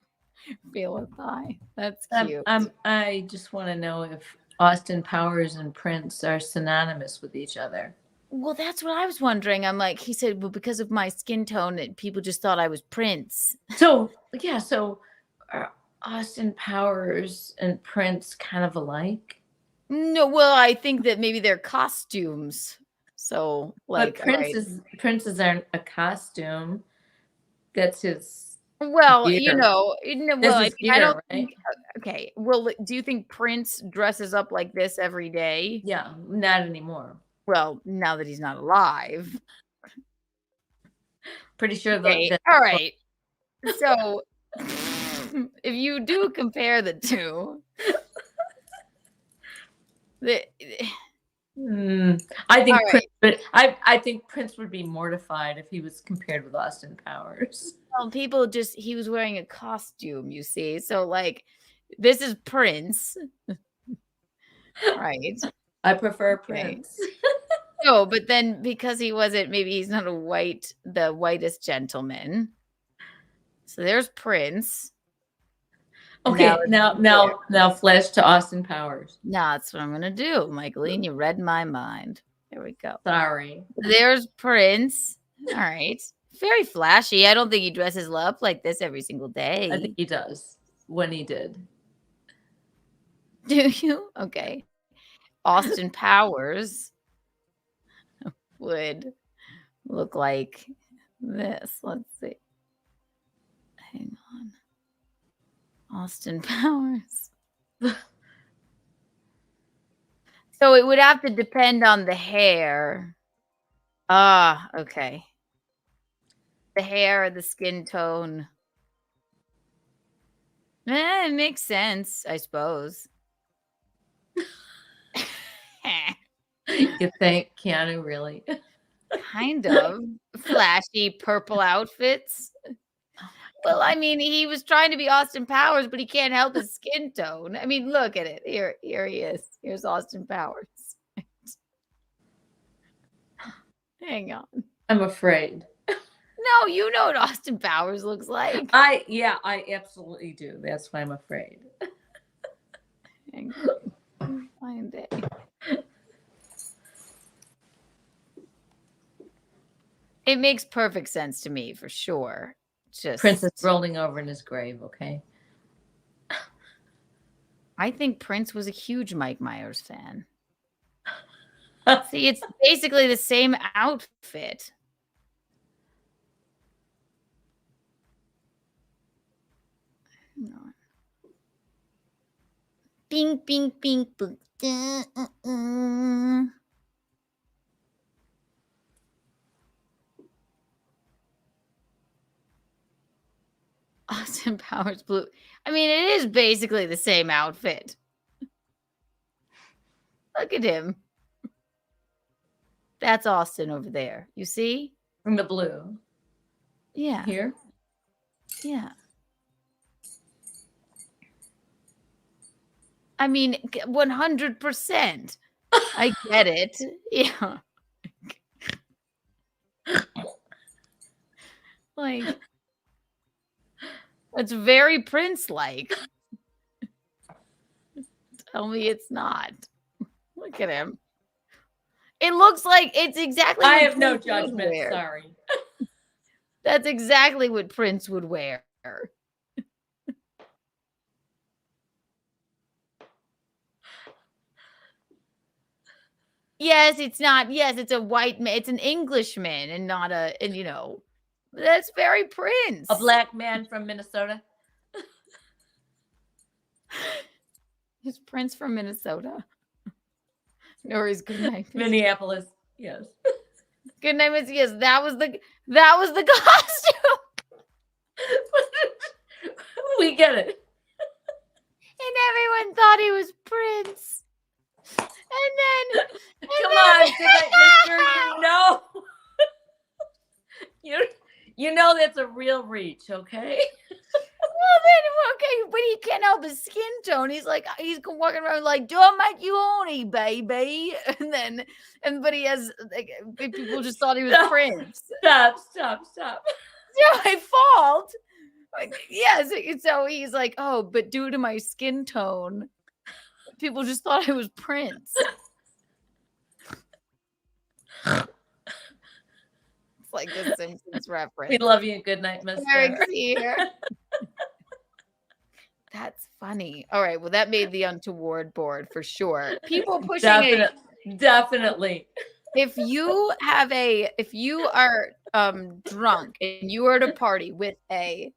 Feel a thigh. That's cute. I just want to know if Austin Powers and Prince are synonymous with each other. Well, that's what I was wondering. I'm like, he said, well, because of my skin tone, people just thought I was Prince. So are Austin Powers and Prince kind of alike? No, well, I think that maybe they're costumes. So, like, but Prince right. Prince's aren't a costume. That's his. Well, gear. well, This I is mean, I gear, don't right? think. Okay, well, do you think Prince dresses up like this every day? Yeah, not anymore. Well, now that he's not alive. Pretty sure. Okay, all right. So, if you do compare the two, I think All Prince But I think Prince would be mortified if he was compared with Austin Powers. Well, people just he was wearing a costume, you see. So like this is Prince. Right. I prefer Okay. Prince. No, but then because he wasn't, maybe he's not the whitest gentleman. So there's Prince. Okay, now flash to Austin Powers. No, that's what I'm gonna do, Michaeline. You read my mind. There we go. Sorry. There's Prince. All right. Very flashy. I don't think he dresses up like this every single day. I think he does. When he did. Do you? Okay. Austin Powers would look like this. Let's see. Hang on. Austin Powers. So it would have to depend on the hair. Ah, okay. The hair or the skin tone. It makes sense, I suppose. You think Keanu really? Kind of. Flashy purple outfits. Well, I mean, he was trying to be Austin Powers, but he can't help his skin tone. I mean, look at it. Here he is. Here's Austin Powers. Hang on. I'm afraid. No, you know what Austin Powers looks like. I absolutely do. That's why I'm afraid. Hang on. Find it. It makes perfect sense to me, for sure. Just Prince is rolling over in his grave, okay? I think Prince was a huge Mike Myers fan. See, it's basically the same outfit. Hang on. Bing, bing, bing, boom. Austin Powers blue. I mean, it is basically the same outfit. Look at him. That's Austin over there. You see? In the blue. Yeah. Here? Yeah. I mean, 100%. I get it. Yeah. Like, it's very Prince-like. Tell me it's not. Look at him. It looks like it's exactly I what have no Prince would judgment. wear. Sorry. That's exactly what Prince would wear. Yes, it's not. Yes, it's a white man. It's an Englishman and not a, and you know, that's very Prince. A black man from Minnesota. Is Prince from Minnesota? No, he's good night. Minneapolis. Yes. Good night, Miss. Yes, that was the costume. We get it. And everyone thought he was Prince. And then Come on, Mister, you know that's a real reach, okay? Well, then, okay, but he can't help his skin tone. He's like, he's walking around like, don't make you horny, baby. But he has, like, people just thought he was Prince. Stop. It's not my fault. Like, yes. So he's like, oh, but due to my skin tone, people just thought I was Prince. It's like the Simpsons reference. We love you. Good night, Mister. Eric's here. That's funny. All right. Well, that made the Untoward board for sure. People pushing Definitely. If you are drunk and you are at a party with a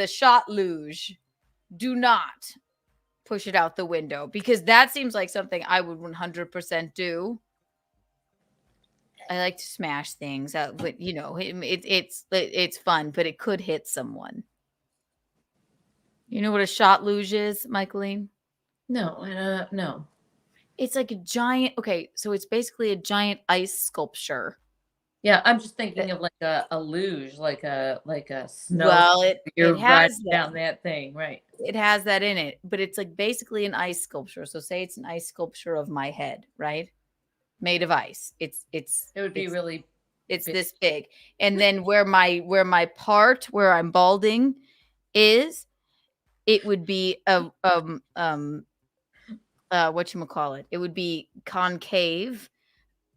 shot luge, do not push it out the window, because that seems like something I would 100% do. I like to smash things, but you know, it's fun, but it could hit someone. You know what a shot luge is, Michaeline? No, no. It's like a giant. Okay, so it's basically a giant ice sculpture. Yeah, I'm just thinking of like a luge, like a snow. Well, it You're has riding down that thing, right? It has that in it, but it's like basically an ice sculpture. So say it's an ice sculpture of my head, right? Made of ice. It would be really it's big. This big. And then where my part where I'm balding is, it would be whatchamacallit. It would be concave.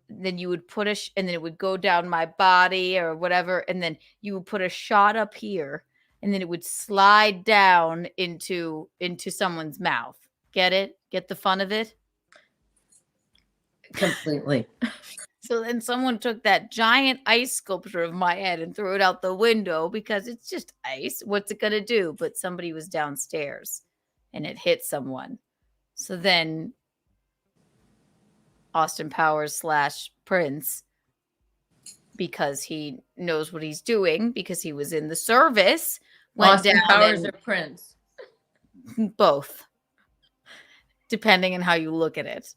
Then you would put and then it would go down my body or whatever, and then you would put a shot up here, and then it would slide down into someone's mouth. Get it? Get the fun of it? Completely. So then someone took that giant ice sculpture of my head and threw it out the window because it's just ice. What's it going to do? But somebody was downstairs and it hit someone. So then Austin Powers / Prince, because he knows what he's doing, because he was in the service, went Austin down Powers or Prince? Both, depending on how you look at it.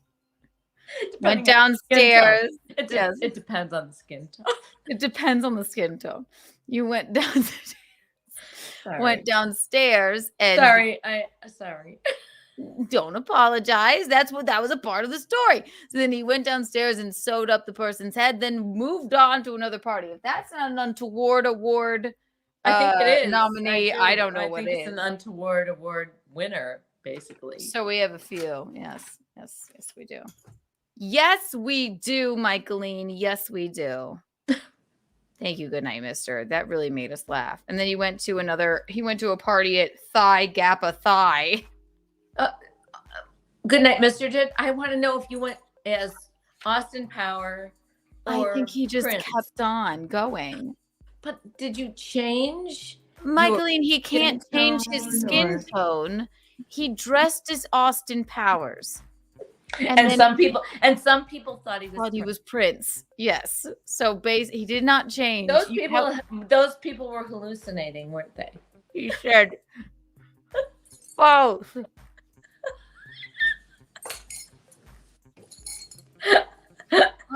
Went downstairs. It depends on the skin tone. It depends on the skin tone. You went downstairs. Went downstairs and sorry. Don't apologize. That was a part of the story. So then he went downstairs and sewed up the person's head, then moved on to another party. If that's not an Untoward award I think it is nominee, I don't know what it is. It's an Untoward award winner, basically. So we have a few. Yes, we do. Yes, we do, Michaeline. Yes, we do. Thank you. Good night, mister. That really made us laugh. And then he went to a party at Thigh Gappa Thigh. Good night, Mr. I want to know if you went as Austin Power or I think he just Prince. kept on going. But did you change? Michaeline, he can't change his skin tone. He dressed as Austin Powers. And some people thought he was Prince. Yes. So he did not change. Those people were hallucinating, weren't they? He said both.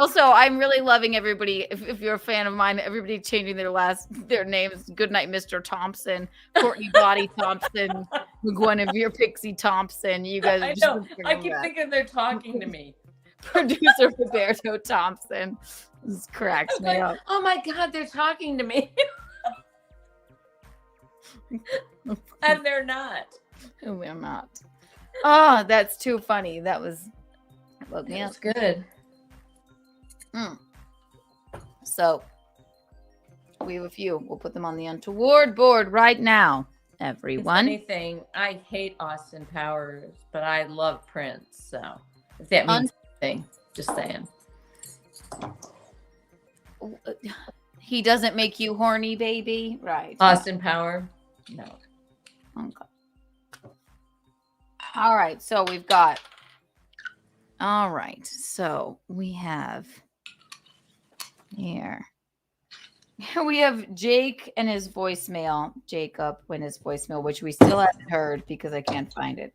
Also, I'm really loving everybody. If you're a fan of mine, everybody changing their names. Goodnight, Mr. Thompson, Courtney Body Thompson, Guinevere Pixie Thompson. You guys, I know. I keep thinking they're talking to me. Producer Roberto Thompson. This cracks me up. Oh my God, they're talking to me, and they're not. We're not. Oh, that's too funny. That was good. So we have a few. We'll put them on the Untoward board right now, everyone. If anything, I hate Austin Powers, but I love Prince. So if that means anything, just saying. He doesn't make you horny, baby, right? Austin Power, no. Okay. All right. So we've got. All right. So we have. Here we have Jake and his voicemail. Jacob and his voicemail, which we still haven't heard because I can't find it.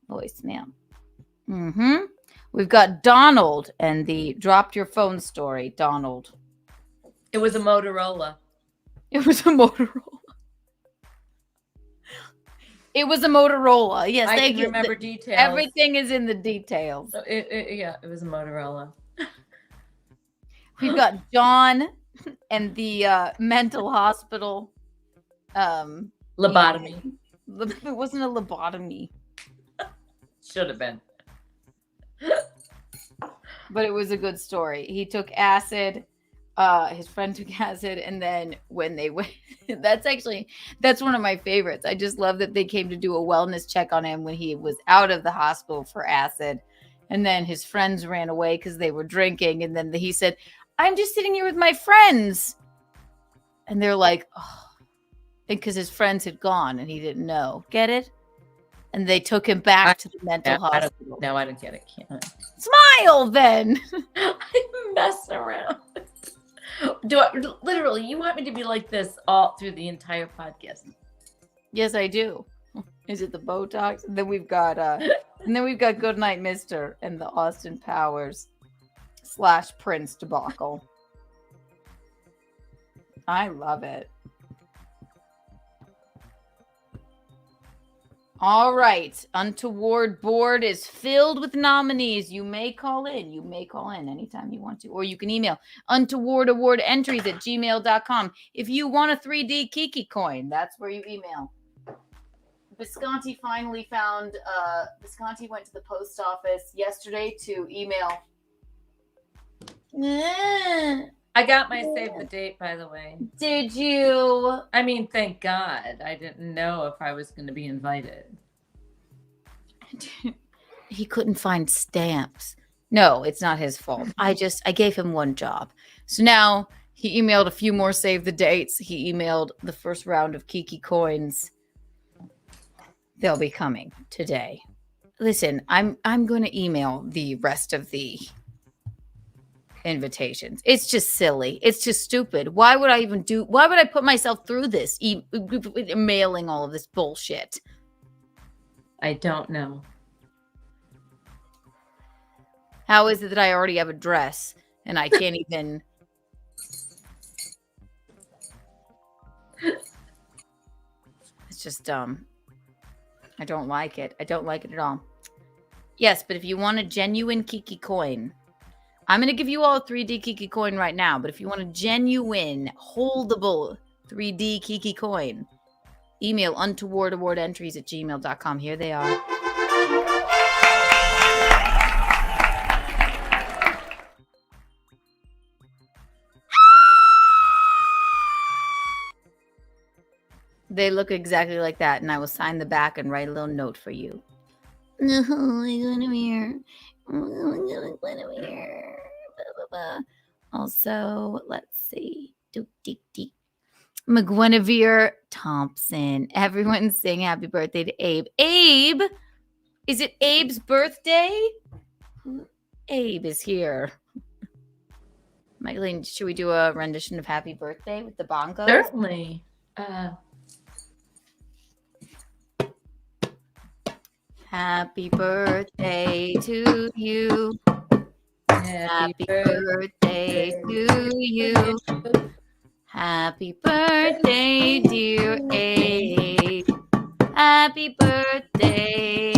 Voicemail. We've got Donald and the dropped your phone story. Donald. It was a Motorola. It was a Motorola. It was a Motorola. Yes, I can remember details. Everything is in the details. It was a Motorola. We've got John and the mental hospital. Lobotomy. It wasn't a lobotomy. Should have been. But it was a good story. He took acid. His friend took acid. And then when they went, that's one of my favorites. I just love that they came to do a wellness check on him when he was out of the hospital for acid. And then his friends ran away because they were drinking. And then he said, I'm just sitting here with my friends. And they're like, oh, because his friends had gone and he didn't know. Get it? And they took him back to the mental hospital. No, I don't get it. Smile then. I'm messing around. Literally, you want me to be like this all through the entire podcast? Yes, I do. Is it the Botox? And then we've got And then we've got Goodnight Mister and the Austin Powers / Prince debacle. I love it. All right. Untoward board is filled with nominees. You may call in. You may call in anytime you want to. Or you can email untowardawardentries@gmail.com. If you want a 3D Kiki coin, that's where you email. Visconti finally found, Visconti went to the post office yesterday to email. I got my save the date, by the way. Did you? I mean, thank God. I didn't know if I was going to be invited. He couldn't find stamps. No, it's not his fault. I gave him one job. So now he emailed a few more save the dates. He emailed the first round of Kiki coins. They'll be coming today. Listen, I'm going to email the rest of the invitations. It's just silly. It's just stupid. Why would I put myself through this? Mailing all of this bullshit. I don't know. How is it that I already have a dress and I can't even... It's just dumb. I don't like it. I don't like it at all. Yes, but if you want a genuine Kiki coin, I'm going to give you all a 3D Kiki coin right now, but if you want a genuine, holdable 3D Kiki coin, email untowardawardentries@gmail.com. Here they are. They look exactly like that, and I will sign the back and write a little note for you. No, I'm going to here. Also, let's see. McGuinevere Thompson. Everyone sing happy birthday to Abe. Abe? Is it Abe's birthday? Abe is here. Michaeline, should we do a rendition of Happy Birthday with the bongos? Certainly. Happy birthday to you. Happy birthday to you. Happy birthday, dear Abe. Happy birthday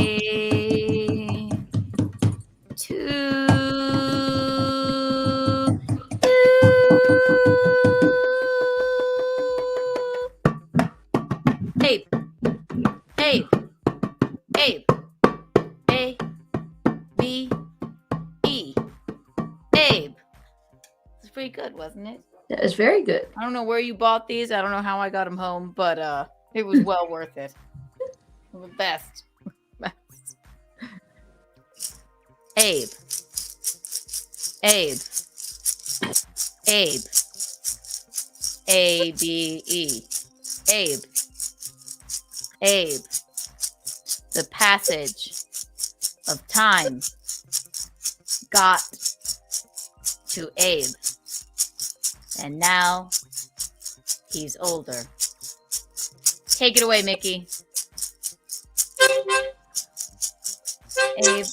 to you. Abe. Abe. Abe. A. B. E. Abe. It's pretty good, wasn't it? That was very good. I don't know where you bought these. I don't know how I got them home, but it was well worth it. The best. Best. Abe. Abe. Abe. A-B-E. Abe. Abe. The passage of time got to Abe. And now he's older. Take it away, Mickey. Abe.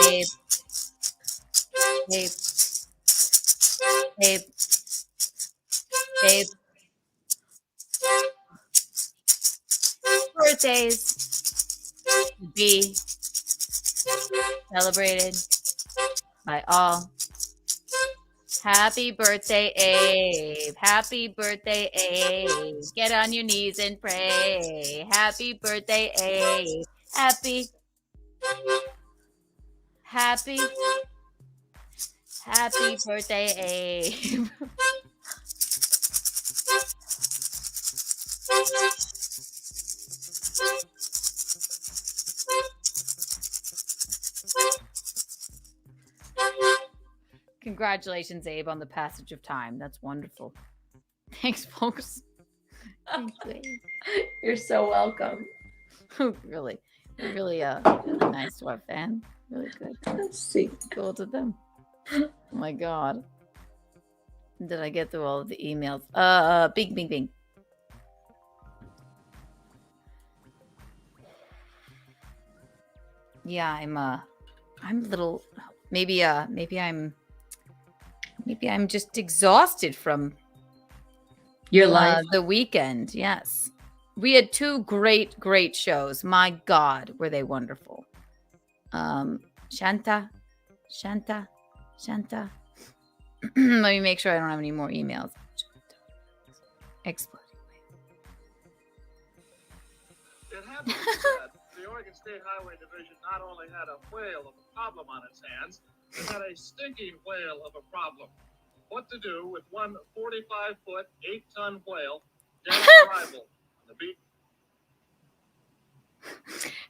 Abe. Abe. Abe. Abe. Birthdays to be celebrated by all. Happy birthday, Abe. Happy birthday, Abe. Get on your knees and pray. Happy birthday, Abe. Happy birthday, Abe. Congratulations, Abe, on the passage of time. That's wonderful. Thanks, folks. Thank you, Abe. You're so welcome. Really nice to our fan. Really good. Let's see. Cool to them. Oh my god. Did I get through all of the emails? Bing, bing, bing. yeah, I'm a little, maybe I'm just exhausted from Your life. the weekend. Yes. We had 2 great shows. My God, were they wonderful. Shanta. Let me make sure I don't have any more emails. Exploding. It happens that the Oregon State Highway Division not only had a whale of a problem on its hands, it had a stinking whale of a problem. What to do with one 45-foot, 8-ton whale dead on arrival on the beach?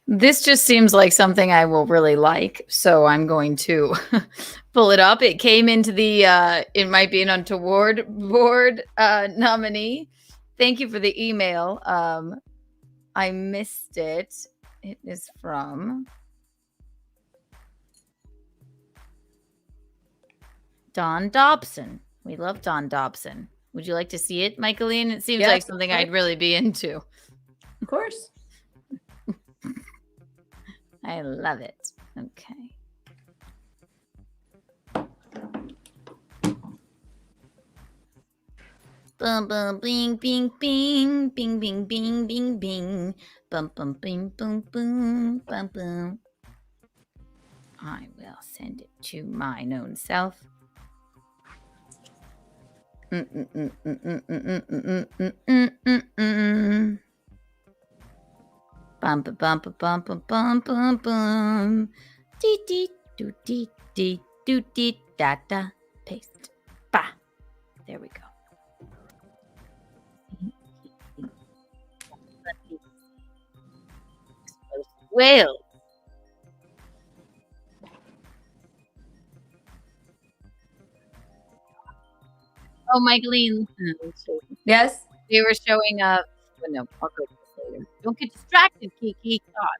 This just seems like something I will really like, so I'm going to pull it up. It came into the it might be an Untoward board nominee. Thank you for the email. I missed it. It is from Don Dobson. We love Don Dobson. Would you like to see it, Michaeline? It seems like something I'd really be into. Of course. I love it. Okay. Bum bum bing bing bing bing bing bing bing bing bum bum bing boom boom bum boom. I will send it to mine own self. Bum ba bum ba bum ba bum bum bum. Dee dee doo dee dee doo dee da da. Paste. Bah. There we go. Whale. Oh, Michaeline. Yes. They were showing up. Oh, no, I'll go to this later. Don't get distracted, Kiki. God.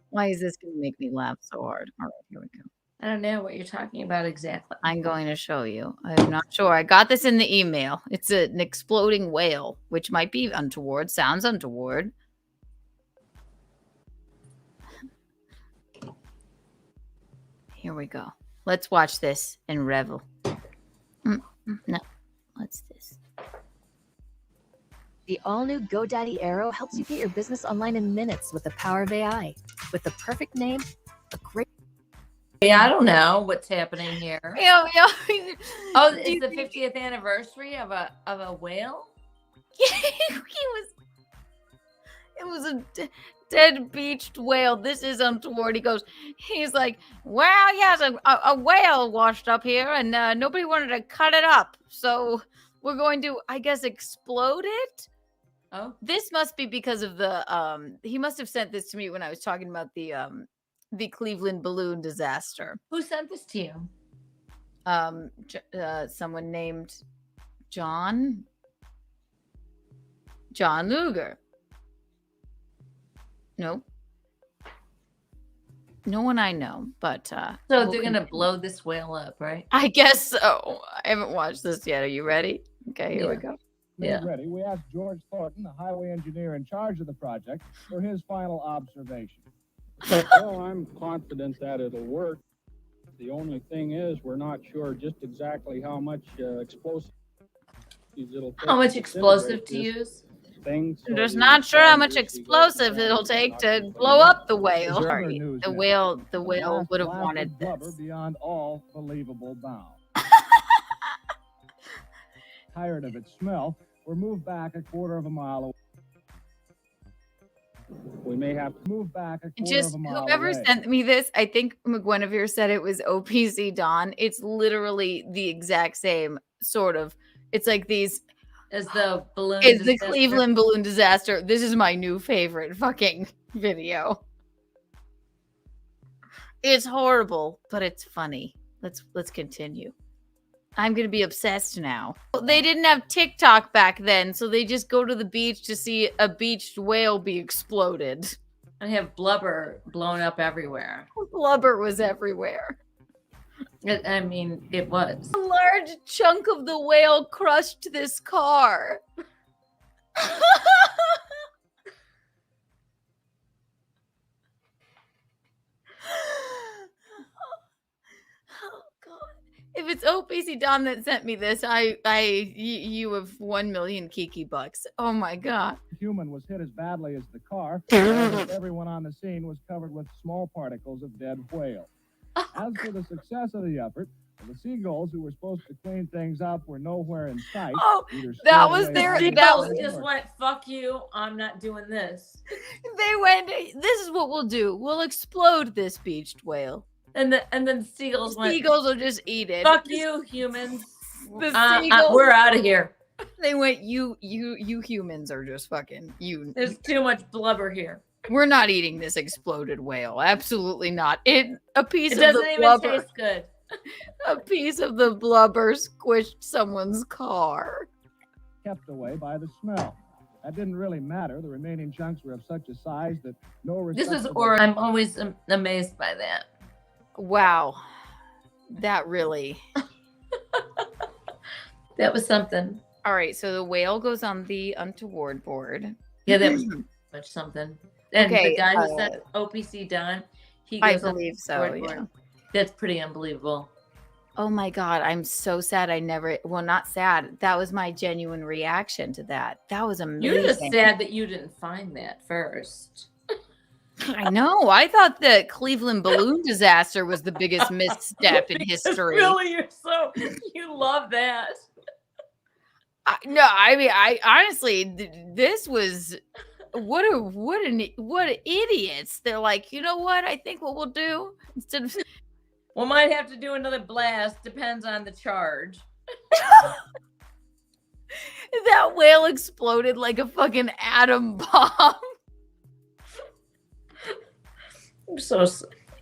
Why is this going to make me laugh so hard? All right, here we go. I don't know what you're talking about exactly. I'm going to show you. I'm not sure. I got this in the email. It's an exploding whale, which might be untoward. Sounds untoward. Here we go. Let's watch this and revel. No. What's this? The all-new GoDaddy Arrow helps you get your business online in minutes with the power of AI. With the perfect name, a great... Yeah, I don't know what's happening here. Yeah. Oh, it's the 50th anniversary of a whale? It was a dead beached whale. This is untoward. He's like, well, yes, a whale washed up here and nobody wanted to cut it up. So we're going to, I guess, explode it. Oh, this must be because of the, he must have sent this to me when I was talking about the Cleveland balloon disaster. Who sent this to you? Someone named John Luger. Nope. No one I know, but so they're gonna blow this whale up, right? I guess so. I haven't watched this yet. Are you ready? Okay, here we go. Ready. We asked George Thornton, the highway engineer in charge of the project, for his final observation. Well, I'm confident that it'll work. The only thing is, we're not sure just exactly how much explosive it'll take. How much explosive to use? Thing, so I'm just not sure how much explosive it'll take to blow up the whale. Sorry, the whale would have wanted this. Beyond all believable bounds. Tired of its smell, we're moved back a quarter of a mile away. We may have to move back a quarter of a mile Whoever away. sent me this, I think McGuinevere said it was OPC Dawn. It's literally the exact same sort of. It's like these. As the balloon. It's the Cleveland balloon disaster. This is my new favorite fucking video. It's horrible, but it's funny. Let's continue. I'm gonna be obsessed now. They didn't have TikTok back then, so they just go to the beach to see a beached whale be exploded. And have blubber blown up everywhere. Blubber was everywhere. I mean, it was. A large chunk of the whale crushed this car. Oh God! If it's OPC Don that sent me this, you have 1 million Kiki bucks. Oh my God! The human was hit as badly as the car. Almost everyone on the scene was covered with small particles of dead whale. As for the success of the effort, the seagulls who were supposed to clean things up were nowhere in sight. Oh, that was their. That was just went. Fuck you! I'm not doing this. They went. This is what we'll do. We'll explode this beached whale. And then seagulls went. Seagulls will just eat it. Fuck you, humans. Seagulls, we're out of here. They went. You humans are just fucking you. There's too much blubber here. We're not eating this exploded whale. Absolutely not. A piece It of doesn't the even blubber. taste good. A piece of the blubber squished someone's car. Kept away by the smell. That didn't really matter. The remaining chunks were of such a size that no This is respectable- Oregon. I'm always amazed by that. Wow. That really. That was something. All right. So the whale goes on the Untoward board. Yeah, that was much something. And Okay, the guy who said OPC Don, he I goes on believe the so, board. yeah. That's pretty unbelievable. Oh my God. I'm so sad. Not sad. That was my genuine reaction to that. That was amazing. You're just sad that you didn't find that first. I know. I thought the Cleveland balloon disaster was the biggest misstep in history. Really, you love that. I honestly, this was what idiots. They're like, you know what? I think what we'll do instead of We might have to do another blast. Depends on the charge. that whale exploded like a fucking atom bomb.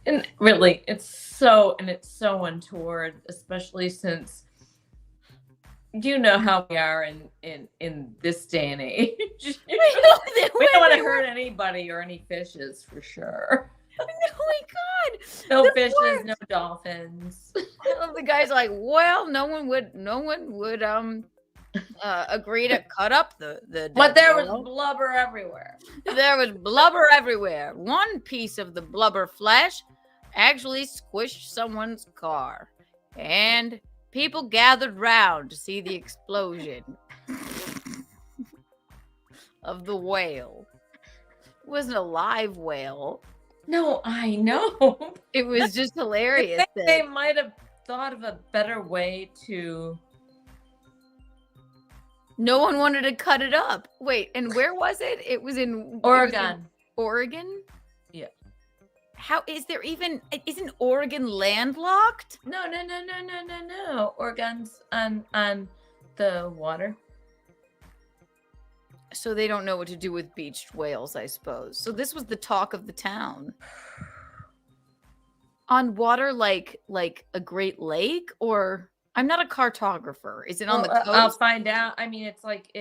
And really, it's so untoward, especially since you know how we are in this day and age. We don't want to hurt anybody or any fishes for sure. Oh my God! No fishes, no dolphins. The guy's like, well, no one would agree to cut up the But there was whale. blubber everywhere. There was blubber everywhere. One piece of the blubber flesh actually squished someone's car, and people gathered round to see the explosion of the whale. It wasn't a live whale. No, I know. It was just hilarious. They might have thought of a better way to. No one wanted to cut it up. Wait, and where was it? It was in Oregon. Oregon? Yeah. How isn't Oregon landlocked? No. Oregon's on the water. So they don't know what to do with beached whales, I suppose. So this was the talk of the town. On water like a Great Lake, or I'm not a cartographer. Is it on the coast? I'll find out. I mean, it's like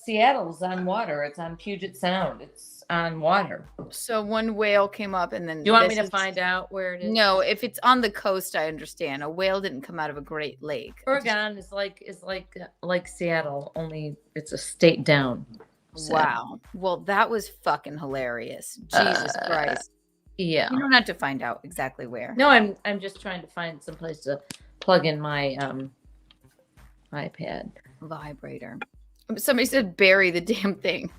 Seattle's on water. It's on Puget Sound. It's on water. So one whale came up, and then Do you want me to find out where it is? No, if it's on the coast, I understand. A whale didn't come out of a Great Lake. Oregon is like Seattle, only it's a state down. So. Wow. Well, that was fucking hilarious. Jesus Christ. Yeah. You don't have to find out exactly where. No, I'm just trying to find some place to plug in my iPad vibrator. Somebody said bury the damn thing.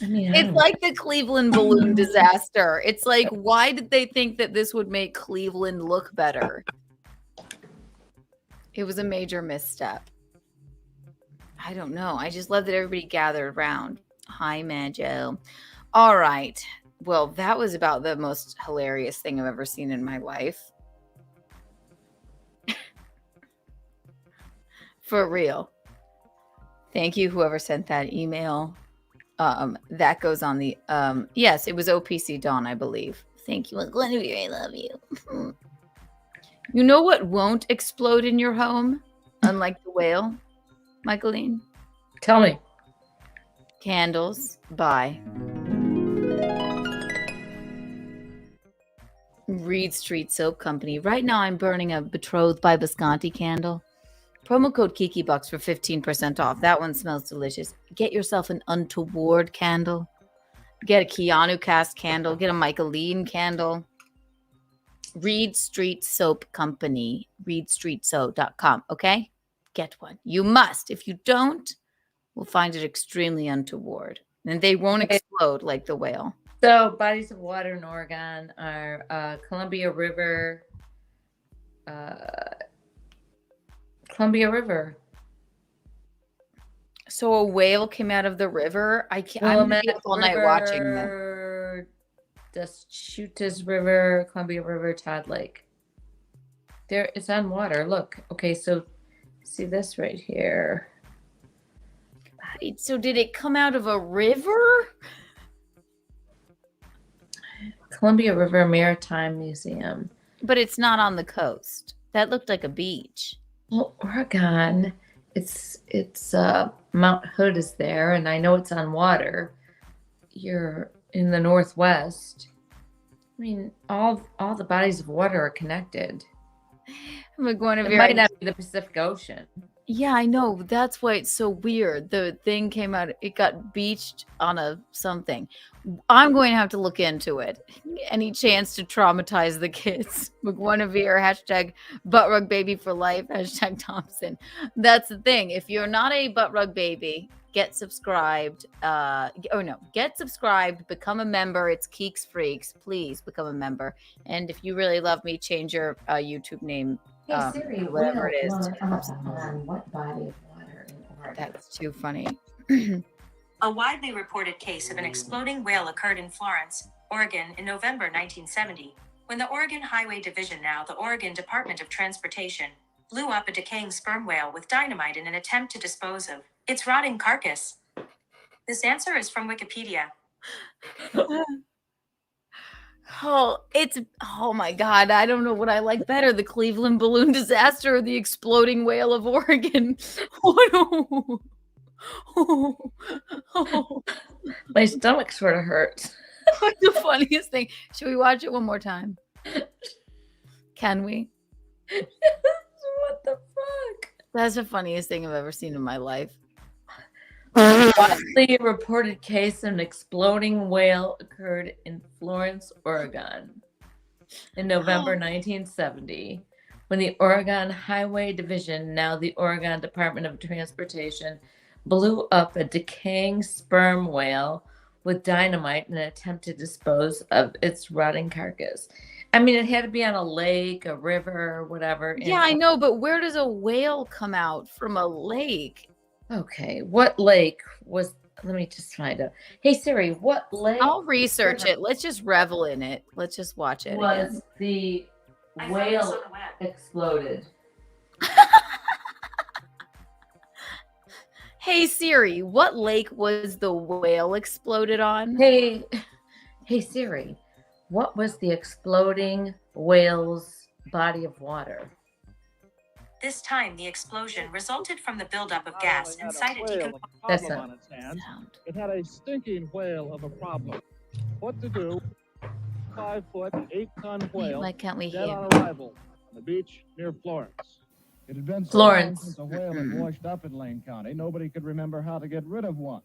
I mean, it's like the Cleveland balloon disaster. It's like, why did they think that this would make Cleveland look better? It was a major misstep. I don't know. I just love that everybody gathered around. Hi, Majo. All right. Well, that was about the most hilarious thing I've ever seen in my life. For real. Thank you, whoever sent that email. That goes on the yes, it was OPC Dawn, I believe. Thank you, Glenview. I love you. You know what won't explode in your home, unlike the whale, Michaeline? Tell me. Candles. Bye. Reed Street Soap Company. Right now, I'm burning a Betrothed by Visconti candle. Promo code KikiBucks for 15% off. That one smells delicious. Get yourself an Untoward candle. Get a Keanu cast candle. Get a Michaeline candle. Reed Street Soap Company. ReedStreetSoap.com. Okay? Get one. You must. If you don't, we'll find it extremely untoward. And they won't explode like the whale. So bodies of water in Oregon are Columbia River. Columbia River. So a whale came out of the river. I'm gonna be up all night watching that. Deschutes River, Columbia River, Todd Lake. There, it's on water. Look. Okay, so see this right here. So did it come out of a river? Columbia River Maritime Museum. But it's not on the coast. That looked like a beach. Well, Oregon, it's Mount Hood is there, and I know it's on water. You're in the Northwest. I mean, all the bodies of water are connected. It might not be the Pacific Ocean. Yeah, I know. That's why it's so weird. The thing came out, it got beached on a something. I'm going to have to look into it. Any chance to traumatize the kids? McGuinevere, hashtag butt rug baby for life, hashtag Thompson. That's the thing. If you're not a butt rug baby, get subscribed. Get subscribed, become a member. It's Keeks Freaks. Please become a member. And if you really love me, change your YouTube name. Hey Siri, whatever it is. What body of water in Oregon? That's too funny. A widely reported case of an exploding whale occurred in Florence, Oregon in November 1970, when the Oregon Highway Division, now the Oregon Department of Transportation, blew up a decaying sperm whale with dynamite in an attempt to dispose of its rotting carcass. This answer is from Wikipedia. Oh my God. I don't know what I like better, the Cleveland balloon disaster or the exploding whale of Oregon. Oh no. My stomach sort of hurts. What's the funniest thing? Should we watch it one more time? Can we? What the fuck? That's the funniest thing I've ever seen in my life. Widely reported case of an exploding whale occurred in Florence, Oregon in November 1970, when the Oregon Highway Division, now the Oregon Department of Transportation, blew up a decaying sperm whale with dynamite in an attempt to dispose of its rotting carcass. I mean, it had to be on a lake, a river, whatever. Yeah, I know, but where does a whale come out from a lake? Okay, what lake was... Let me just find out. Hey, Siri, what lake... I'll research it. Let's just revel in it. Let's just watch it was again. The whale exploded? Hey, Siri, what lake was the whale exploded on? Hey, Siri, what was the exploding whale's body of water? This time, the explosion resulted from the buildup of gas inside a decomposed... That's on its hands. It had a stinking whale of a problem. What to do? 5-foot, 8-ton whale. Why can't we dead hear? on arrival on the beach near Florence. It had been so Florence. long since a whale had washed up in Lane County, nobody could remember how to get rid of one.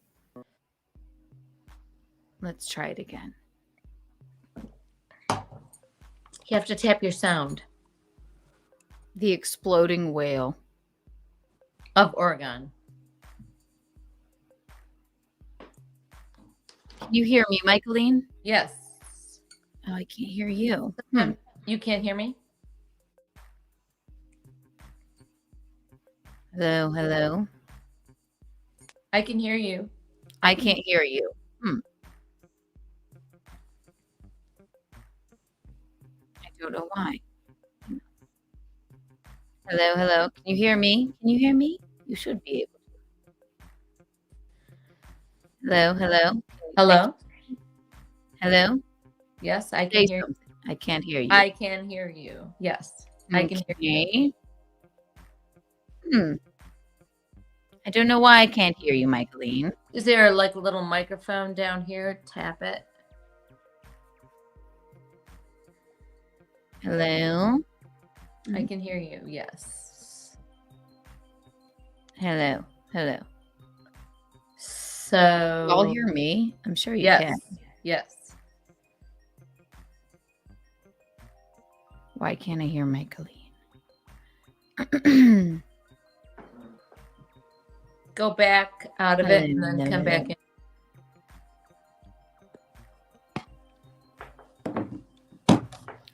Let's try it again. You have to tap your sound. The exploding whale of Oregon. Can you hear me, Michaeline? Yes. Oh, I can't hear you. You can't hear me? Hello, hello. I can hear you. I can't hear you. I don't know why. Hello, hello. Can you hear me? Can you hear me? You should be able to. Hello, hello. Hello? Hello? Yes, I can Say hear something. I can't hear you. I can hear you. Yes. I can hear you. I don't know why I can't hear you, Michaeline. Is there like a little microphone down here? Tap it. Hello? I can hear you. Yes. Hello. Hello. So Y'all hear me? I'm sure you yes. can. Yes. Why can't I hear my Colleen? Go back out of it and then come back in.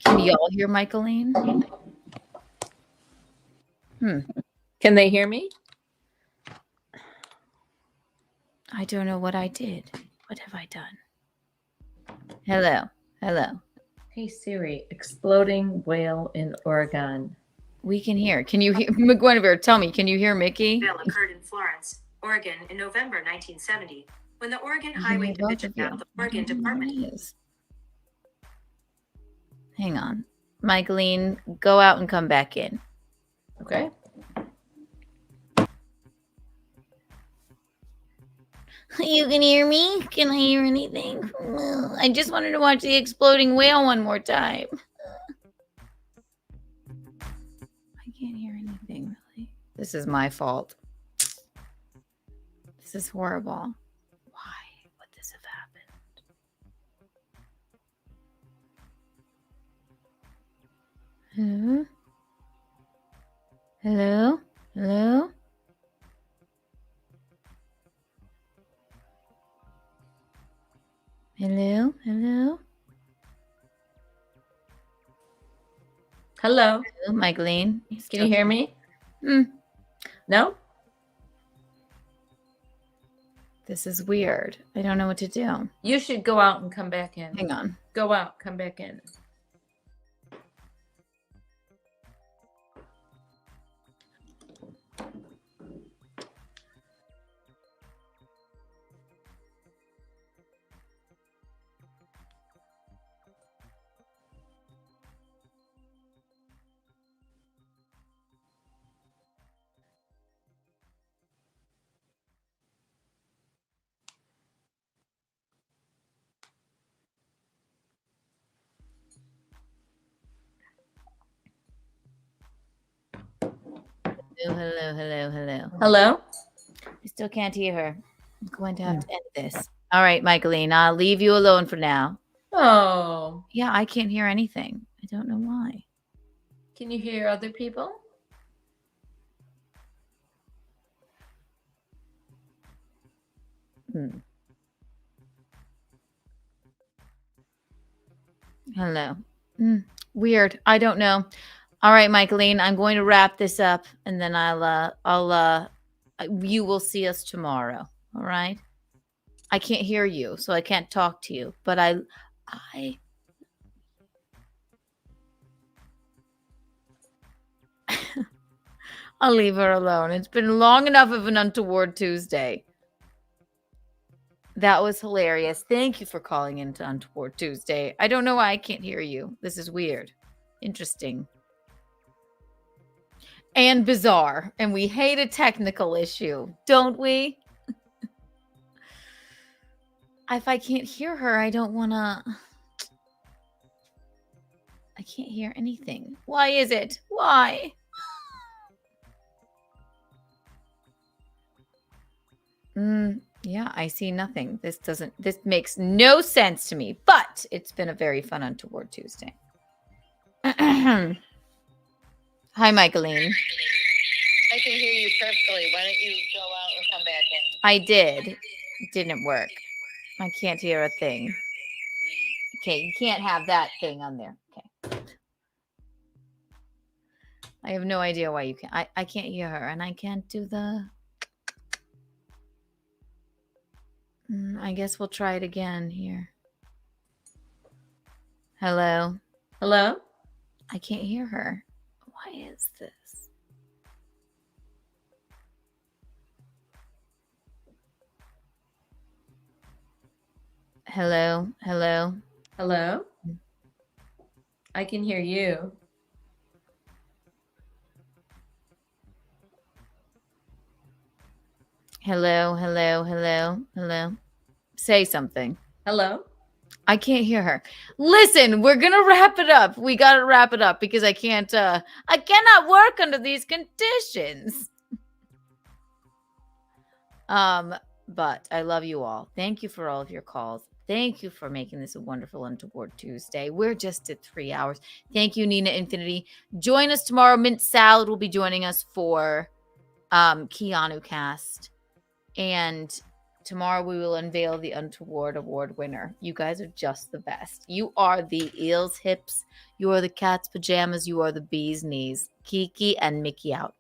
Can y'all hear my Colleen? Can they hear me? I don't know what I did. What have I done? Hello. Hello. Hey Siri, exploding whale in Oregon. We can hear. Can you hear Guinevere? Tell me, can you hear Mickey? Whale occurred in Florence, Oregon in November 1970 when the Oregon Highway Division, now the Oregon Department. Hang on. Michaeline, go out and come back in. Okay. You can hear me? Can I hear anything? I just wanted to watch the exploding whale one more time. I can't hear anything, really. This is my fault. This is horrible. Why would this have happened? Hello? Hello? Hello? Hello? Hello? Hello. Hello, Michaeline. Can you hear me? No? This is weird. I don't know what to do. You should go out and come back in. Hang on. Go out, come back in. Hello. Hello? I still can't hear her. I'm going to have to end this. All right, Michaeline, I'll leave you alone for now. Oh. Yeah, I can't hear anything. I don't know why. Can you hear other people? Hello. Weird. I don't know. All right, Michaeline, I'm going to wrap this up and then you will see us tomorrow. All right. I can't hear you, so I can't talk to you, but I'll leave her alone. It's been long enough of an Untoward Tuesday. That was hilarious. Thank you for calling into Untoward Tuesday. I don't know why I can't hear you. This is weird. Interesting. And bizarre. And we hate a technical issue, don't we? If I can't hear her, I don't want to... I can't hear anything. Why is it? Why? Yeah, I see nothing. This makes no sense to me, but it's been a very fun Untoward Tuesday. Hi, Michaeline. I can hear you perfectly. Why don't you go out and come back in? I did. It didn't work. I can't hear a thing. Okay, you can't have that thing on there. Okay. I have no idea why you can't. I can't hear her, and I can't do the... I guess we'll try it again here. Hello? Hello? I can't hear her. Why is this? Hello? Hello? Hello? I can hear you. Hello? Hello? Hello? Hello? Say something. Hello? I can't hear her. Listen, we're gonna wrap it up. We gotta wrap it up because I cannot work under these conditions. But I love you all. Thank you for all of your calls. Thank you for making this a wonderful Untoward Tuesday. We're just at 3 hours. Thank you, Nina Infinity. Join us tomorrow. Mint Salad will be joining us for Keanu Cast. And tomorrow we will unveil the Untoward Award winner. You guys are just the best. You are the eel's hips. You are the cat's pajamas. You are the bee's knees. Kiki and Mickey out.